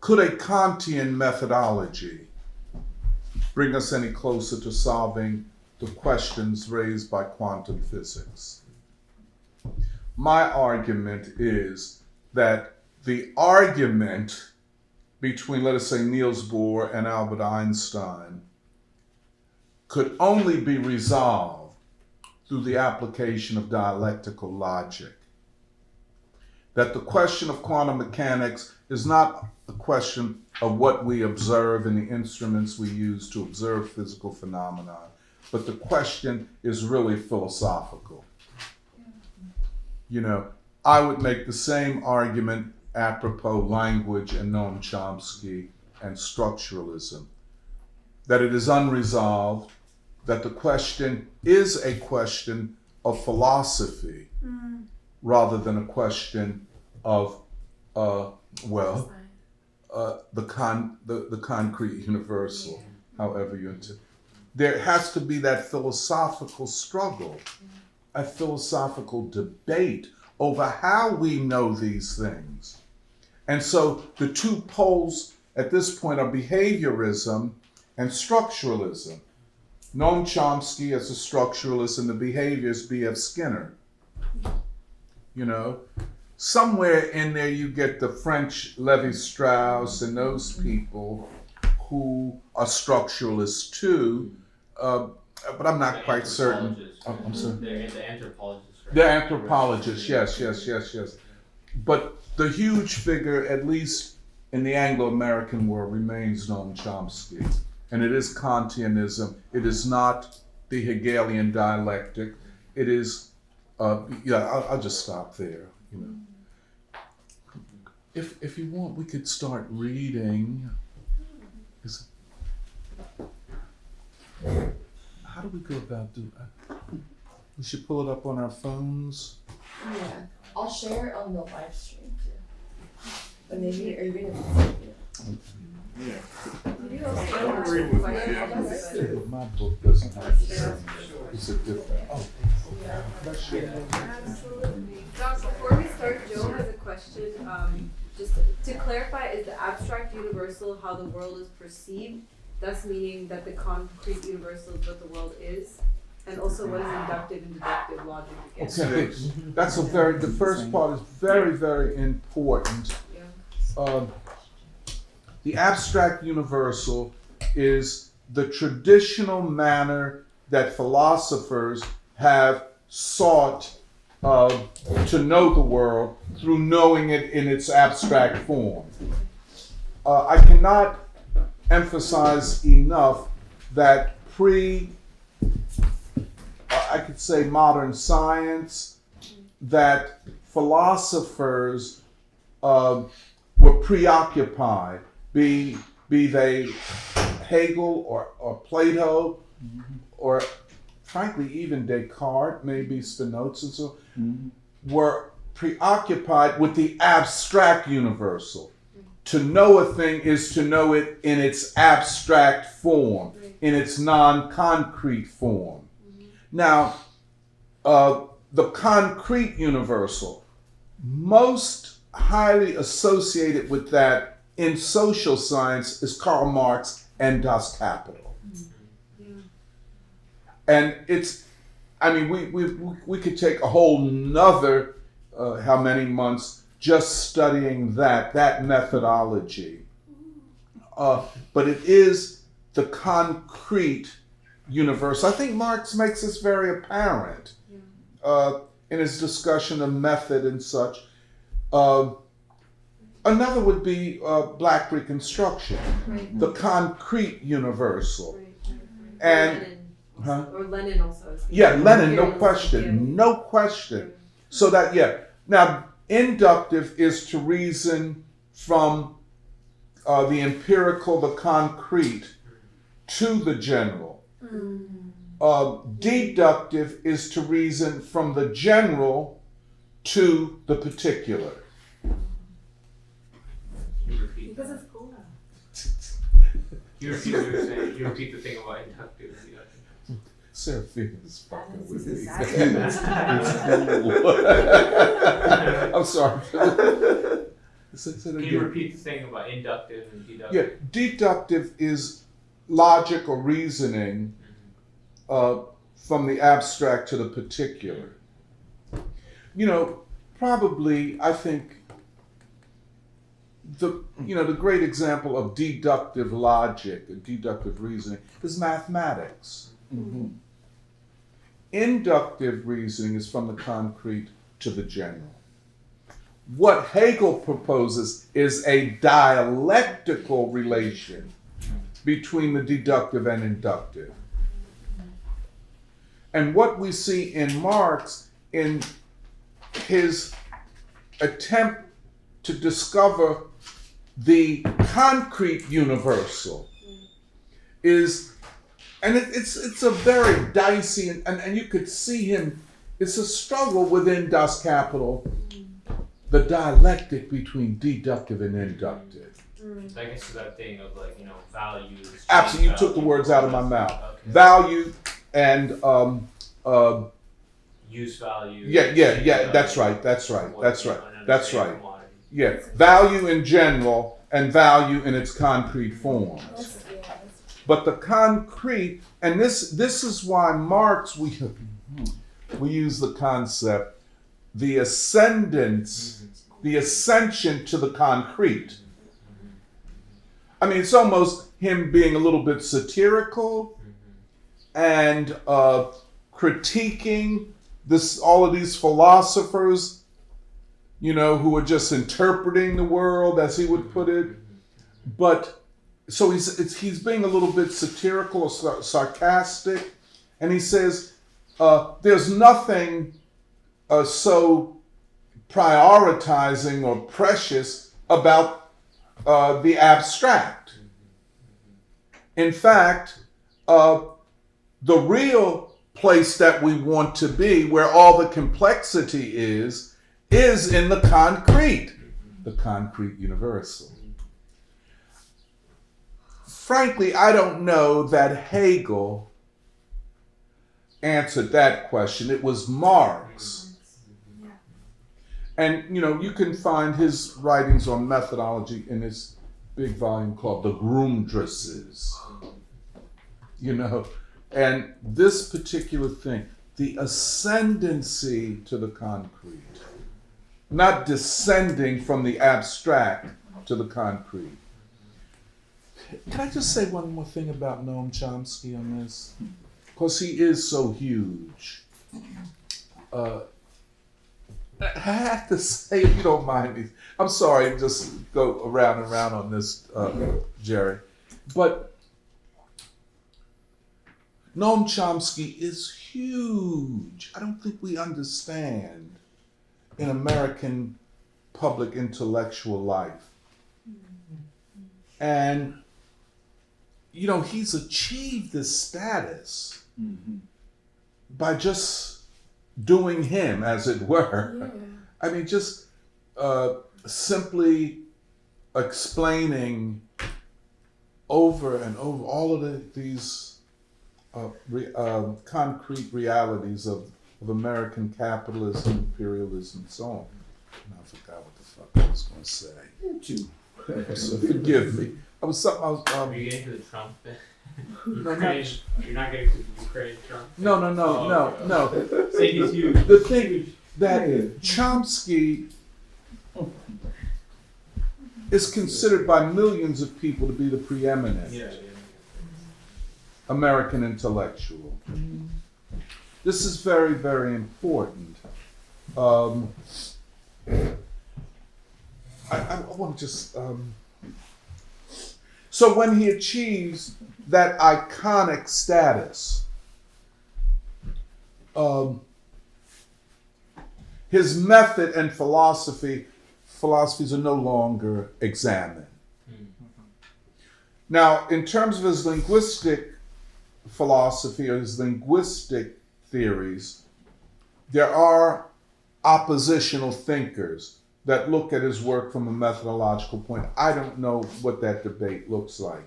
could a Kantian methodology bring us any closer to solving the questions raised by quantum physics? My argument is that the argument between, let us say, Niels Bohr and Albert Einstein could only be resolved through the application of dialectical logic. That the question of quantum mechanics is not a question of what we observe in the instruments we use to observe physical phenomena, but the question is really philosophical. You know, I would make the same argument apropos language and Noam Chomsky and structuralism, that it is unresolved, that the question is a question of philosophy rather than a question of, the concrete universal, however you intend. There has to be that philosophical struggle, a philosophical debate over how we know these things. And so the two poles at this point are behaviorism and structuralism. Noam Chomsky as a structuralist and the behaviorist B.F. Skinner. You know, somewhere in there you get the French Levi-Strauss and those people who are structuralists too, but I'm not quite certain. Oh, I'm sorry. They're the anthropologists. Right? They're anthropologists, yes. But the huge figure, at least in the Anglo-American world, remains Noam Chomsky. And it is Kantianism. It is not the Hegelian dialectic. It is, I'll just stop there. You know, if you want, we could start reading. How do we go about doing that? We should pull it up on our phones. Yeah, I'll share it on the live stream too. But maybe, are you gonna? Yeah. Yeah. My book doesn't have it's a different. Oh. Absolutely. Doc, before we start, Joe has a question. Just to clarify, is the abstract universal how the world is perceived, thus meaning that the concrete universal is what the world is? And also, what is inductive and deductive logic again? Okay, that's the first part is very, very important. The abstract universal is the traditional manner that philosophers have sought to know the world through knowing it in its abstract form. I cannot emphasize enough that I could say modern science, that philosophers were preoccupied, be they Hegel or Plato, or frankly even Descartes, maybe Spinoza, were preoccupied with the abstract universal. To know a thing is to know it in its abstract form, in its non-concrete form. Now, the concrete universal, most highly associated with that in social science is Karl Marx and Das Kapital. And we could take a whole nother, how many months just studying that methodology. But it is the concrete universe. I think Marx makes this very apparent in his discussion of method and such. Another would be Black Reconstruction, the concrete universal. And or Lenin also. Lenin, no question. So that, now inductive is to reason from the empirical, the concrete, to the general. Deductive is to reason from the general to the particular. Because it's cool. You repeat the thing about inductive. Seraphina's fucking with me. That's I'm sorry. Can you repeat the thing about inductive and deductive? Yeah, deductive is logic or reasoning from the abstract to the particular. You know, probably I think the great example of deductive logic and deductive reasoning is mathematics. Mm-hmm. Inductive reasoning is from the concrete to the general. What Hegel proposes is a dialectical relation between the deductive and inductive. And what we see in Marx in his attempt to discover the concrete universal is, and it's a very dicey, and you could see him, it's a struggle within Das Kapital, the dialectic between deductive and inductive. I guess to that thing of like, values. Absolutely, you took the words out of my mouth. Okay. Value and use value. Yeah. That's right. Yeah, value in general and value in its concrete forms. But the concrete, and this is why Marx, we use the concept, the ascension to the concrete. I mean, it's almost him being a little bit satirical and critiquing all of these philosophers, who are just interpreting the world, as he would put it. But so he's being a little bit satirical or sarcastic, and he says there's nothing so prioritizing or precious about the abstract. In fact, the real place that we want to be, where all the complexity is in the concrete universal. Frankly, I don't know that Hegel answered that question. It was Marx. And, you can find his writings on methodology in his big volume called The Grundrisses. And this particular thing, the ascendancy to the concrete, not descending from the abstract to the concrete. Can I just say one more thing about Noam Chomsky on this? Because he is so huge. I have to say, if you don't mind me, I'm sorry, just go around and around on this, Jerry. But Noam Chomsky is huge. I don't think we understand in American public intellectual life. And, he's achieved this status by just doing him, as it were. Yeah. I mean, just simply explaining over and over all of these concrete realities of American capitalism, imperialism, and so on. And I forgot what the fuck I was going to say. So forgive me. Are you getting to the Trump thing? Ukraine, you're not getting to the Ukraine Trump thing? No. Say he's huge. The thing that Chomsky is considered by millions of people to be the preeminent American intellectual. This is very, very important. I want to just... So when he achieves that iconic status, his method and philosophies are no longer examined. Now, in terms of his linguistic philosophy or his linguistic theories, there are oppositional thinkers that look at his work from a methodological point. I don't know what that debate looks like.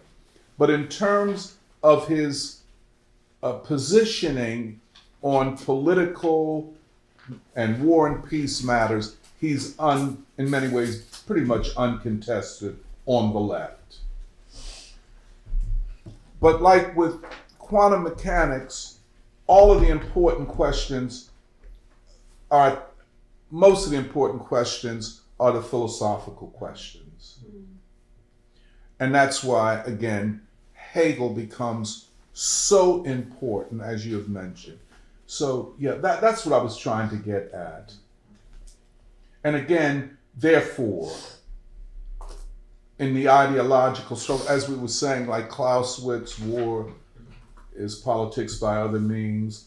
But in terms of his positioning on political and war and peace matters, he's in many ways pretty much uncontested on the left. But like with quantum mechanics, all of the important questions most of the important questions are the philosophical questions. And that's why, again, Hegel becomes so important, as you have mentioned. So, yeah, that's what I was trying to get at. And again, therefore, in the ideological struggle, as we were saying, like Clausewitz, war is politics by other means.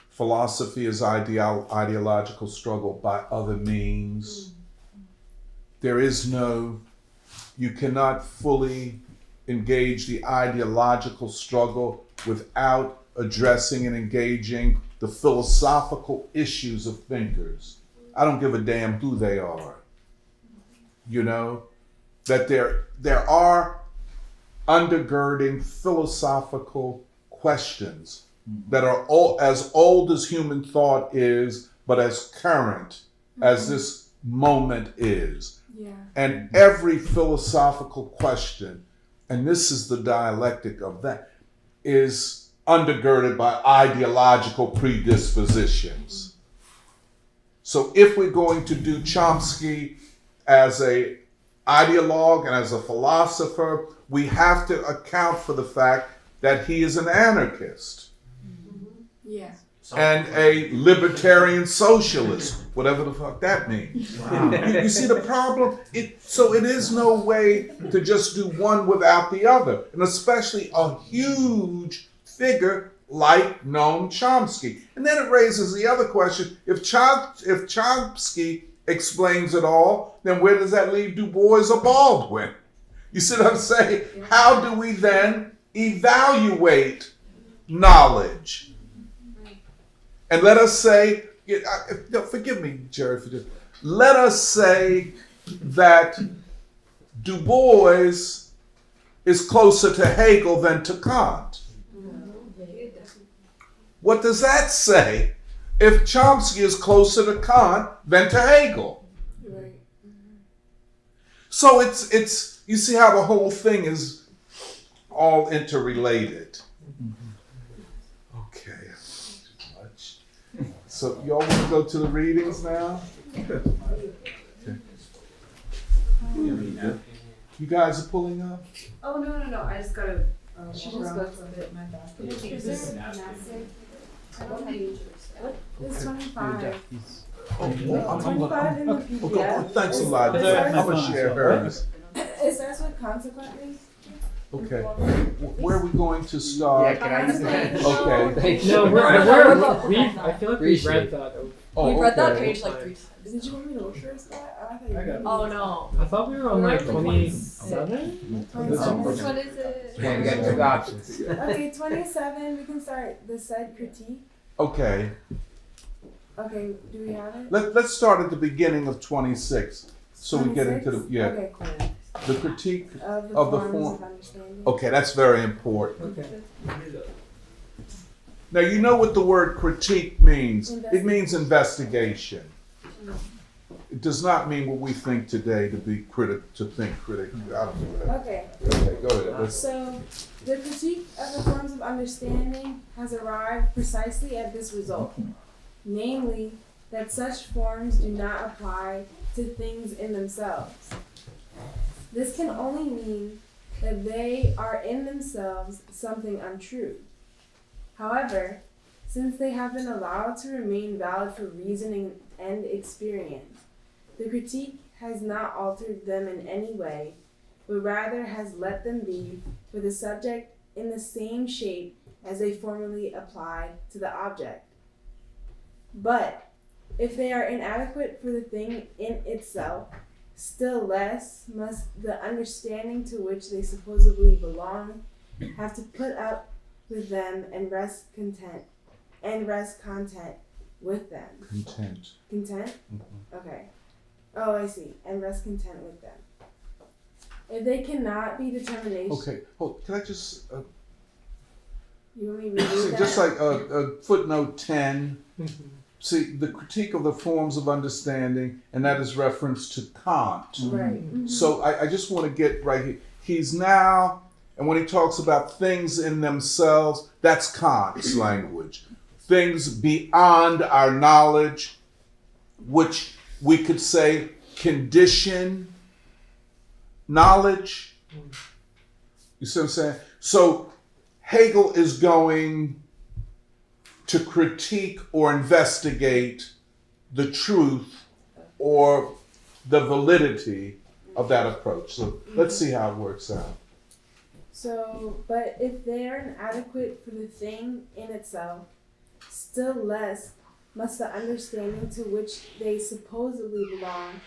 Philosophy is ideological struggle by other means. You cannot fully engage the ideological struggle without addressing and engaging the philosophical issues of thinkers. I don't give a damn who they are. That there are undergirding philosophical questions that are as old as human thought is, but as current as this moment is. Yeah. And every philosophical question, and this is the dialectic of that, is undergirded by ideological predispositions. So if we're going to do Chomsky as an ideologue and as a philosopher, we have to account for the fact that he is an anarchist. Yeah. And a libertarian socialist, whatever the fuck that means. Wow. You see the problem? So it is no way to just do one without the other, and especially a huge figure like Noam Chomsky. And then it raises the other question: if Chomsky explains it all, then where does that leave Du Bois or Baldwin? You see what I'm saying? How do we then evaluate knowledge? And let us say, forgive me, Jerry, for this. Let us say that Du Bois is closer to Hegel than to Kant. What does that say? If Chomsky is closer to Kant than to Hegel. So it's you see how the whole thing is all interrelated. Okay. So y'all want to go to the readings now? Okay. You guys are pulling up? Oh, no. I just gotta. She just got to bit my basket. Is there a gymnastic? I don't know. It's 25. I'm 25 in the PDF. Thanks a lot. I'm going to share hers. It starts with consequently. Okay. Where are we going to start? Yeah, can I use that? Okay. No, I feel like we've read that. We've read that page like 3 times. Did you want me to look for that? I thought you were Oh no. I thought we were on like 27? Which one is it? Yeah, we got two options. Okay, 27. We can start the said critique. Okay. Okay, do we have it? Let's start at the beginning of 26, so we get into the Okay, cool. the critique Of the of the forms form. of understanding. Okay, that's very important. Okay. Now you know what the word critique means. It means investigation. It does not mean what we think today to think critically. I don't know that. Okay. Okay, go ahead. So, the critique of the forms of understanding has arrived precisely at this result, namely, that such forms do not apply to things in themselves. This can only mean that they are in themselves something untrue. However, since they have been allowed to remain valid for reasoning and experience, the critique has not altered them in any way, but rather has let them be for the subject in the same shape as they formerly applied to the object. But if they are inadequate for the thing in itself, still less must the understanding to which they supposedly belong have to put up with them and rest content with them. Content. Content? Okay. Oh, I see. And rest content with them. If they cannot be determination. Okay. Hold. Can I just? You want me to read See, that? just like footnote 10, see, the critique of the forms of understanding, and that is reference to Kant. Right. So I just want to get right here. He's now, and when he talks about things in themselves, that's Kant's language. Things beyond our knowledge, which we could say condition knowledge. You see what I'm saying? So Hegel is going to critique or investigate the truth or the validity of that approach. So let's see how it works out. So, but if they are inadequate for the thing in itself, still less must the understanding to which they supposedly belong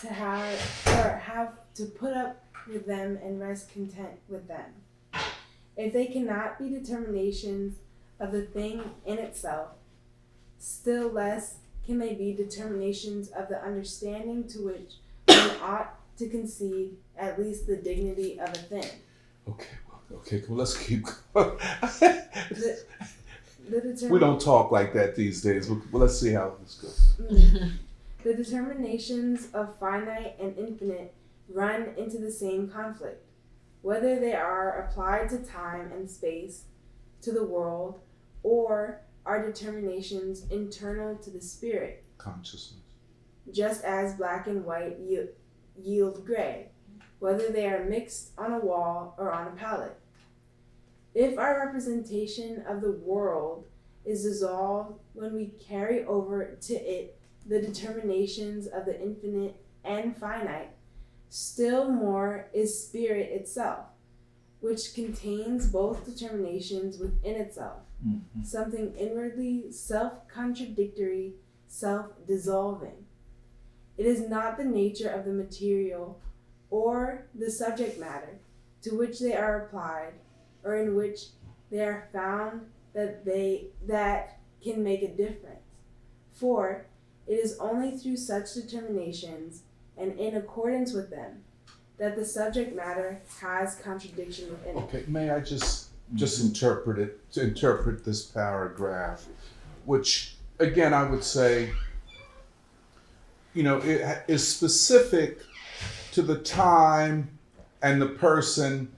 to have to put up with them and rest content with them. If they cannot be determinations of the thing in itself, still less can they be determinations of the understanding to which one ought to concede at least the dignity of a thing. Okay, well, let's keep going. The We don't talk like that these days, but let's see how this goes. The determinations of finite and infinite run into the same conflict, whether they are applied to time and space, to the world, or are determinations internal to the spirit, consciousness, just as black and white yield gray, whether they are mixed on a wall or on a palette. If our representation of the world is dissolved when we carry over to it the determinations of the infinite and finite, still more is spirit itself, which contains both determinations within itself, something inwardly self-contradictory, self-dissolving. It is not the nature of the material or the subject matter to which they are applied, or in which they are found that can make a difference. For it is only through such determinations and in accordance with them that the subject matter has contradiction within it. Okay, may I just interpret this paragraph, which again I would say, it is specific to the time and the person,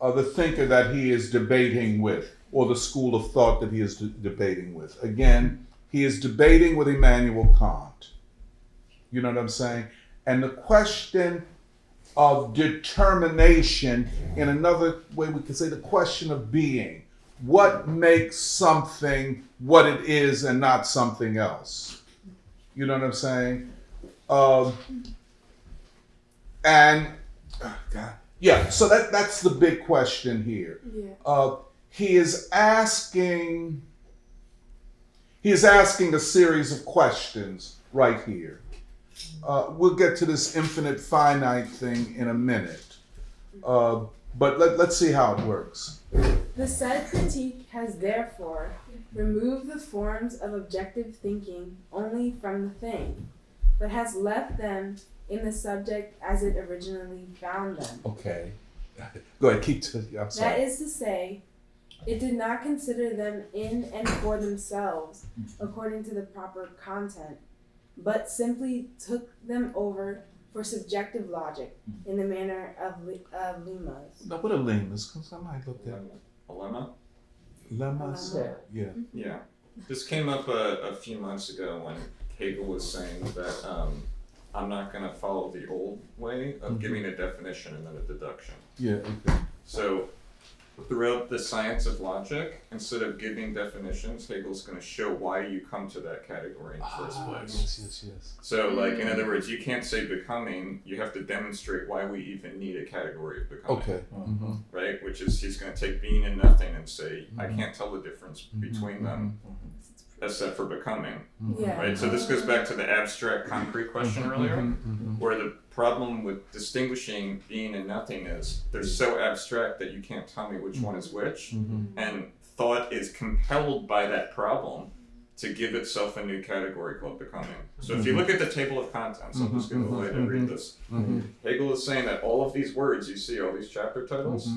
the thinker that he is debating with, or the school of thought that he is debating with. Again, he is debating with Immanuel Kant. You know what I'm saying? And the question of determination, in another way we could say the question of being. What makes something what it is and not something else? You know what I'm saying? So that's the big question here. Yeah. He is asking a series of questions right here. We'll get to this infinite finite thing in a minute. But let's see how it works. The said critique has therefore removed the forms of objective thinking only from the thing, but has left them in the subject as it originally found them. Okay. Go ahead, I'm sorry. That is to say, it did not consider them in and for themselves according to the proper content, but simply took them over for subjective logic in the manner of lemmas. Now, what are lemmas? Because I might look at A lemma? lemmas. Yeah. Yeah. This came up a few months ago when Hegel was saying that I'm not going to follow the old way of giving a definition and then a deduction. Yeah, okay. So throughout the science of logic, instead of giving definitions, Hegel's going to show why you come to that category in the first place. Yes. So, like, in other words, you can't say becoming, you have to demonstrate why we even need a category of becoming. Okay. Right? Which is, he's going to take being and nothing and say, I can't tell the difference between them except for becoming. Yeah. Right? So this goes back to the abstract concrete question earlier, where the problem with distinguishing being and nothing is they're so abstract that you can't tell me which one is which, and thought is compelled by that problem to give itself a new category called becoming. So if you look at the table of contents, I'll just give a way to read this. Hegel Hegel is saying that all of these words you see, all these chapter titles,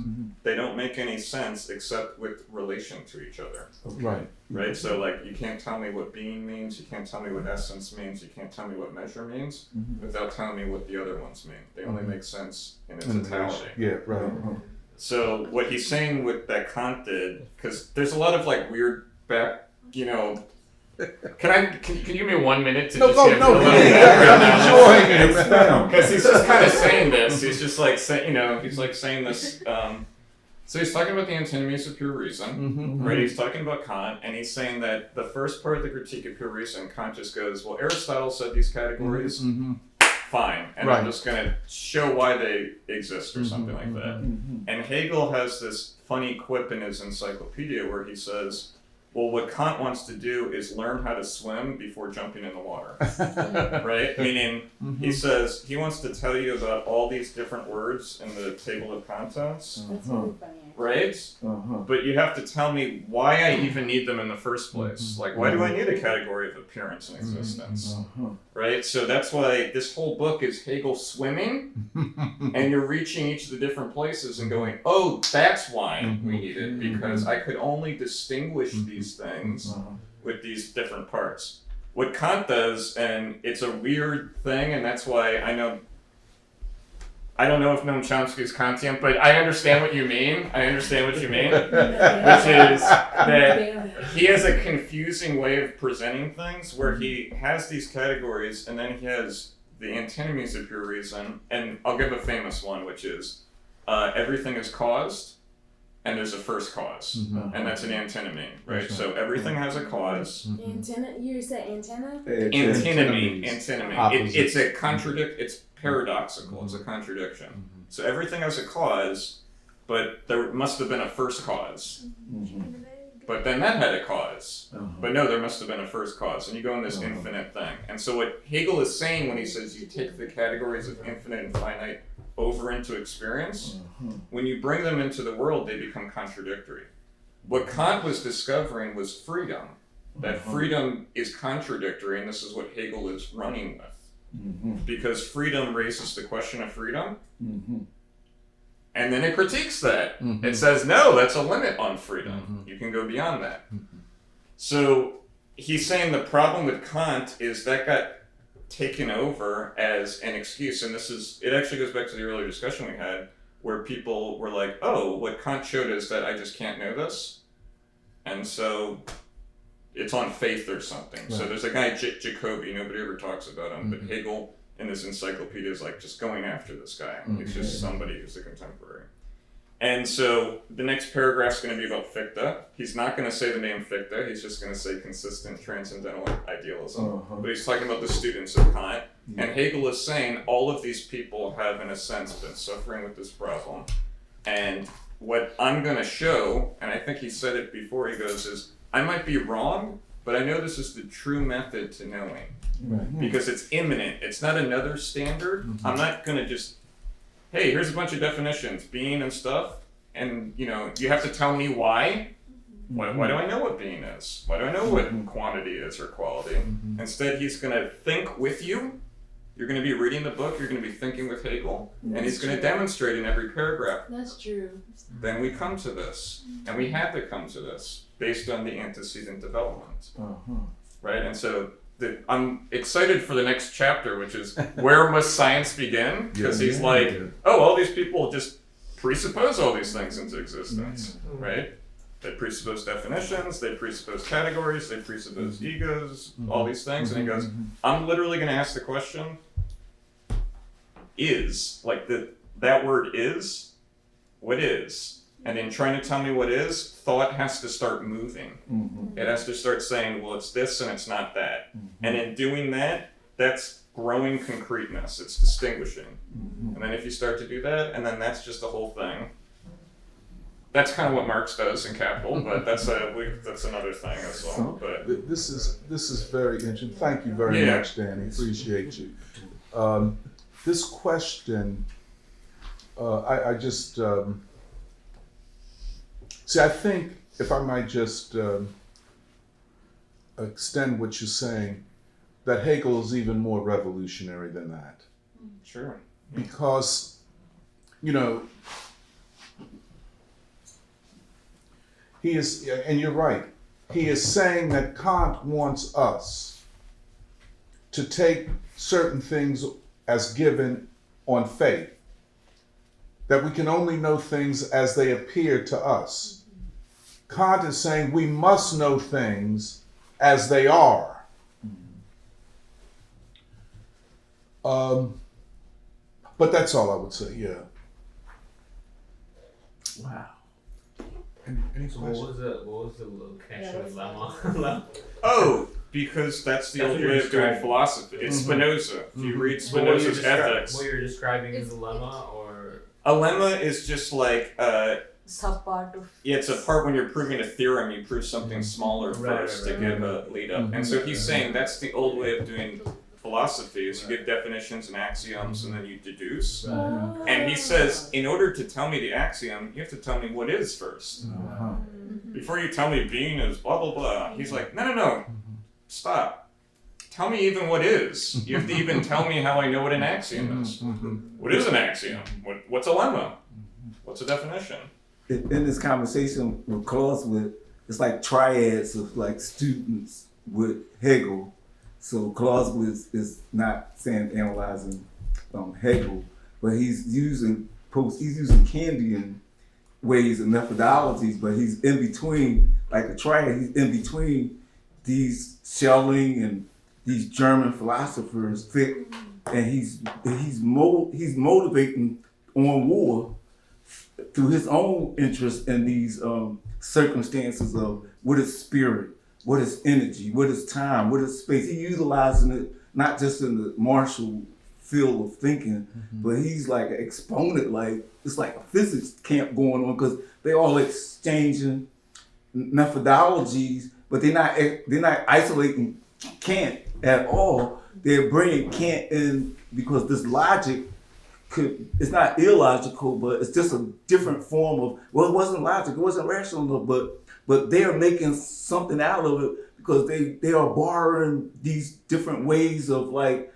they don't make any sense except with relation to each other. Right. Right? So like you can't tell me what being means, you can't tell me what essence means, you can't tell me what measure means without telling me what the other ones mean. They only make sense in its totality. Yeah, right. So what he's saying with that Kant did, because there's a lot of like weird back, you know. Can you give me 1 minute to No, just go, get no, a little please. background I'm on enjoying this? it. Because he's just kind of saying this. He's just like saying, you know, he's like saying this. So he's talking about the antinomies of pure reason, right? He's talking about Kant, and he's saying that the first part of the critique of pure reason, Kant just goes, well, Aristotle said these categories, fine, and I'm just going to show why they exist or something like that. And Hegel has this funny quip in his encyclopedia where he says, well, what Kant wants to do is learn how to swim before jumping in the water, right? Meaning, he says he wants to tell you about all these different words in the table of contents, That's really funny. right? But you have to tell me why I even need them in the first place. Like, why do I need a category of appearance and existence, right? So that's why this whole book is Hegel swimming, and you're reaching each of the different places and going, oh, that's why we need it, because I could only distinguish these things with these different parts. What Kant does, and it's a weird thing, and that's why I don't know if Noam Chomsky is Kantian, but I understand what you mean. Which is that he has a confusing way of presenting things where he has these categories and then he has the antinomies of pure reason. And I'll give a famous one, which is everything is caused and there's a first cause. And that's an antinomy, right? So everything has a cause. Antenna? You said antenna? Antinomy. It's a it's paradoxical, it's a contradiction. So everything has a cause, but there must have been a first cause. But then that had a cause. But no, there must have been a first cause. And you go in this infinite thing. And so what Hegel is saying when he says you take the categories of infinite and finite over into experience, when you bring them into the world, they become contradictory. What Kant was discovering was freedom. That freedom is contradictory, and this is what Hegel is running with. Because freedom raises the question of freedom, and then it critiques that. It says, no, that's a limit on freedom. You can go beyond that. So he's saying the problem with Kant is that got taken over as an excuse, and it actually goes back to the earlier discussion we had, where people were like, oh, what Kant showed is that I just can't know this, and so it's on faith or something. Right. So there's a guy, Jacobi, nobody ever talks about him, but Hegel in his encyclopedia is like just going after this guy. He's just somebody who's a contemporary. And so the next paragraph's going to be about Fichte. He's not going to say the name Fichte, he's just going to say consistent transcendental idealism. But he's talking about the students of Kant. And Hegel is saying all of these people have, in a sense, been suffering with this problem. And what I'm going to show, and I think he said it before, he goes, is I might be wrong, but I know this is the true method to knowing. Because it's immanent. It's not another standard. I'm not going to just, hey, here's a bunch of definitions, being and stuff, and you have to tell me why. Why do I know what being is? Why do I know what quantity is or quality? Instead, he's going to think with you. You're going to be reading the book, you're going to be thinking with Hegel, and he's going to demonstrate in every paragraph. That's true. Then we come to this, and we had to come to this based on the antecedent development. Right? And so I'm excited for the next chapter, which is where must science begin? Because he's like, oh, all these people just presuppose all these things into existence, right? They presuppose definitions, they presuppose categories, they presuppose egos, all these things. And he goes, I'm literally going to ask the question, is, like that word is, what is? And in trying to tell me what is, thought has to start moving. It has to start saying, well, it's this and it's not that. And in doing that, that's growing concreteness, it's distinguishing. And then if you start to do that, and then that's just the whole thing. That's kind of what Marx does in Capital, but that's another thing as well. But this is very interesting. Thank you very much, Danny. Appreciate you. This question, I just see. I think if I might just extend what you're saying, that Hegel is even more revolutionary than that. Sure. because, you know, he is, and you're right, he is saying that Kant wants us to take certain things as given on faith, that we can only know things as they appear to us. Kant is saying we must know things as they are. But that's all I would say, yeah. Wow. Any So questions? what was the little connection with lemma? Oh, because that's the That's old what you're way of doing describing. philosophy. It's Spinoza. If you read But what you're Spinoza's Ethics, what you're describing is a lemma, or a lemma is just like Subpart of. yeah, it's a part when you're proving a theorem, you prove something smaller first to give a lead up. And so he's saying that's the old way of doing philosophy is you give definitions and axioms and then you deduce. And he says, in order to tell me the axiom, you have to tell me what is first. Before you tell me being is blah blah blah. He's like, no, stop. Tell me even what is. You have to even tell me how I know what an axiom is. What is an axiom? What's a lemma? What's a definition? In this conversation with Clausewitz, it's like triads of like students with Hegel. So Clausewitz is not saying analyzing Hegel, but he's using Kantian ways and methodologies, but he's in between, like a triad, he's in between these Schelling and these German philosophers, Fichte, and he's motivating on war through his own interest in these circumstances of what is spirit, what is energy, what is time, what is space. He's utilizing it not just in the Marshall field of thinking, but he's like an exponent, like it's like a physics camp going on because they all exchanging methodologies, but they're not isolating Kant at all. They're bringing Kant in because this logic it's not illogical, but it's just a different form of, well, it wasn't logical, it wasn't rational, but they're making something out of it because they are borrowing these different ways of like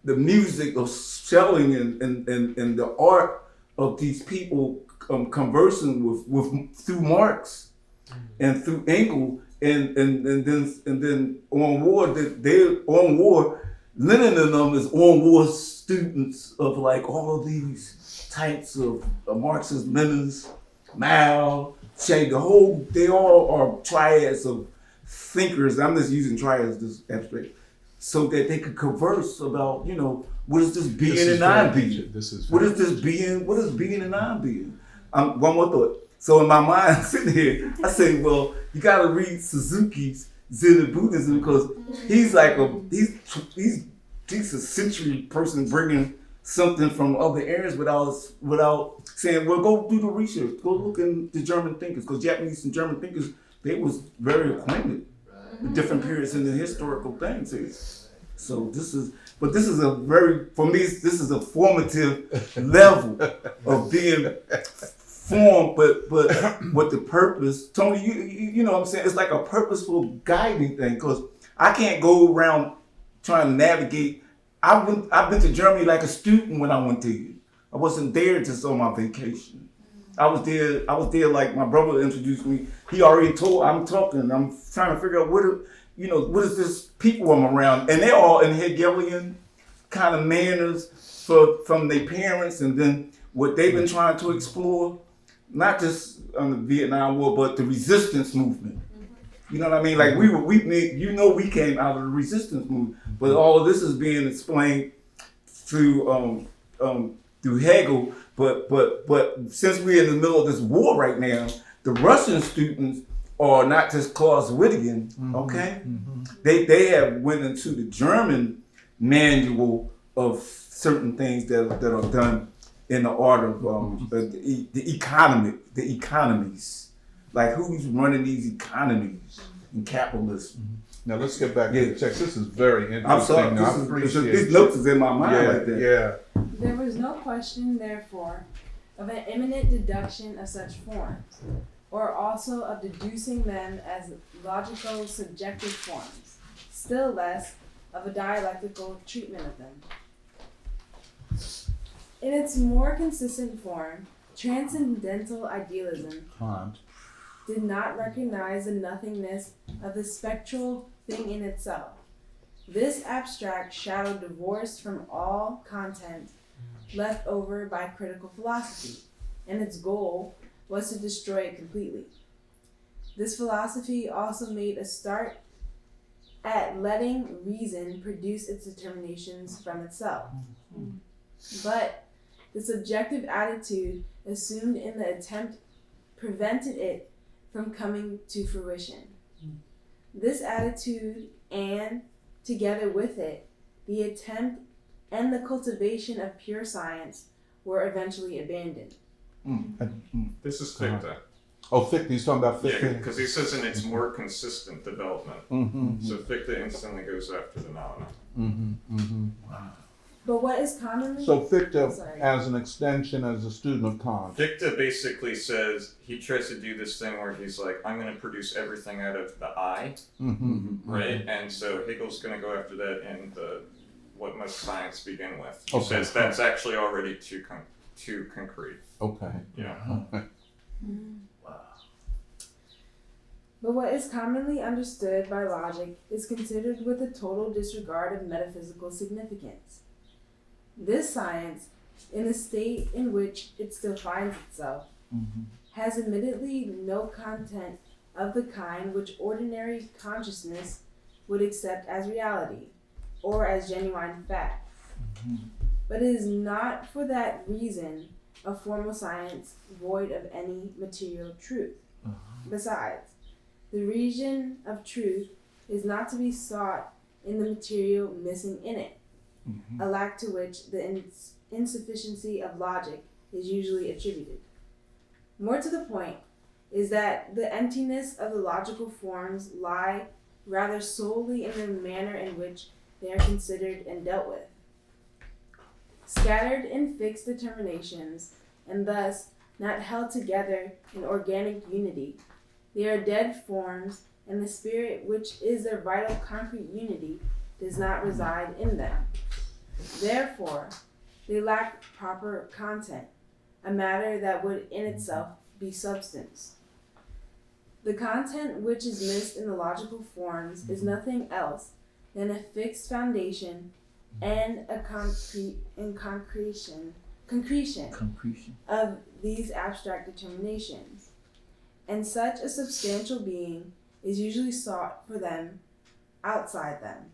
the music of Schelling and the art of these people conversing with through Marx and through Hegel and then on war, Lenin and them is on war students of like all of these types of Marxist, Leninist, Mao, Che, they all are triads of thinkers. I'm just using triads, this abstract, so that they could converse about, what is this being and non-being? What is this being? What is being and non-being? One more thought. So in my mind, sitting here, I say, well, you got to read Suzuki's Zen Buddhism because he's like he's a century person bringing something from other areas without saying, well, go do the research, go look in the German thinkers, because Japanese and German thinkers, they was very acquainted with different periods in the historical things. So this is a formative level of being formed, but with the purpose. Tony, you know what I'm saying? It's like a purposeful guiding thing, because I can't go around trying to navigate. I've been to Germany like a student when I went there. I wasn't there just on my vacation. I was there like my brother introduced me. He already told, I'm trying to figure out what is this people I'm around, and they're all in Hegelian kind of manners from their parents, and then what they've been trying to explore, not just on the Vietnam War, but the resistance movement. You know what I mean? Like we came out of the resistance movement, but all of this is being explained through Hegel. But since we're in the middle of this war right now, the Russian students are not just Clausewitzian, okay? They have went into the German manual of certain things that are done in the art of the economies. Like who's running these economies in capitalism? Now let's get back to the text. This is very interesting. I'm sorry, these notes is in my mind like that. Yeah. There was no question, therefore, of an imminent deduction of such forms, or also of deducing them as logical subjective forms, still less of a dialectical treatment of them. In its more consistent form, transcendental idealism Kant. did not recognize the nothingness of the spectral thing in itself. This abstract shadow divorced from all content left over by critical philosophy, and its goal was to destroy it completely. This philosophy also made a start at letting reason produce its determinations from itself. But the subjective attitude assumed in the attempt prevented it from coming to fruition. This attitude, and together with it, the attempt and the cultivation of pure science, were eventually abandoned. This is Fichte. Oh, Fichte, he's talking about Fichte. Yeah, because he says in its more consistent development. So Fichte instantly goes after the noun. But what is commonly... So Fichte, as an extension, as a student of Kant. Fichte basically says, he tries to do this thing where he's like, I'm going to produce everything out of the I, right? And so Hegel's going to go after that in the what must science begin with. He says that's actually already too concrete. Okay. Yeah. But what is commonly understood by logic is considered with a total disregard of metaphysical significance. This science, in the state in which it still finds itself, has admittedly no content of the kind which ordinary consciousness would accept as reality, or as genuine fact. But it is not for that reason a formal science void of any material truth. Besides, the region of truth is not to be sought in the material missing in it, a lack to which the insufficiency of logic is usually attributed. More to the point is that the emptiness of the logical forms lie rather solely in the manner in which they are considered and dealt with. Scattered in fixed determinations, and thus not held together in organic unity, they are dead forms, and the spirit which is their vital concrete unity does not reside in them. Therefore, they lack proper content, a matter that would in itself be substance. The content which is missed in the logical forms is nothing else than a fixed foundation and a concretion of these abstract determinations. And such a substantial being is usually sought for them outside them.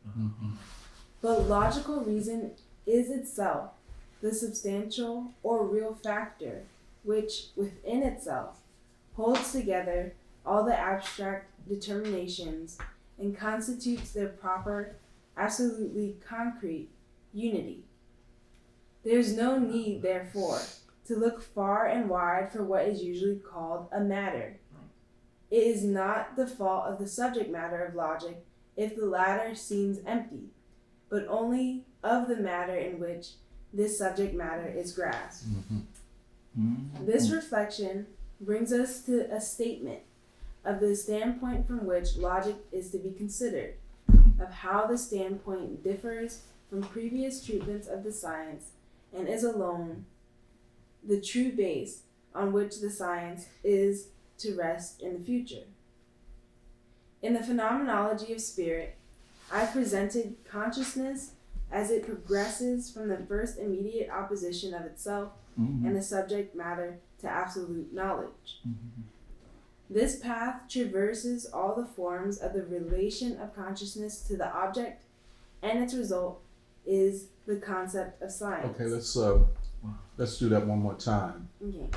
But logical reason is itself the substantial or real factor which within itself holds together all the abstract determinations and constitutes their proper, absolutely concrete unity. There is no need, therefore, to look far and wide for what is usually called a matter. It is not the fault of the subject matter of logic if the latter seems empty, but only of the matter in which this subject matter is grasped. This reflection brings us to a statement of the standpoint from which logic is to be considered, of how the standpoint differs from previous treatments of the science and is alone the true base on which the science is to rest in the future. In the phenomenology of spirit, I presented consciousness as it progresses from the first immediate opposition of itself and the subject matter to absolute knowledge. This path traverses all the forms of the relation of consciousness to the object, and its result is the concept of science. Okay, let's do that one more time. Okay.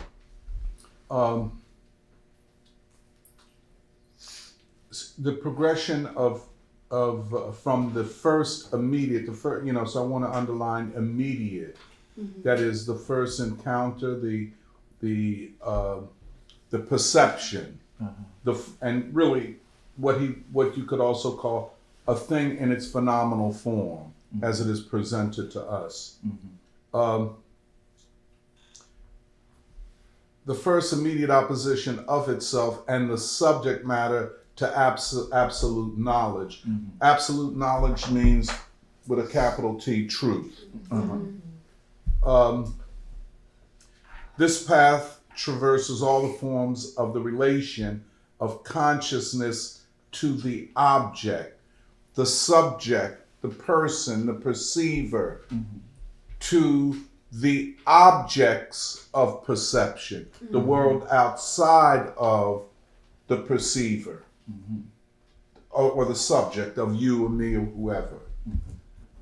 The progression of from the first immediate, so I want to underline immediate. That is the first encounter, the perception, and really what you could also call a thing in its phenomenal form as it is presented to us. The first immediate opposition of itself and the subject matter to absolute knowledge. Absolute knowledge means, with a capital T, truth. This path traverses all the forms of the relation of consciousness to the object, the subject, the person, the perceiver, to the objects of perception, the world outside of the perceiver, or the subject of you or me or whoever.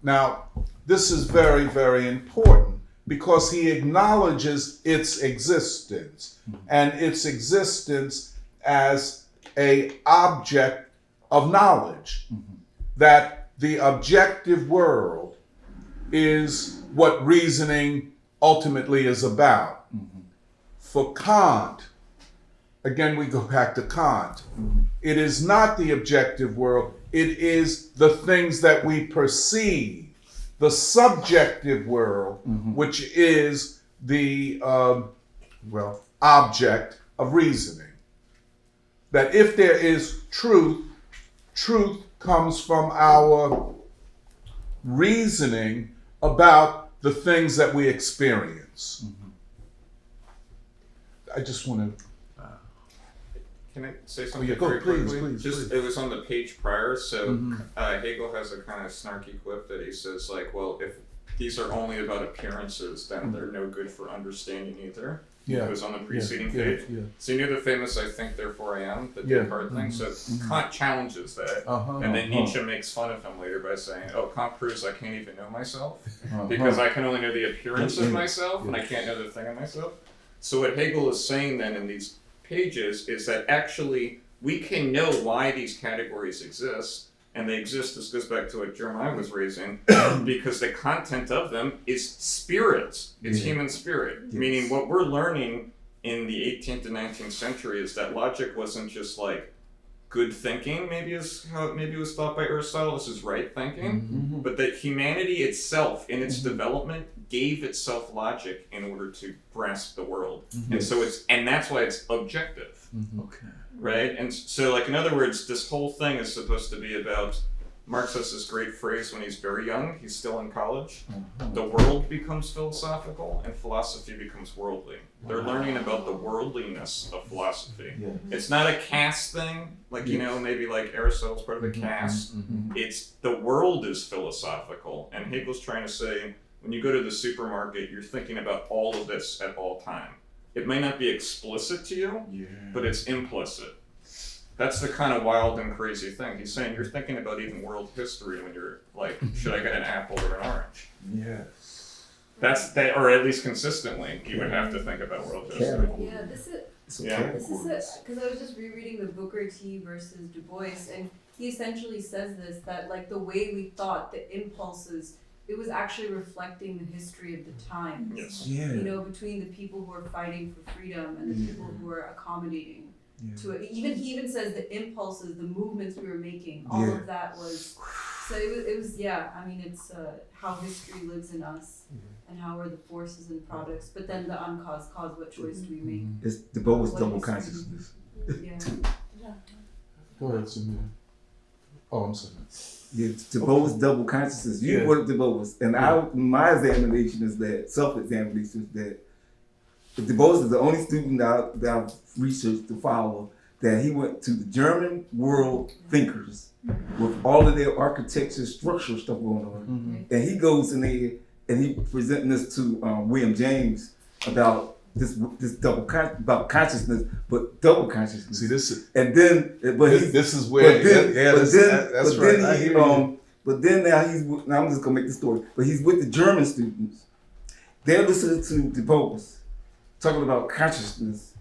Now, this is very, very important because he acknowledges its existence and its existence as an object of knowledge, that the objective world is what reasoning ultimately is about. For Kant, again we go back to Kant, it is not the objective world, it is the things that we perceive, the subjective world, which is the object of reasoning. That if there is truth, truth comes from our reasoning about the things that we experience. I just want to. Can I say something go, very please, quickly? please, Just please. it was on the page prior. So Hegel has a kind of snarky quip that he says like, well, if these are only about appearances, then they're no good for understanding either. Yeah. It was on the preceding Yeah, page. yeah. So you knew the famous "I think, therefore I am," the Descartes thing. So Kant challenges that, and then Nietzsche makes fun of him later by saying, "Oh, Kant proves I can't even know myself because I can only know the appearance of myself, and I can't know the thing of myself." So what Hegel is saying then in these pages is that actually we can know why these categories exist, and they exist, this goes back to what Jeremiah was raising, because the content of them is spirit, it's human spirit. Meaning what we're learning in the 18th and 19th century is that logic wasn't just like good thinking, maybe is how it maybe was thought by Aristotle, this is right thinking, but that humanity itself in its development gave itself logic in order to grasp the world. And so and that's why it's objective. Okay. Right? And so like in other words, this whole thing is supposed to be about, Marx has this great phrase when he's very young, he's still in college, the world becomes philosophical and philosophy becomes worldly. They're learning about the worldliness of philosophy. It's not a caste thing, like, you know, maybe like Aristotle's part of a caste. It's the world is philosophical. And Hegel's trying to say, when you go to the supermarket, you're thinking about all of this at all time. It may not be explicit to you, but it's implicit. That's the kind of wild and crazy thing. He's saying you're thinking about even world history when you're like, should I get an apple or an orange? Yes. That's that, or at least consistently, you would have to think about world history. Yeah, this is because I was just rereading the Booker T versus Du Bois, and he essentially says this, that like the way we thought, the impulses, it was actually reflecting the history of the times. Yes. Yeah. You know, between the people who are fighting for freedom and the people who are accommodating to it. He even says the impulses, the movements we were making, all of that was. So it was I mean, it's how history lives in us and how we're the forces and products. But then the uncaused cause, what choice do we make? It's the Bo's What double history? consciousness. Yeah. Go ahead, Samir. Oh, I'm sorry. Yeah, DeBoe's double consciousness. You brought up DeBoe's, and my examination is that self-examination is that DeBoe's is the only student that I've researched to follow that he went to the German world thinkers with all of their architecture, structural stuff going on, and he goes in there and he presenting this to William James about this double about consciousness, but double consciousness. See, this is this is where that's right. Then I hear you. But then now I'm just gonna make the story. But he's with the German students. They're listening to DeBoe's talking about consciousness.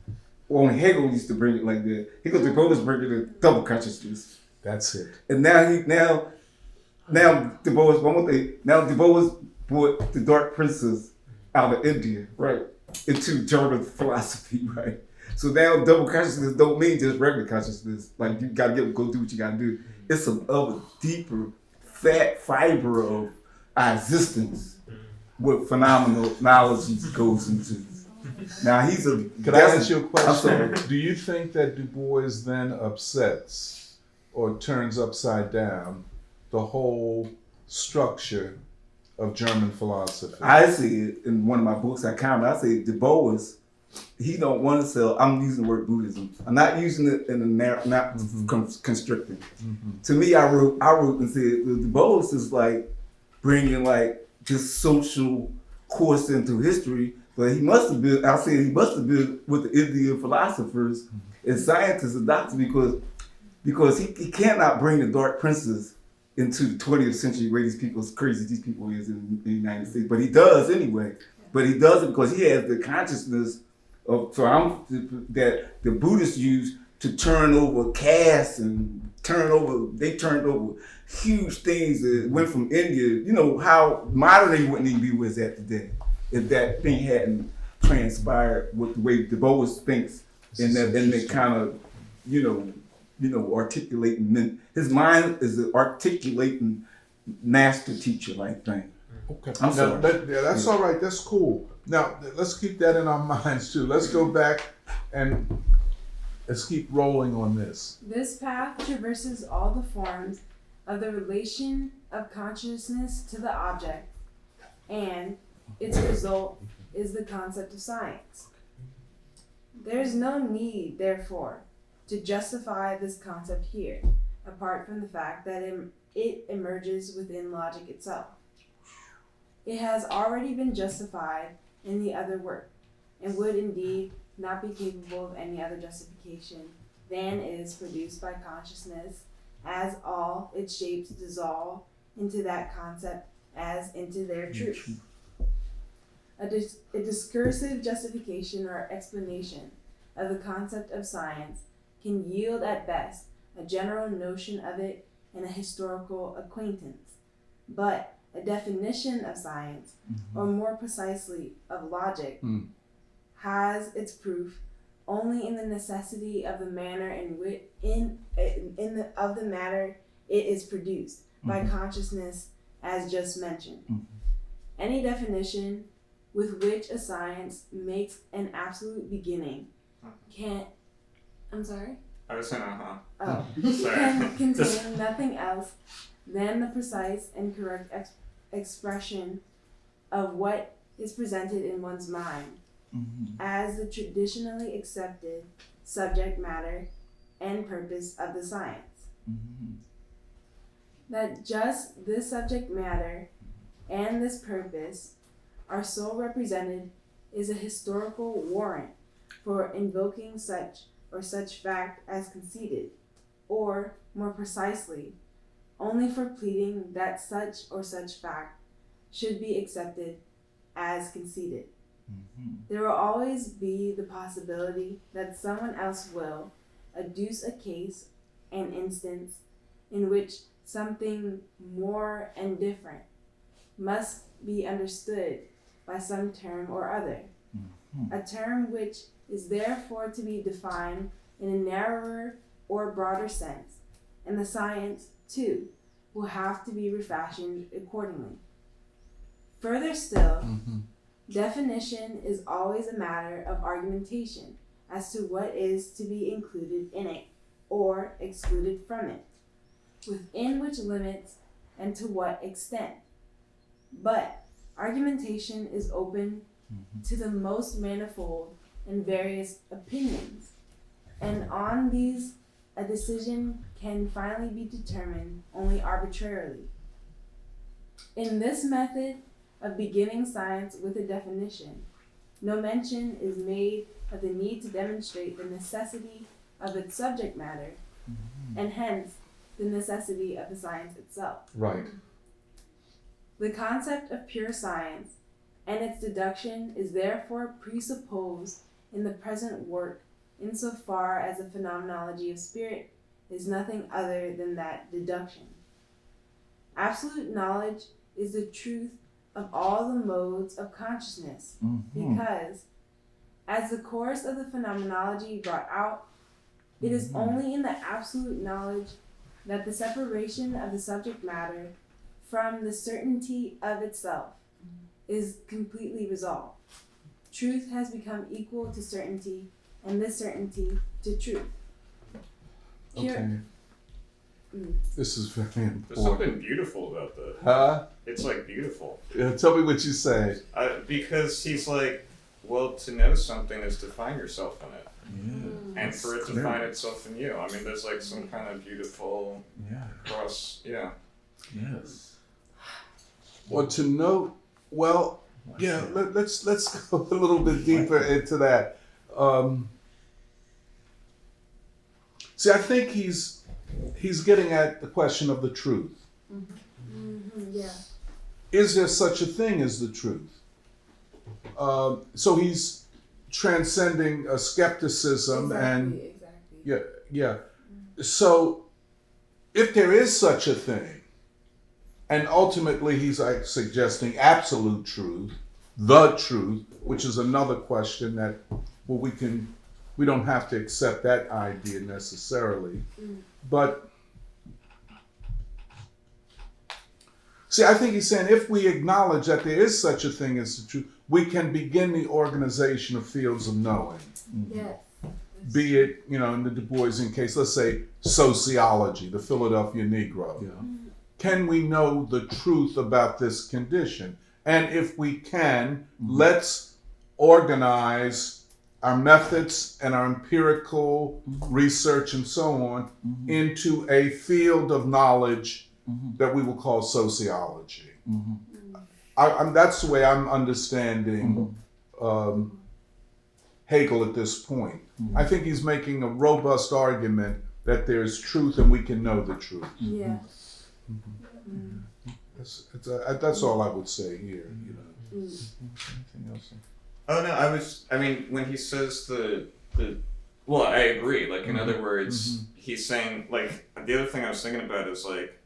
Well, when Hegel used to bring it like that, he goes DeBoe's bringing it double consciousness. That's it. And now DeBoe's one more thing. Now DeBoe's brought the Dark Princess out of India, right, into German philosophy, right? So now double consciousness don't mean just regular consciousness. Like you gotta go do what you gotta do. It's some other deeper, fat fiber of our existence what phenomenal knowledge goes into. Now he's a. Could I ask you a question? Do you think that Du Bois then upsets or turns upside down the whole structure of German philosophy? I see it in one of my books. I say Du Bois he don't want to sell. I'm using the word Buddhism. I'm not using it in a not constricting. To me, I wrote and said the Buddhist is like bringing like this social course into history, but he must have been. I said he must have been with the Indian philosophers and scientists and doctors because he cannot bring the Dark Princes into the 20th century where these people, as crazy as these people is in the United States, but he does anyway. But he does it because he has the consciousness of that the Buddhists use to turn over caste and they turned over huge things that went from India. You know how modern day wouldn't even be where it's at today if that thing hadn't transpired with the way the Buddhist thinks and they kind of articulating. His mind is an articulating master teacher like thing. Okay. I'm sorry. That's all right. That's cool. Now, let's keep that in our minds too. Let's go back and let's keep rolling on this. This path traverses all the forms of the relation of consciousness to the object, and its result is the concept of science. There is no need, therefore, to justify this concept here, apart from the fact that it emerges within logic itself. It has already been justified in the other work, and would indeed not be capable of any other justification than is produced by consciousness, as all its shapes dissolve into that concept as into their truth. A discursive justification or explanation of the concept of science can yield at best a general notion of it and a historical acquaintance, but a definition of science, or more precisely of logic, has its proof only in the necessity of the manner of the matter it is produced by consciousness, as just mentioned. Any definition with which a science makes an absolute beginning can I was saying can contain nothing else than the precise and correct expression of what is presented in one's mind as the traditionally accepted subject matter and purpose of the science. That just this subject matter and this purpose are so represented is a historical warrant for invoking such or such fact as conceded, or, more precisely, only for pleading that such or such fact should be accepted as conceded. There will always be the possibility that someone else will adduce a case, an instance, in which something more and different must be understood by some term or other, a term which is therefore to be defined in a narrower or broader sense, and the science, too, will have to be refashioned accordingly. Further still, definition is always a matter of argumentation as to what is to be included in it or excluded from it, within which limits and to what extent. But argumentation is open to the most manifold and various opinions, and on these a decision can finally be determined only arbitrarily. In this method of beginning science with a definition, no mention is made of the need to demonstrate the necessity of its subject matter, and hence the necessity of the science itself. Right. The concept of pure science and its deduction is therefore presupposed in the present work insofar as the phenomenology of spirit is nothing other than that deduction. Absolute knowledge is the truth of all the modes of consciousness, because, as the course of the phenomenology brought out, it is only in the absolute knowledge that the separation of the subject matter from the certainty of itself is completely resolved. Truth has become equal to certainty, and this certainty to truth. Okay. This is very important. There's something beautiful about that. Huh? It's like beautiful. Yeah, tell me what you say. Because he's like, well, to know something is to find yourself in it. Yeah. And for it to find itself in you. I mean, there's like some kind of beautiful cross, Yes. Or to know, well, yeah, let's go a little bit deeper into that. See, I think he's getting at the question of the truth. Yeah. Is there such a thing as the truth? So he's transcending skepticism and yeah. So if there is such a thing, and ultimately he's like suggesting absolute truth, the truth, which is another question that we don't have to accept that idea necessarily, but see, I think he's saying if we acknowledge that there is such a thing as the truth, we can begin the organization of fields of knowing. Yes. Be it, in the Du Boisian case, let's say sociology, the Philadelphia Negro. Yeah. Can we know the truth about this condition? And if we can, let's organize our methods and our empirical research and so on into a field of knowledge that we will call sociology. That's the way I'm understanding Hegel at this point. I think he's making a robust argument that there's truth and we can know the truth. Yeah. That's all I would say here. Anything else? Oh no, when he says well, I agree. Like, in other words, he's saying, like, the other thing I was thinking about is, like,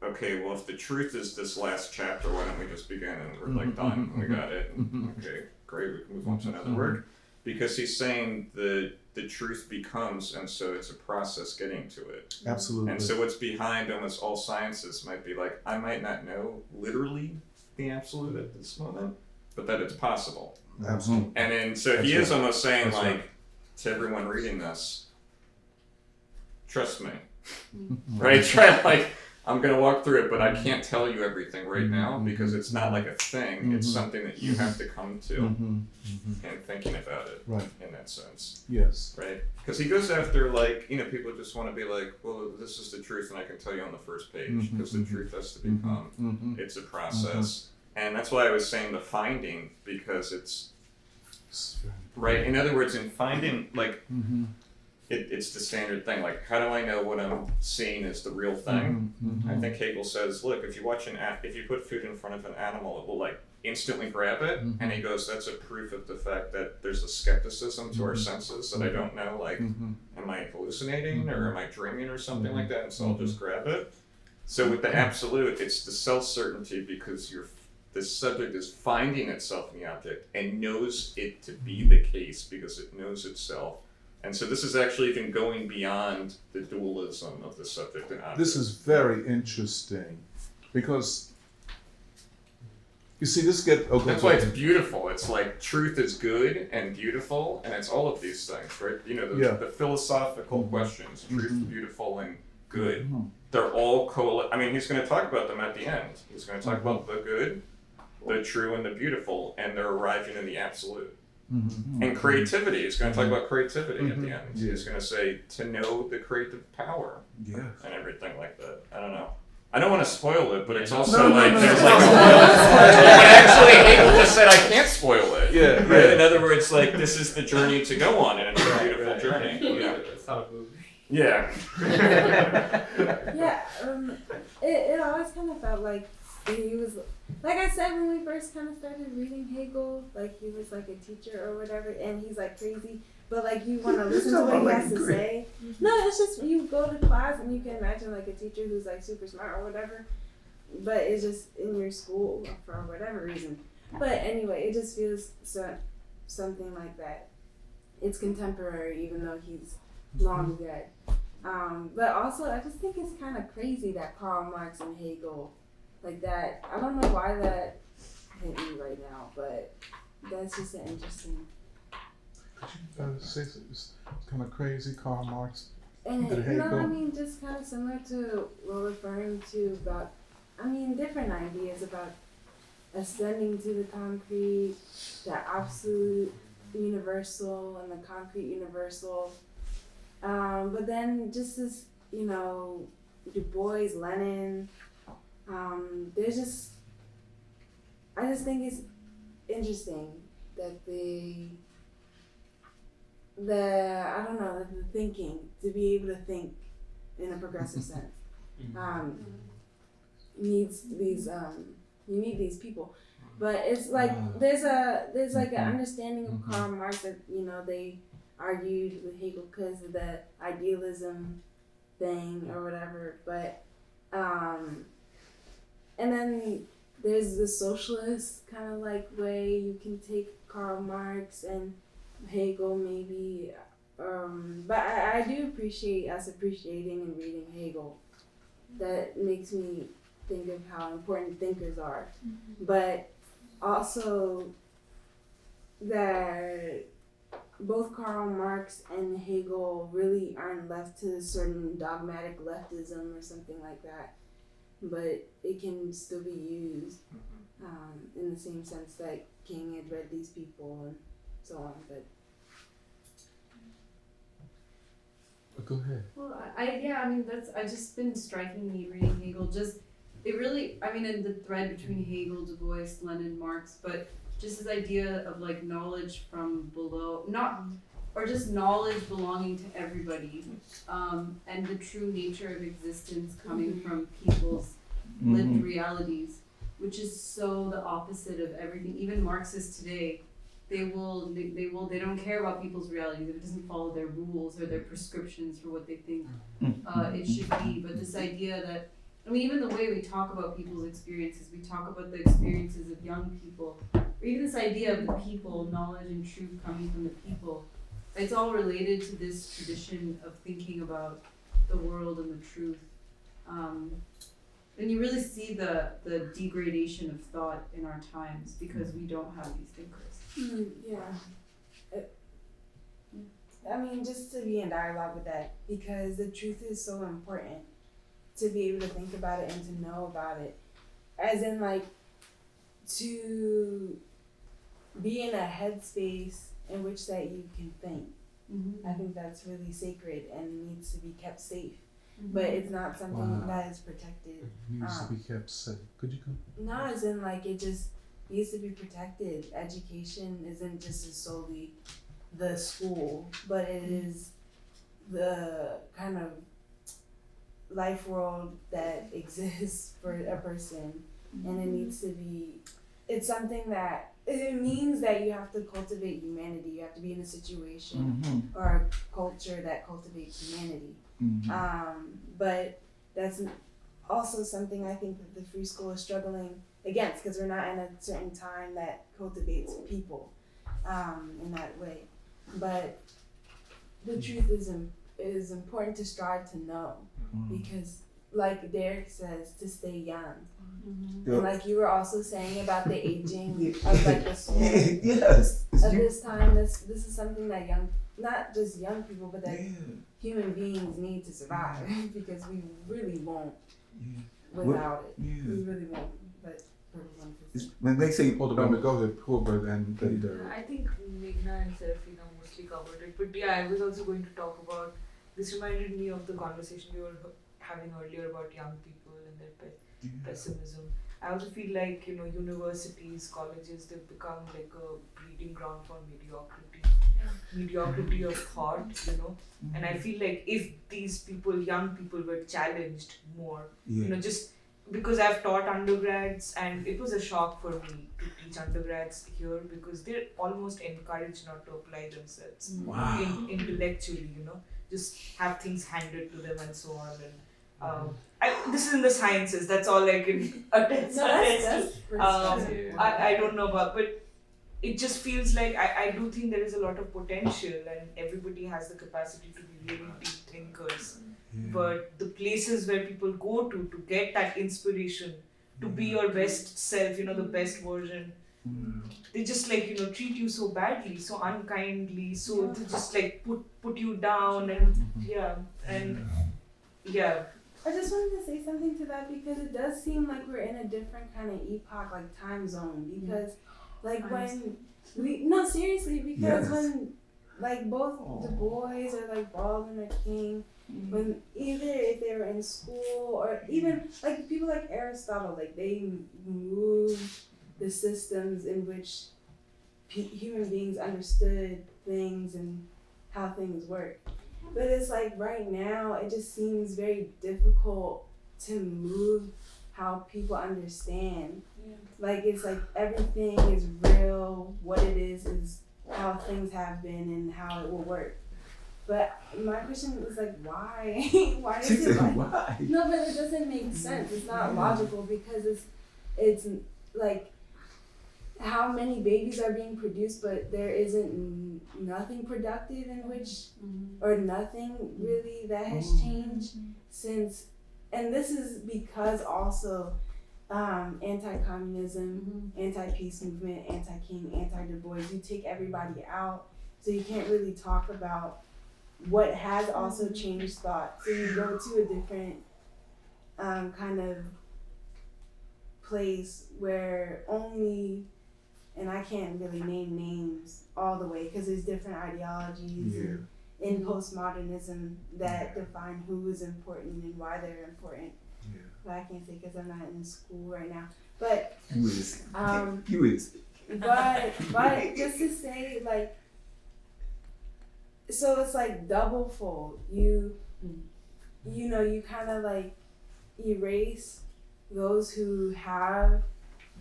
okay, well, if the truth is this last chapter, why don't we just begin and we're, like, done, we got it. Okay, great, we can move on to another work. Because he's saying the truth becomes, and so it's a process getting to it. Absolutely. And so what's behind almost all sciences might be like, I might not know literally the absolute at this moment, but that it's possible. Absolutely. And then, so That's he is right. almost saying, That's like, right. to everyone reading this, trust me. Right? Try, like, I'm going to walk through it, but I can't tell you everything right now because it's not like a thing. It's something that you have to come to and thinking about it in that sense. Yes. Right? Because he goes after, like, people just want to be like, well, this is the truth and I can tell you on the first page because the truth has to become. It's a process. And that's why I was saying the finding, because it's right. In other words, in finding, like, it's the standard thing. Like, how do I know what I'm seeing is the real thing? I think Hegel says, look, if you put food in front of an animal, it will, like, instantly grab it. And he goes, that's a proof of the fact that there's a skepticism to our senses that I don't know, like, am I hallucinating or am I dreaming or something like that? And so I'll just grab it. So with the absolute, it's the self-certainty because the subject is finding itself in the object and knows it to be the case because it knows itself. And so this is actually even going beyond the dualism of the subject and object. This is very interesting because you see this That's why it's beautiful. It's like truth is good and beautiful, and it's all of these things, right? The philosophical questions, truth, beautiful, and good. They're all he's going to talk about them at the end. He's going to talk about the good, the true, and the beautiful, and they're arriving in the absolute. And creativity, he's going to talk about creativity at the end. He's going to say, to know the creative power and everything like that. I don't know. I don't want to spoil it, but it's also there's like a but actually Hegel just said I can't spoil it. Yeah, right? yeah. In other words, like, this is the journey to go on, and it's a beautiful journey. Yeah. It's not a movie. Yeah. Yeah, it always kind of felt like he was, like I said, when we first kind of started reading Hegel, like, he was like a teacher or whatever, and he's like crazy, but like you want to listen to what he has to say. No, it's just you go to class and you can imagine like a teacher who's like super smart or whatever, but it's just in your school for whatever reason. But anyway, it just feels something like that. It's contemporary, even though he's long dead. But also, I just think it's kind of crazy that Karl Marx and Hegel, like that. I don't know why that hit me right now, but that's just an interesting. Say it's kind of crazy, Karl Marx. And Hegel. just kind of similar to what we're referring to about, different ideas about ascending to the concrete, the absolute, universal and the concrete universal. But then just as, you know, Du Bois, Lenin, I just think it's interesting that the thinking, to be able to think in a progressive sense, needs these, you need these people. But it's like, there's like an understanding of Karl Marx that, you know, they argued with Hegel because of the idealism thing or whatever, but and then there's the socialist kind of like way you can take Karl Marx and Hegel maybe, but I do appreciate us appreciating and reading Hegel. That makes me think of how important thinkers are, but also that both Karl Marx and Hegel really aren't left to a certain dogmatic leftism or something like that, but it can still be used in the same sense that King had read these people and so on. But go ahead. Well, I just been striking me reading Hegel. In the thread between Hegel, Du Bois, Lenin, Marx, but just this idea of like knowledge from below, or just knowledge belonging to everybody, and the true nature of existence coming from people's lived realities, which is so the opposite of everything. Even Marxists today, they don't care about people's realities if it doesn't follow their rules or their prescriptions for what they think it should be. But this idea that, even the way we talk about people's experiences, we talk about the experiences of young people, or even this idea of the people, knowledge and truth coming from the people, it's all related to this tradition of thinking about the world and the truth. And you really see the degradation of thought in our times because we don't have these thinkers. Just to be in dialogue with that, because the truth is so important to be able to think about it and to know about it, as in like to be in a headspace in which that you can think. I think that's really sacred and needs to be kept safe. But it's not something that is protected. It needs to be kept safe. Could you come? Not as in like it just needs to be protected. Education isn't just solely the school, but it is the kind of life world that exists for a person, and it needs to be. It's something that it means that you have to cultivate humanity. You have to be in a situation or a culture that cultivates humanity. But that's also something I think that the free school is struggling against, because we're not in a certain time that cultivates people in that way. But the truth is important to strive to know, because like Derek says, to stay young. And like you were also saying about the aging of like the soul. At this time, this is something that not just young people, but that human beings need to survive, because we really won't without it. We really won't. But when they say, hold on, go ahead, Pulver, then Derek. I think Meghna and Serafina mostly covered it, but yeah, I was also going to talk about, this reminded me of the conversation we were having earlier about young people and their pessimism. I also feel like, universities, colleges, they've become like a breeding ground for mediocrity of thought, and I feel like if these young people were challenged more, just because I've taught undergrads, and it was a shock for me to teach undergrads here, because they're almost encouraged not to apply themselves intellectually, just have things handed to them and so on. And this is in the sciences, that's all I can attest to. I don't know about, but it just feels like I do think there is a lot of potential, and everybody has the capacity to be really deep thinkers. But the places where people go to get that inspiration, to be your best self, the best version, they just treat you so badly, so unkindly, so they just put you down, and I just wanted to say something to that, because it does seem like we're in a different kind of epoch, like time zone, because Like when seriously, because when like both Du Bois or like Baldwin or King, when either if they were in school or even like people like Aristotle, like they moved the systems in which human beings understood things and how things work. But it's like right now, it just seems very difficult to move how people understand. Like it's like everything is real. What it is how things have been and how it will work. But my question is like, why? Why is it like? Why? No, but it doesn't make sense. It's not logical because it's like how many babies are being produced, but there isn't nothing productive in which, or nothing really that has changed since. And this is because also anti-communism, anti-peace movement, anti-King, anti-Du Bois, you take everybody out, so you can't really talk about what has also changed thought. So you go to a different kind of place where only, and I can't really name names all the way because there's different ideologies in postmodernism that define who is important and why they're important. But I can't say because I'm not in school right now. But You is. But just to say, like, so it's like double fold. You know, you kind of like erase those who have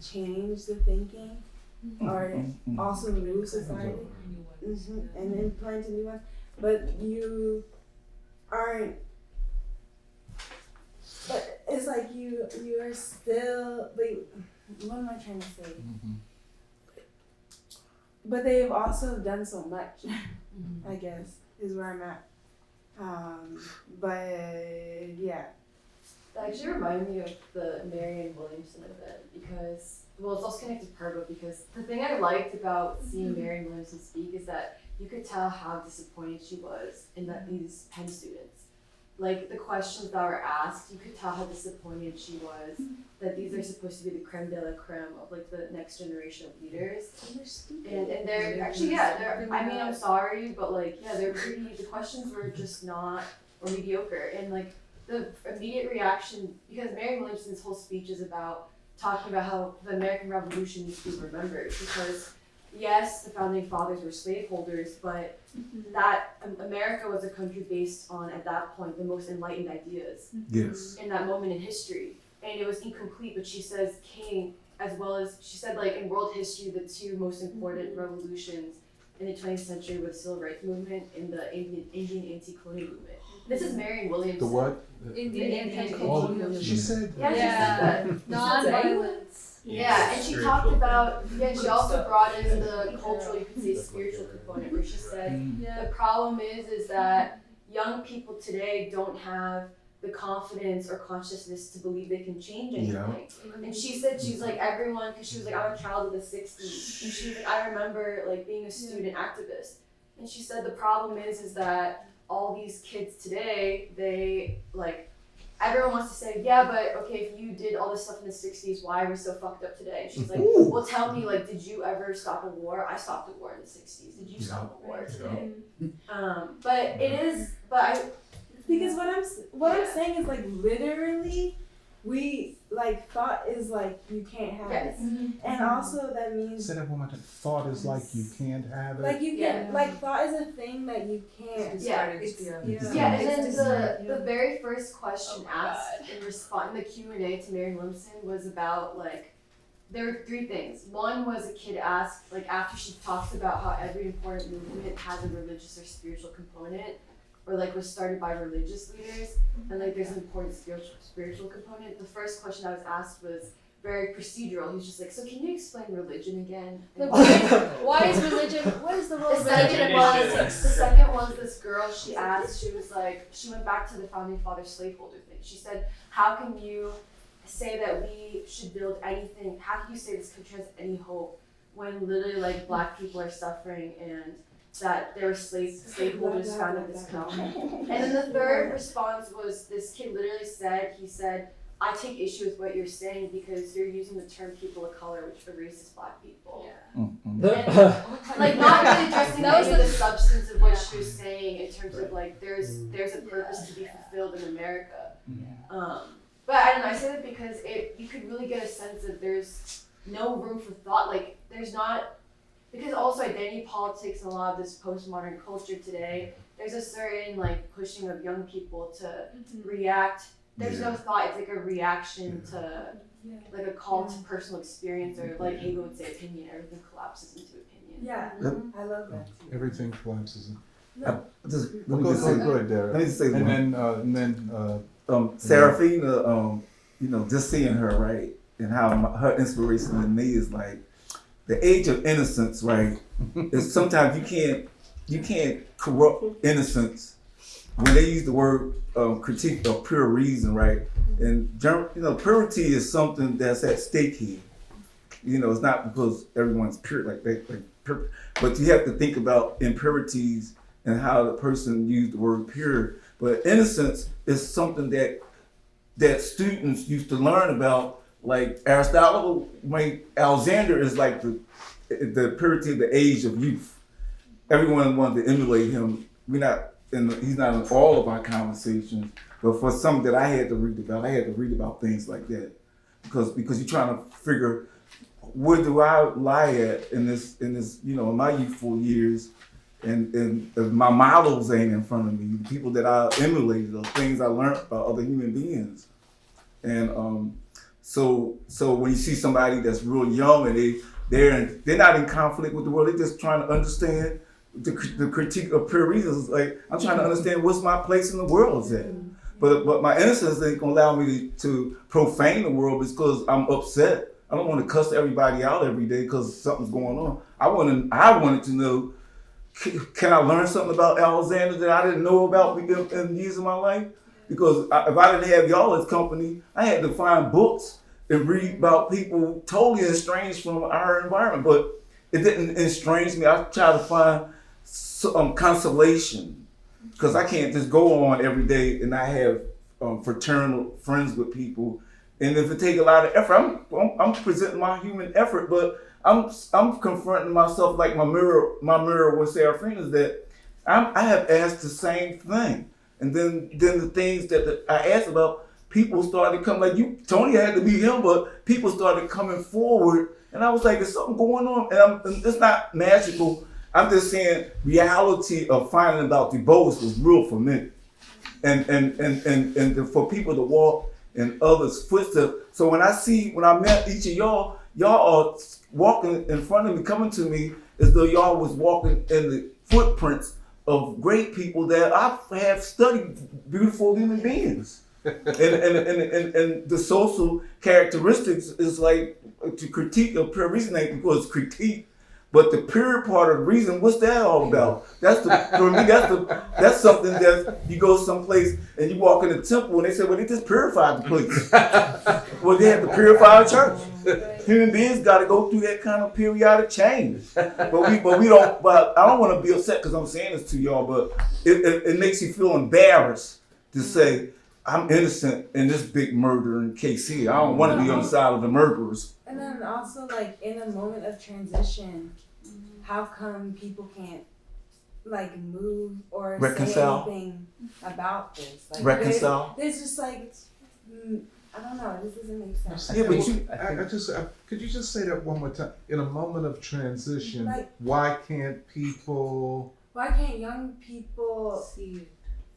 changed the thinking or also move society and then plant a new one. But you aren't. But it's like you are still. Wait, what am I trying to say? But they've also done so much. I guess is where I'm at. But yeah. That actually reminded me of the Marianne Williamson event because, well, it's also connected to Parvo because the thing I liked about seeing Marianne Williamson speak is that you could tell how disappointed she was in that these Penn students. Like the questions that were asked, you could tell how disappointed she was that these are supposed to be the creme de la creme of like the next generation of leaders. And they're actually, they're, I mean, I'm sorry, but like, they're pretty, the questions were just not, or mediocre. And like the immediate reaction, because Marianne Williamson's whole speech is about talking about how the American Revolution needs to be remembered because yes, the founding fathers were slaveholders, but that America was a country based on, at that point, the most enlightened ideas in that moment in history. And it was incomplete, but she says King, as well as, she said like in world history, the two most important revolutions in the 20th century were the Civil Rights Movement and the Indian anti-colonial movement. This is Marianne Williamson. The what? Indian anti-colonial movement. She said that. Yeah, she said that. Non-violence. Yeah, and she talked about, she also brought in the cultural, you could say spiritual component, where she said the problem is that young people today don't have the confidence or consciousness to believe they can change anything. And she said, she's like everyone, because she was like, I'm a child of the 60s. And she was like, I remember like being a student activist. And she said the problem is that all these kids today, they like, everyone wants to say, yeah, but okay, if you did all this stuff in the 60s, why are we so fucked up today? And she's like, well, tell me, like, did you ever stop a war? I stopped a war in the 60s. Did you stop a war today? But it is, because what I'm saying is like literally, we like thought is like you can't have it, and also that means. Say that one more time. Thought is like you can't have it. Like you can, like thought is a thing that you can't. And then the very first question asked in response in the Q&A to Marianne Williamson was about like, there were three things. One was a kid asked, like after she talks about how every important movement has a religious or spiritual component, or like was started by religious leaders, and like there's an important spiritual component. The first question I was asked was very procedural. He was just like, so can you explain religion again? Why is religion, what is the role of religion? The second was this girl, she asked, she was like, she went back to the founding father slaveholder thing. She said, how can you say that we should build anything, how can you say this country has any hope when literally like black people are suffering and that there were slaveholders founded this country. And then the third response was this kid literally said, he said, I take issue with what you're saying because you're using the term people of color, which erases Black people. Like not really addressing the substance of what she was saying in terms of like there's a purpose to be fulfilled in America. But I don't know. I say that because you could really get a sense of there's no room for thought. Like there's not, because also identity politics and a lot of this postmodern culture today. There's a certain like pushing of young people to react. There's no thought. It's like a reaction to like a call to personal experience, or like Hegel would say, opinion. Everything collapses into opinion. Yeah, I love that. Everything collapses. No. Go ahead, Derek. Let me just say and then Serafina, you know, just seeing her, right, and how her inspiration in me is like the age of innocence, right? Is sometimes you can't corrupt innocence when they use the word critique of pure reason, right? And you know, purity is something that's at stake here. You know, it's not because everyone's pure like that, but you have to think about impurities and how the person used the word pure. But innocence is something that students used to learn about. Like Aristotle, Alexander is like the purity of the age of youth. Everyone wanted to emulate him. He's not in all of our conversations, but for some that I had to read about things like that, because you're trying to figure where do I lie at in this you know, in my youthful years, and my models ain't in front of me, the people that I emulated, the things I learned about other human beings, and so when you see somebody that's real young and they're not in conflict with the world, they're just trying to understand. The critique of pure reason is like, I'm trying to understand what's my place in the world is at. But my innocence ain't gonna allow me to profane the world because I'm upset. I don't want to cuss everybody out every day because something's going on. I wanted to know, can I learn something about Alexander that I didn't know about in years of my life? Because if I didn't have y'all as company, I had to find books and read about people totally estranged from our environment. But it didn't estrange me. I tried to find consolation, because I can't just go on every day and I have fraternal friends with people, and if it take a lot of effort, I'm presenting my human effort, but I'm confronting myself like my mirror with Serafina, is that I have asked the same thing, and then the things that I asked about, people started coming, like you, Tony had to be him, but people started coming forward, and I was like, there's something going on, and it's not magical. I'm just saying reality of finding about the boast was real for me. And for people to walk in others' footsteps. So when I met each of y'all are walking in front of me, coming to me as though y'all was walking in the footprints of great people that I have studied, beautiful human beings. and the social characteristics is like to critique of pure reasoning, because critique. But the pure part of reason, what's that all about? That's something that you go someplace and you walk in the temple and they say, well, they just purified the place. Well, they have to purify the church. Human beings got to go through that kind of periodic change. But we don't. But I don't want to be upset because I'm saying this to y'all. But it makes you feel embarrassed to say I'm innocent in this big murder in KC. I don't want to be on the side of the murderers. And then also, like, in a moment of transition, how come people can't, like, move or reconcile? say anything about this? Like, reconcile? There's just, like, I don't know, this doesn't make sense. Yeah, but could you just say that one more time? In a moment of transition, like, why can't young people see it?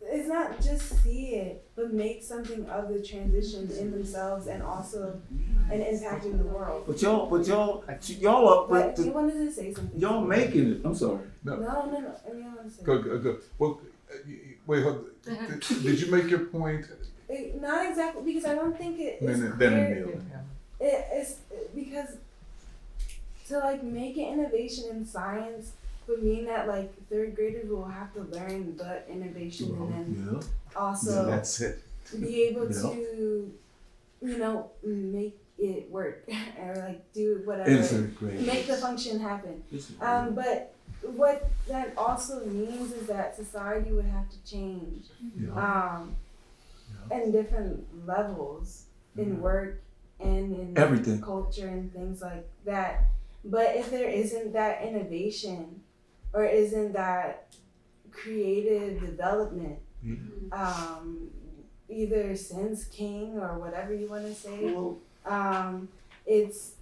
It's not just see it, but make something of the transition in themselves and also an impact in the world. But y'all are. But you wanted to say something. Y'all making it. I'm sorry. No. I mean, I want to say. Go. Well, wait. Did you make your point? Not exactly, because I don't think it is It's because to like make an innovation in science would mean that like third graders will have to learn the innovation and then also that's it. be able to, you know, make it work or like do whatever, make the function happen. But what that also means is that society would have to change in different levels. in work and in Everything. culture and things like that. But if there isn't that innovation or isn't that creative development, either since King or whatever you want to say, it's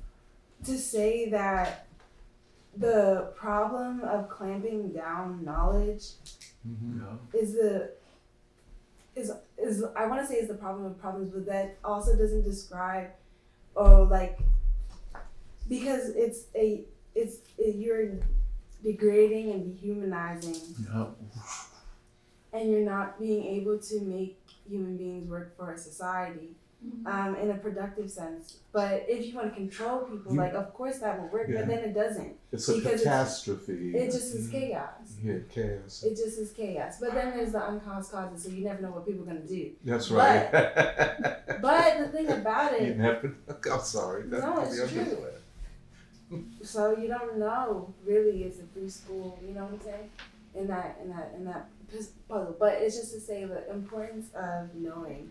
to say that the problem of clamping down knowledge is I want to say is the problem of problems, but that also doesn't describe because you're degrading and dehumanizing, and you're not being able to make human beings work for a society in a productive sense. But if you want to control people, of course that will work, but then it doesn't. It's a catastrophe. It just is chaos. Yeah, chaos. It just is chaos. But then there's the uncaused causes, so you never know what people are going to do. That's right. But the thing about it... You never... I'm sorry. No, it's true. So you don't know, really, it's a free school, you know what I'm saying? In that puzzle. But it's just to say the importance of knowing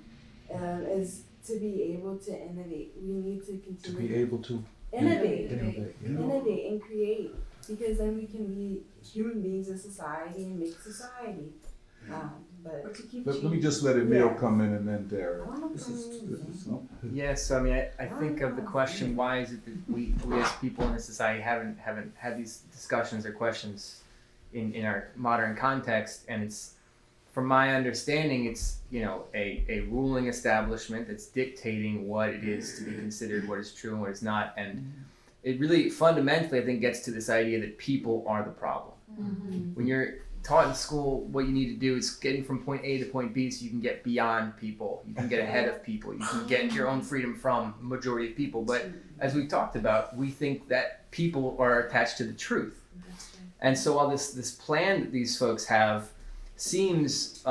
is to be able to innovate. We need to continue to be able to innovate and create, because then we can be human beings in society and make society. But to keep let me just let Emil come in and then Derek. Yes, so I mean, I think of the question, why is it that we as people in this society haven't had these discussions or questions in our modern context, and it's, from my understanding, it's, you know, a ruling establishment that's dictating what it is to be considered, what is true and what is not, and it really fundamentally, I think, gets to this idea that people are the problem. When you're taught in school, what you need to do is getting from point A to point B so you can get beyond people, you can get ahead of people, you can get your own freedom from the majority of people. But as we've talked about, we think that people are attached to the truth. And so while this plan that these folks have seems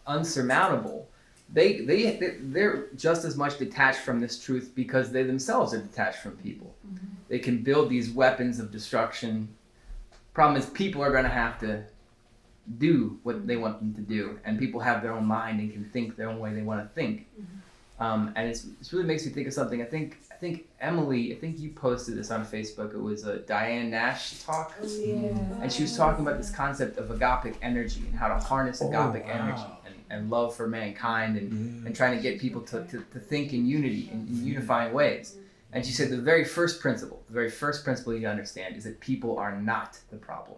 unsurmountable, they're just as much detached from this truth because they themselves are detached from people. They can build these weapons of destruction. Problem is, people are going to have to do what they want them to do, and people have their own mind and can think their own way they want to think. And it really makes me think of something. I think Emily, I think you posted this on Facebook. It was a Diane Nash talk, and she was talking about this concept of agapic energy and how to harness agapic energy and love for mankind, and trying to get people to think in unity, in unifying ways. And she said the very first principle you need to understand is that people are not the problem.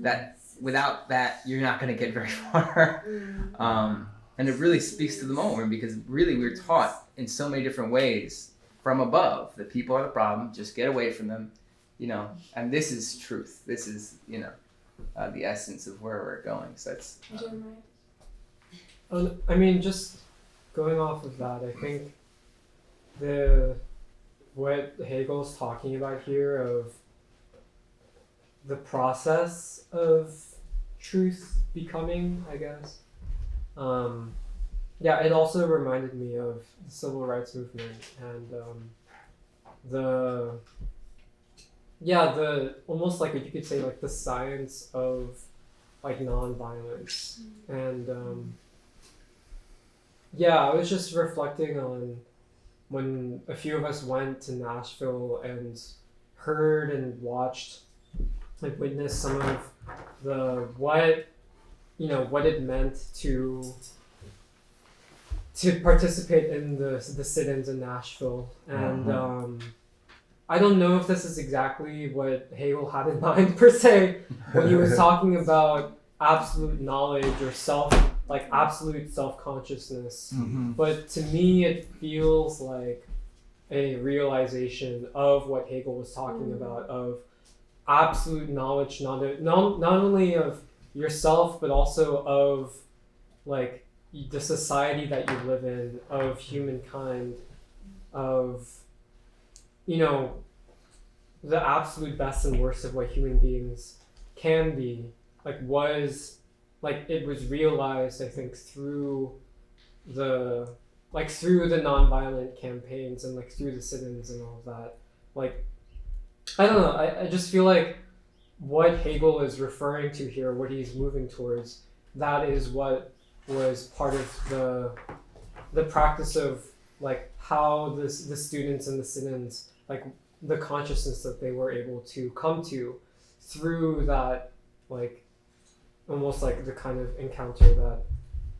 That without that, you're not going to get very far. And it really speaks to the moment, because really we're taught in so many different ways from above that people are the problem, just get away from them, you know, and this is truth. This is, you know, the essence of where we're going. So it's... I mean, just going off of that, I think what Hegel's talking about here of the process of truth becoming, I guess. It also reminded me of the civil rights movement and the almost like you could say like the science of like nonviolence. And I was just reflecting on when a few of us went to Nashville and heard and watched, like witnessed some of what it meant to participate in the sit-ins in Nashville. And I don't know if this is exactly what Hegel had in mind per se when he was talking about absolute knowledge or absolute self-consciousness. But to me, it feels like a realization of what Hegel was talking about, of absolute knowledge, not only of yourself, but also of like the society that you live in, of humankind, of, you know, the absolute best and worst of what human beings can be. It was realized, I think, through the nonviolent campaigns and through the sit-ins and all of that. I don't know, I just feel like what Hegel is referring to here, what he's moving towards, that is what was part of the practice of like how the students and the sit-ins, like the consciousness that they were able to come to through that, like almost like the kind of encounter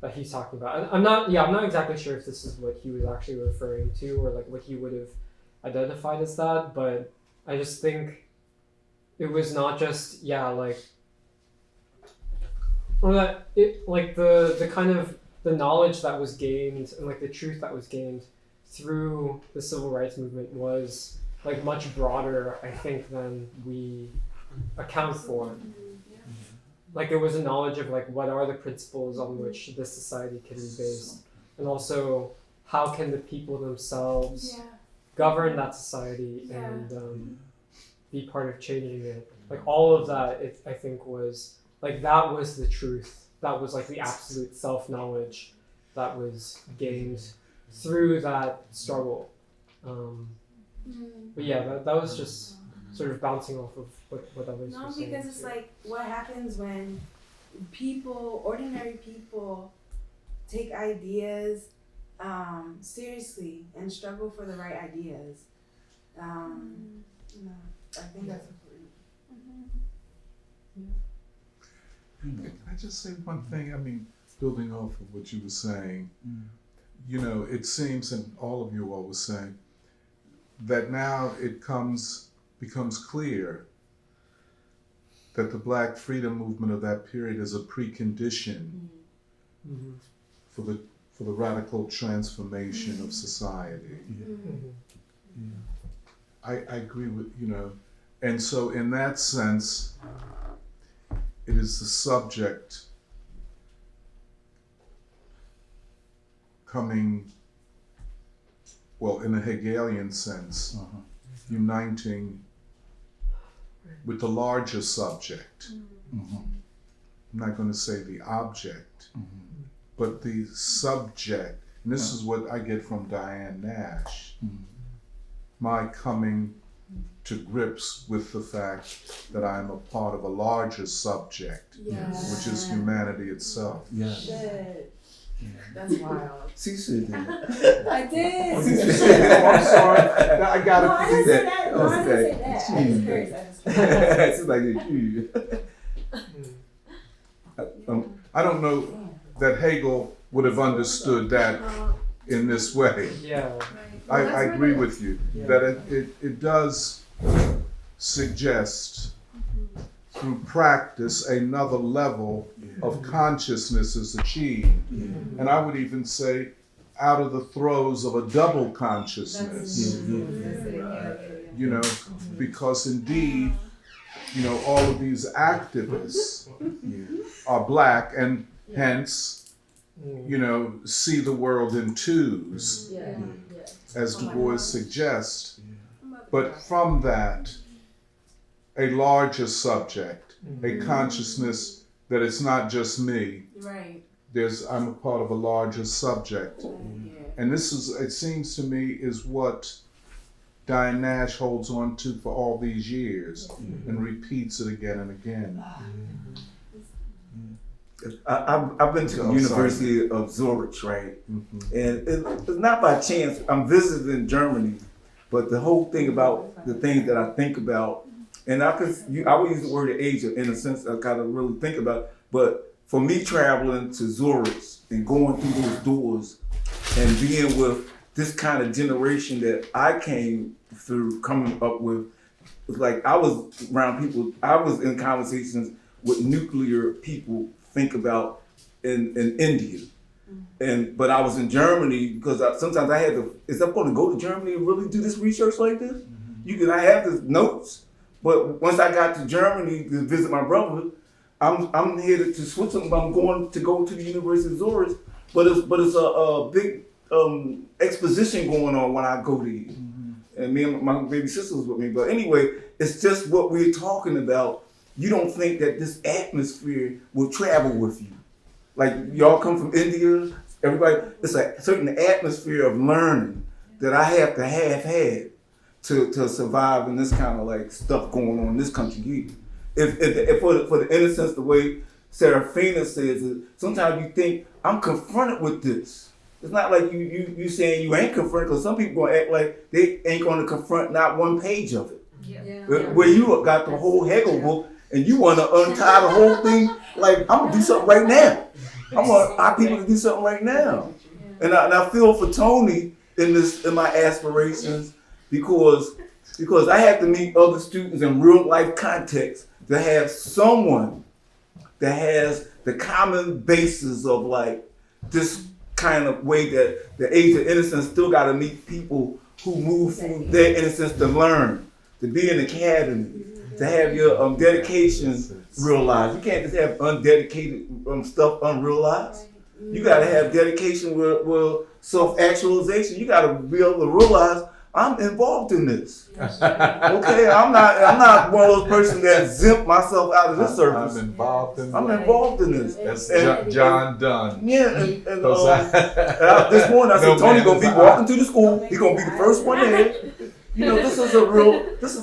that he's talking about. And I'm not exactly sure if this is what he was actually referring to or like what he would have identified as that, but I just think it was not just or that it like the kind of the knowledge that was gained and like the truth that was gained through the civil rights movement was like much broader, I think, than we account for. Like there was a knowledge of like what are the principles on which this society can be based, and also how can the people themselves govern that society and be part of changing it. Like all of that, I think was like that was the truth. That was like the absolute self-knowledge that was gained through that struggle. But yeah, that was just sort of bouncing off of what others were saying. Because it's like what happens when ordinary people, take ideas seriously and struggle for the right ideas. I think that's important. Can I just say one thing? I mean, building off of what you were saying, you know, it seems, and all of you all were saying, that now it becomes clear that the Black freedom movement of that period is a precondition for the radical transformation of society. I agree with, you know, and so in that sense, it is the subject coming, well, in a Hegelian sense, uniting with the larger subject. I'm not going to say the object, but the subject. And this is what I get from Diane Nash. My coming to grips with the fact that I'm a part of a larger subject, which is humanity itself. Shit. That's wild. She said that. I did. I'm sorry. I got it. I didn't say that. I didn't say that. She's like, I don't know that Hegel would have understood that in this way. I agree with you that it does suggest through practice another level of consciousness is achieved. And I would even say out of the throes of a double consciousness. You know, because indeed, you know, all of these activists are Black and hence, you know, see the world in twos, as Du Bois suggests. But from that, a larger subject, a consciousness that it's not just me. Right. I'm a part of a larger subject. And this is, it seems to me, is what Diane Nash holds on to for all these years and repeats it again and again. I've been to the University of Zurich, right? And it's not by chance. I'm visiting Germany, but the whole thing about the things that I think about, and I would use the word Asia in a sense I gotta really think about it. But for me traveling to Zurich and going through those doors and being with this kind of generation that I came through coming up with, it's like I was around people, I was in conversations with nuclear people think about in India. But I was in Germany because sometimes I had to, is I'm going to go to Germany and really do this research like this? I have the notes, but once I got to Germany to visit my brother, I'm headed to Switzerland, but I'm going to go to the University of Zurich, but it's a big exposition going on when I go there. And me and my baby sister was with me, but anyway, it's just what we're talking about. You don't think that this atmosphere will travel with you. Like y'all come from India, everybody, it's a certain atmosphere of learning that I have to have had to survive in this kind of like stuff going on in this country here. If for the innocence, the way Serafina says it, sometimes you think, I'm confronted with this. It's not like you saying you ain't confront, because some people gonna act like they ain't gonna confront not one page of it. Where you got the whole Hegel book and you wanna untie the whole thing, like I'm gonna do something right now. I want our people to do something right now. And I feel for Tony in my aspirations because I have to meet other students in real life context to have someone that has the common basis of like this kind of way that the age of innocence still got to meet people who move through their innocence to learn, to be in the academy, to have your dedication realized. You can't just have undedicated stuff unrealized. You got to have dedication with self-actualization. You got to be able to realize I'm involved in this. Okay, I'm not one of those persons that zip myself out of this service. I'm involved in this. That's John Donne. Yeah, and this morning I said Tony gonna be walking to the school. He's gonna be the first one there. You know, this is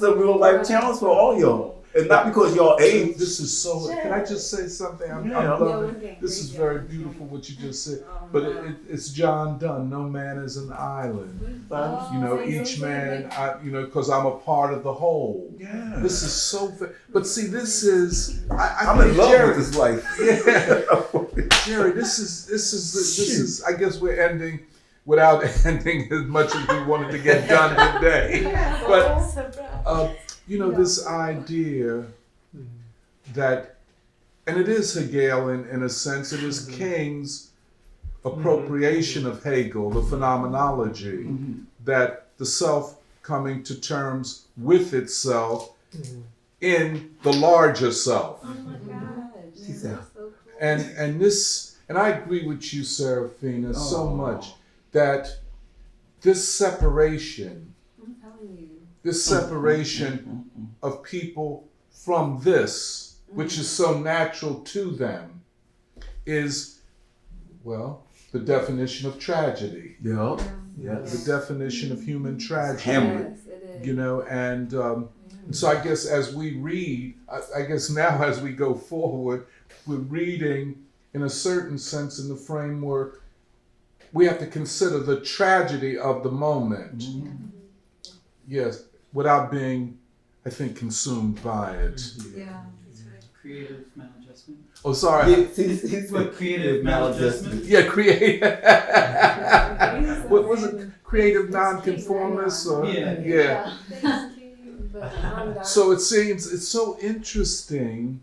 a real life challenge for all y'all. And not because y'all age. This is so. Can I just say something? I'm loving. This is very beautiful what you just said. But it's John Donne. No man is an island. You know, each man. Because I'm a part of the whole. Yeah. This is so. But see, this is. I'm in love with this life. Yeah. Jerry, this is. I guess we're ending without ending as much as we wanted to get done today. But. This idea that, and it is Hegelian in a sense, it is King's appropriation of Hegel, the phenomenology, that the self coming to terms with itself in the larger self. Oh my God. She's out. And I agree with you, Serafina, so much that this separation of people from this, which is so natural to them, is, well, the definition of tragedy. Yeah. The definition of human tragedy. Hamlet. And so I guess as we read, I guess now as we go forward, we're reading in a certain sense in the framework, we have to consider the tragedy of the moment. Yes, without being, I think, consumed by it. Yeah. Creative maladjustment. Oh, sorry. He's what creative maladjustment. Yeah, creative. What was it? Creative nonconformist? Or yeah. So it seems it's so interesting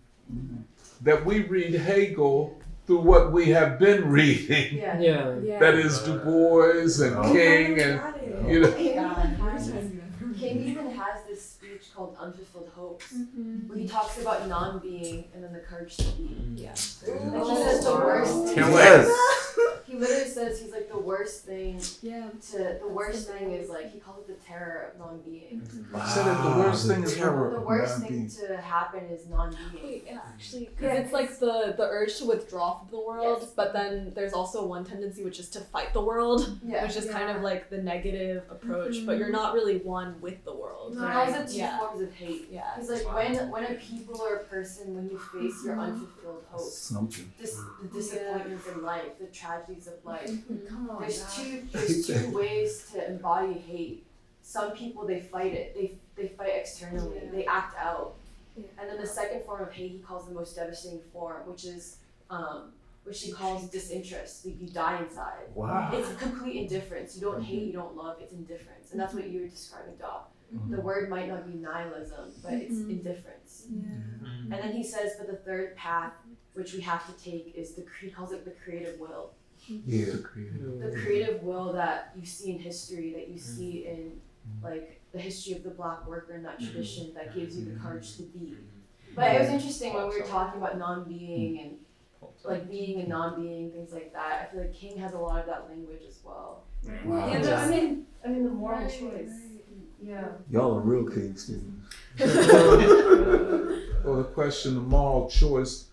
that we read Hegel through what we have been reading. That is Du Bois and King and King even has this speech called Unfulfilled Hopes, where he talks about non-being and then the courage to be. Yeah. And he says the worst. He literally says he's like the worst thing. The worst thing is like he calls it the terror of non-being. Said that the worst thing is terror. The worst thing to happen is non-being. Wait, actually, because it's like the urge to withdraw from the world, but then there's also one tendency which is to fight the world, which is kind of like the negative approach. But you're not really one with the world. He calls it two forms of hate. He's like when a people or a person, when you face your unfulfilled hopes, the disappointments in life, the tragedies of life. There's two ways to embody hate. Some people they fight it. They fight externally. They act out. And then the second form of hate he calls the most devastating form, which is which he calls disinterest. Like you die inside. Wow. It's complete indifference. You don't hate, you don't love, it's indifference. And that's what you were describing, Doc. The word might not be nihilism, but it's indifference. And then he says, but the third path, which we have to take, is he calls it the creative will. The creative will that you see in history, that you see in like the history of the Black worker in that tradition, that gives you the courage to be. But it was interesting when we were talking about non-being and like being and non-being, things like that. I feel like King has a lot of that language as well. Wow. Yeah, I mean the moral choice. Yeah. Y'all are real King students. Well, the question, the moral choice,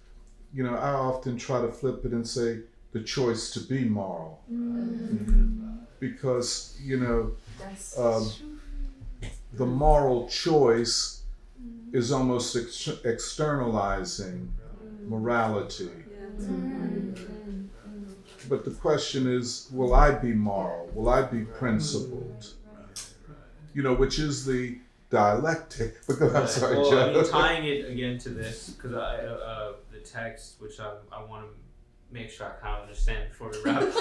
I often try to flip it and say the choice to be moral. Because, the moral choice is almost externalizing morality. but the question is, will I be moral? Will I be principled? You know, which is the dialectic. Because I'm sorry, well, Joe. I mean, tying it again to this, because the text, which I want to make sure I kind of understand before we wrap up.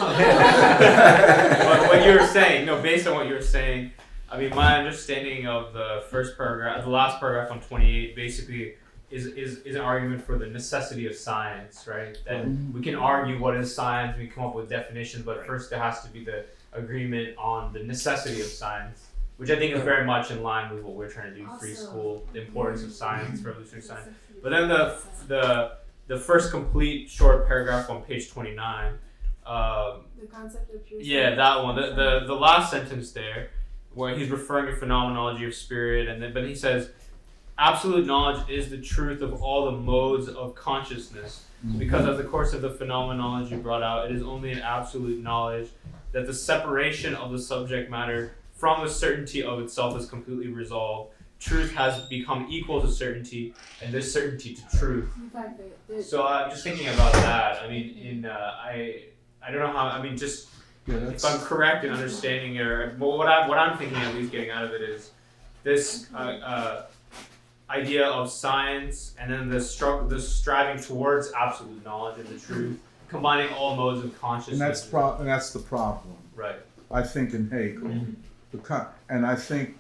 But what you were saying, based on what you were saying, I mean, my understanding of the first paragraph, the last paragraph on 28, basically is an argument for the necessity of science, right? That we can argue what is science, we come up with definitions, but first there has to be the agreement on the necessity of science, which I think is very much in line with what we're trying to do, free school, the importance of science, revolutionary science. But then the first complete short paragraph on page 29. The concept of pure Yeah, that one. The last sentence there, where he's referring to phenomenology of spirit, but he says, absolute knowledge is the truth of all the modes of consciousness, because as the course of the phenomenology brought out, it is only in absolute knowledge that the separation of the subject matter from the certainty of itself is completely resolved. Truth has become equal to certainty, and this certainty to truth. So I'm just thinking about that. I mean, I don't know how. I mean, just if I'm correct in understanding it, or what I'm thinking, at least getting out of it, is this idea of science, and then the striving towards absolute knowledge of the truth, combining all modes of consciousness. And that's the problem. Right. I think in Hegel, and I think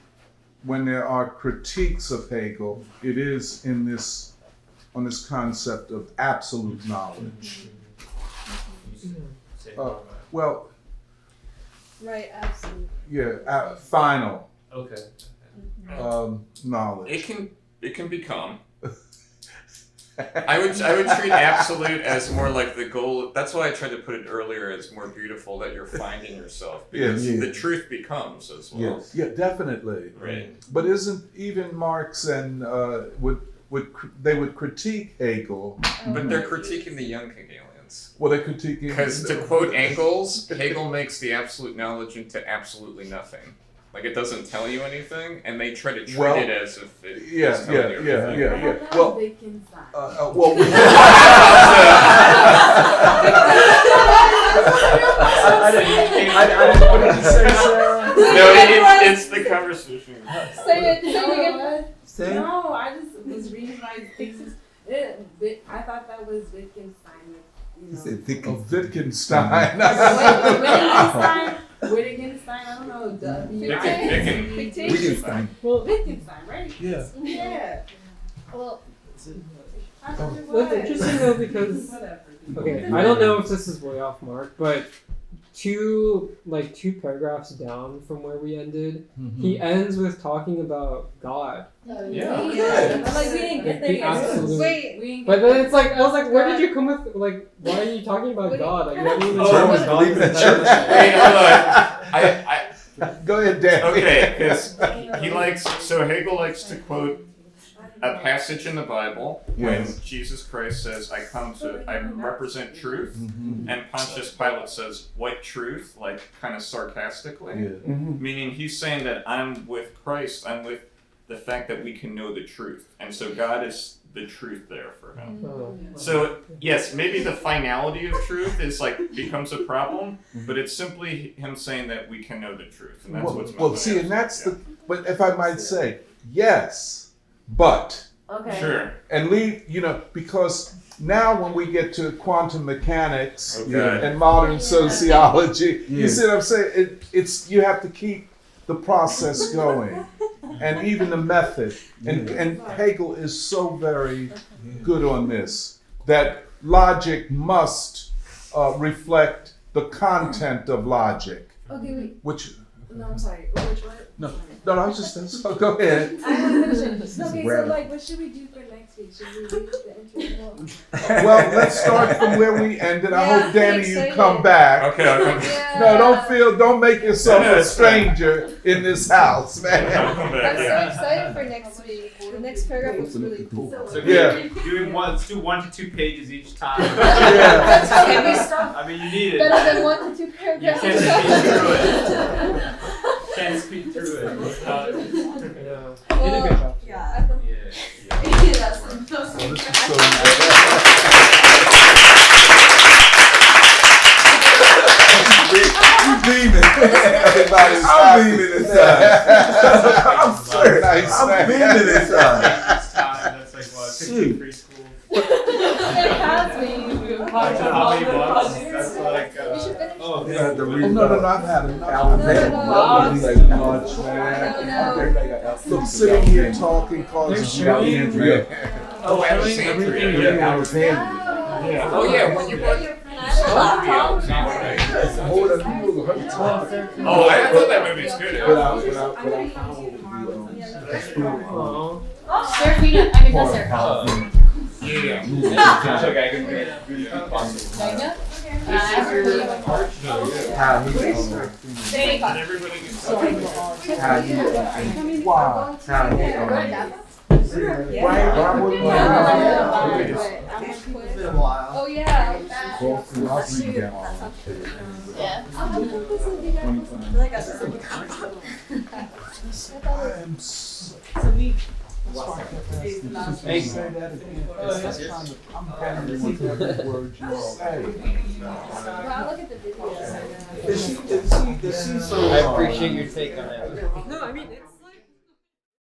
when there are critiques of Hegel, it is on this concept of absolute knowledge. Well, right, absolute. Yeah, final. Okay. Knowledge. It can become. I would treat absolute as more like the goal. That's why I tried to put it earlier as more beautiful, that you're finding yourself, because the truth becomes as well. Yes. Yeah, definitely. Right. But isn't even Marx and they would critique Hegel? But they're critiquing the young Hegelians. Well, they're critiquing. Because to quote Engels, Hegel makes the absolute knowledge into absolutely nothing. Like, it doesn't tell you anything, and they try to treat it as if it is telling you everything. Well, what did you say, Sarah? No, it's the conversation. Say it again. No, I just was reading my thesis. I thought that was Wittgenstein. You said Wittgenstein. Wittgenstein, I don't know. Wittgenstein. Well, Wittgenstein, right? Yeah. Yeah. Well, That's interesting though, because I don't know if this is way off mark, but two paragraphs down from where we ended, he ends with talking about God. Yeah. Like we didn't get there yet. Wait. But then it's like, I was like, where did you come with, like, why are you talking about God? Like, you haven't even Germans believe in church. Wait, hold on. Go ahead, Dan. Okay, because Hegel likes to quote a passage in the Bible when Jesus Christ says, I represent truth, and Pontius Pilate says, what truth? Like, kind of sarcastically. Meaning he's saying that I'm with Christ, I'm with the fact that we can know the truth. And so God is the truth there for him. So, yes, maybe the finality of truth is becomes a problem, but it's simply him saying that we can know the truth. And that's what's well, see, and that's but if I might say, yes, but. Okay. Sure. And because now when we get to quantum mechanics and modern sociology, you see what I'm saying? It's you have to keep the process going, and even the method. And Hegel is so very good on this, that logic must reflect the content of logic. Okay, wait. Which. No, I'm sorry. Which one? No, I was just. So go ahead. I haven't finished it. Okay, so what should we do for next week? Should we read the interval? Well, let's start from where we ended. I hope, Danny, you come back. Okay, I'll come back. No, don't make yourself a stranger in this house, man. I'm so excited for next week. The next paragraph looks really cool. So let's do 1 to 2 pages each time. Can we stop? I mean, you need it. Better than 1 to 2 paragraphs. You can't speed through it. Can't speed through it. You did a good job. Yeah. This is so beaming inside. I'm sorry. Nice, I'm man. beaming inside. That's like what, Shoot. preschool. It has me. How many months? That's like, Oh, Yeah, yeah, the no, I've had enough. Much, man. Look, sitting here talking causes you to be angry. Oh, Alexandria. Yeah. Alexandria. Oh yeah, when you brought your Alexandria. Hold on, you look her talk. Oh, I thought that movie was good. But I found Serafina, I mean not Serafina. Yeah. Oh yeah. Wow, look at the video. Is she so? I appreciate your take on that. No, I mean it's